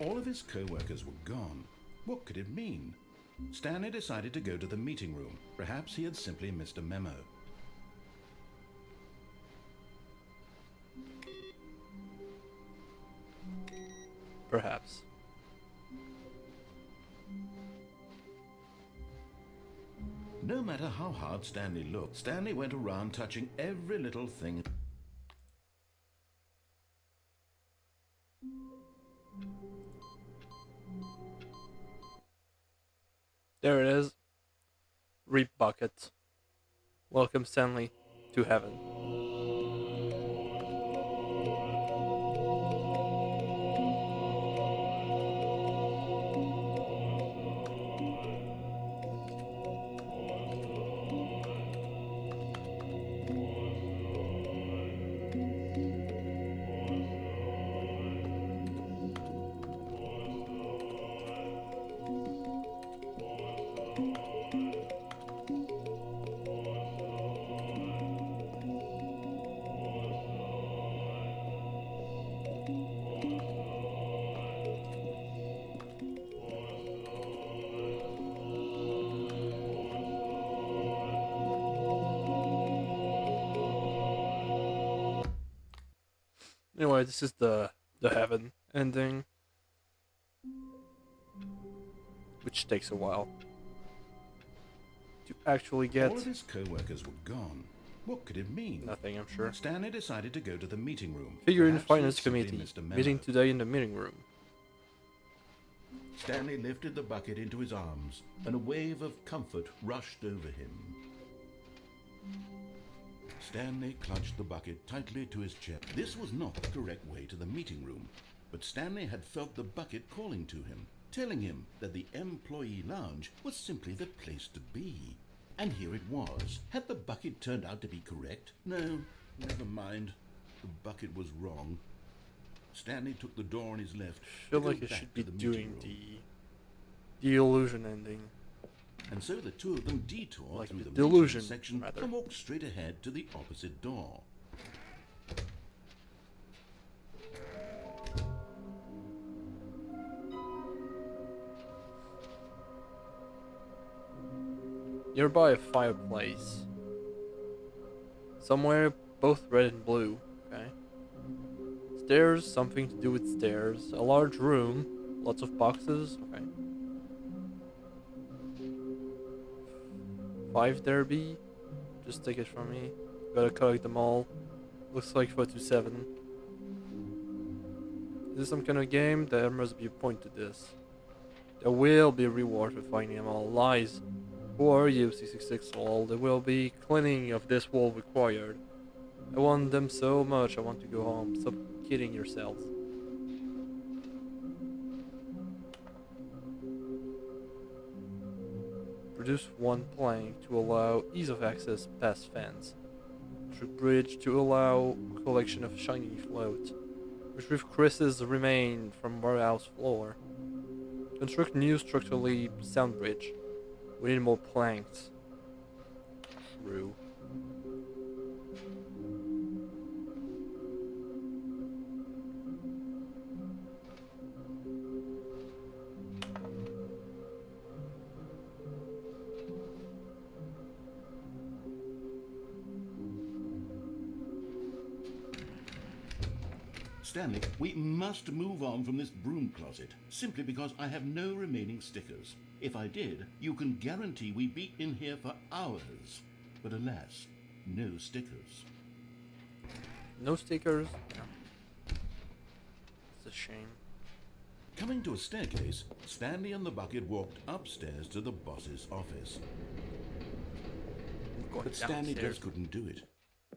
All of his co-workers were gone. What could it mean? Stanley decided to go to the meeting room. Perhaps he had simply missed a memo. Perhaps. No matter how hard Stanley looked, Stanley went around touching every little thing. There it is. Reap bucket. Welcome, Stanley, to heaven. Anyway, this is the heaven ending, which takes a while to actually get. All of his co-workers were gone. What could it mean? Nothing, I'm sure. Stanley decided to go to the meeting room. Figure in Perhaps Finance he'd simply Committee. missed a memo. Meeting today in the meeting room. Stanley lifted the bucket into his arms, and a wave of comfort rushed over him. Stanley clutched the bucket tightly to his chest. This was not the correct way to the meeting room, but Stanley had felt the bucket calling to him, telling him that the employee lounge was simply the place to be. And here it was. Had the bucket turned out to be correct? No, never mind. The bucket was wrong. Stanley took the door on his left. I feel like it should be doing the illusion ending. And so the two of them detoured Like through the the delusion, meeting section rather. and walked straight ahead to the opposite door. Nearby a fireplace. Somewhere both red and blue. Okay. Stairs, something to do with stairs. A large room, lots of boxes. Okay. 5 derby. Just take it from me. Gotta collect them all. Looks like 427. Is this some kind of game? There must be a point to this. There will be a reward for finding them all. Lies. Who are you, 666 wall? There will be cleaning of this wall required. I want them so much, I want to go home. Stop kidding yourselves. Produce 1 plank to allow ease of access past fence. Construct bridge to allow collection of shiny float. Retrieve Chris's remain from warehouse floor. Construct new structurally sound bridge. We need more planks. True. Stanley, we must move on from this broom closet, simply because I have no remaining stickers. If I did, you can guarantee we'd be in here for hours. But alas, no stickers. No stickers? Yeah. It's a shame. Coming to a staircase, Stanley and the bucket walked upstairs to the boss's office. Going But Stanley downstairs. just couldn't do it.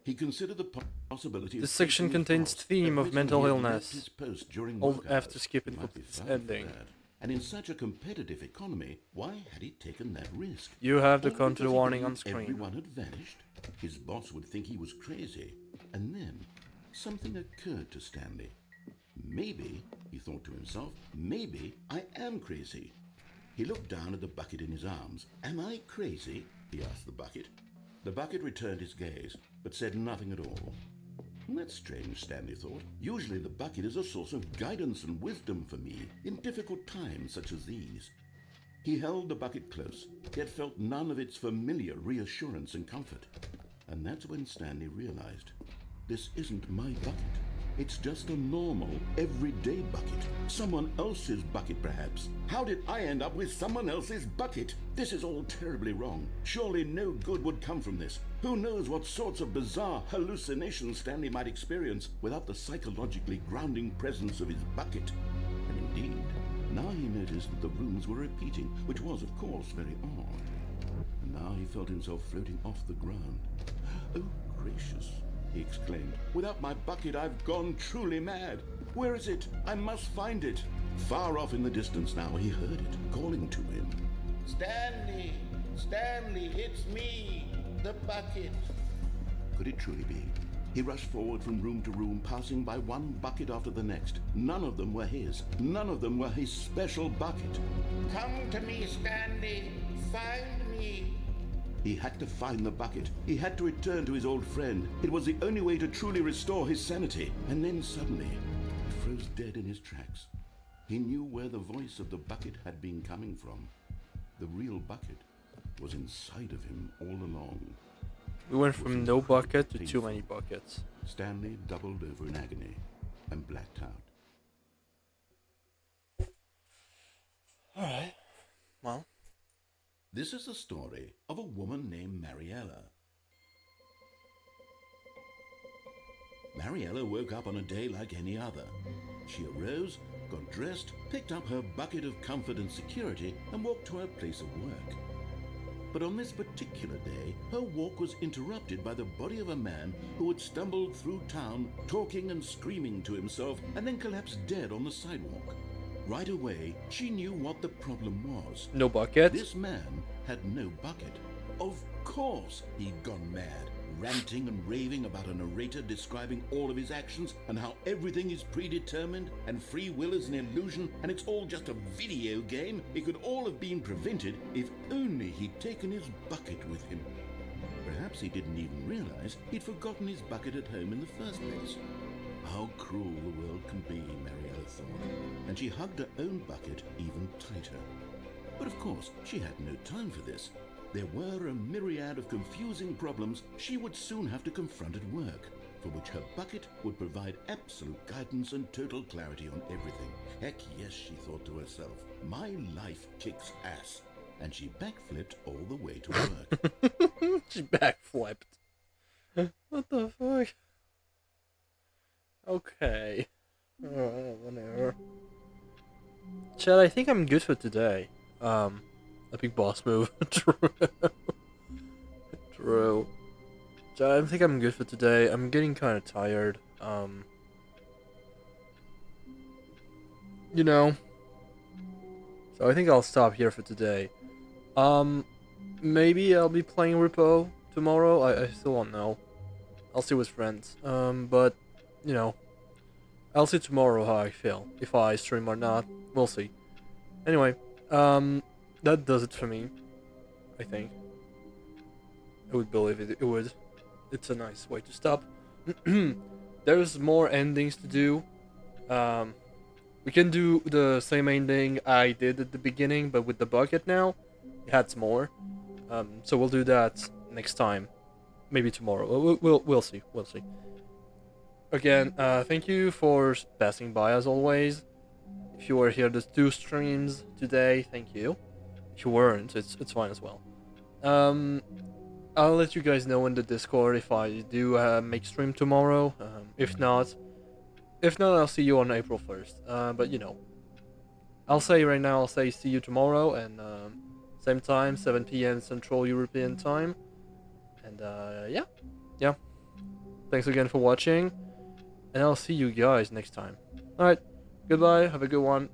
He considered the possibility of This section facing his contains boss, theme of admitting mental he had left illness. his post during Hold work F hours. to skip He it might be with its fired for ending. that. And in such a competitive economy, why had he taken that risk? You have the All contour because he warning believed on screen. Everyone had vanished. His boss would think he was crazy. And then something occurred to Stanley. Maybe, he thought to himself, maybe I am crazy. He looked down at the bucket in his arms. Am I crazy? He asked the bucket. The bucket returned his gaze, but said nothing at all. That's strange, Stanley thought. Usually the bucket is a source of guidance and wisdom for me in difficult times such as these. He held the bucket close, yet felt none of its familiar reassurance and comfort. And that's when Stanley realized, this isn't my bucket. It's just a normal, everyday bucket. Someone else's bucket, perhaps. How did I end up with someone else's bucket? This is all terribly wrong. Surely no good would come from this. Who knows what sorts of bizarre hallucinations Stanley might experience without the psychologically grounding presence of his bucket. And indeed, now he noticed that the rooms were repeating, which was, of course, very odd. And now he felt himself floating off the ground. Oh, gracious, he exclaimed. Without my bucket, I've gone truly mad. Where is it? I must find it. Far off in the distance now, he heard it, calling to him. Stanley! Stanley, it's me, the bucket. Could it truly be? He rushed forward from room to room, passing by one bucket after the next. None of them were his. None of them were his special bucket. Come to me, Stanley. Find me. He had to find the bucket. He had to return to his old friend. It was the only way to truly restore his sanity. And then suddenly, he froze dead in his tracks. He knew where the voice of the bucket had been coming from. The real bucket was inside of him all along. We went from no bucket to too many buckets. Stanley doubled over in agony and blacked out. Alright. Well. This is the story of a woman named Mariella. Mariella woke up on a day like any other. She arose, got dressed, picked up her bucket of comfort and security, and walked to her place of work. But on this particular day, her walk was interrupted by the body of a man who had stumbled through town, talking and screaming to himself, and then collapsed dead on the sidewalk. Right away, she knew what the problem was. No bucket? This man had no bucket. Of course he'd gone mad, ranting and raving about a narrator describing all of his actions and how everything is predetermined and free will is an illusion and it's all just a video game. It could all have been prevented if only he'd taken his bucket with him. Perhaps he didn't even realize he'd forgotten his bucket at home in the first place. How cruel the world can be, Mariella thought, and she hugged her own bucket even tighter. But of course, she had no time for this. There were a myriad of confusing problems she would soon have to confront at work, for which her bucket would provide absolute guidance and total clarity on everything. Heck yes, she thought to herself, my life kicks ass. And she backflipped all the way to work. She backflipped. What the fuck? Okay. Whatever. Chad, I think I'm good for today. A big boss move. True. True. Chad, I think I'm good for today. I'm getting kind of tired. You know. So I think I'll stop here for today. Maybe I'll be playing Repo tomorrow. I still don't know. I'll see with friends. But, you know, I'll see tomorrow how I feel. If I stream or not. We'll see. Anyway, that does it for me. I think. I would believe it would. It's a nice way to stop. There's more endings to do. We can do the same ending I did at the beginning, but with the bucket now. It adds more. So we'll do that next time. Maybe tomorrow. We'll see. We'll see. Again, thank you for passing by as always. If you were here the 2 streams today, thank you. If you weren't, it's fine as well. I'll let you guys know in the Discord if I do make stream tomorrow. If not, I'll see you on April 1st. But you know, I'll say right now, I'll say see you tomorrow and same time, 7 p.m. Central European time. And yeah. Thanks again for watching, and I'll see you guys next time. All right, goodbye. Have a good one.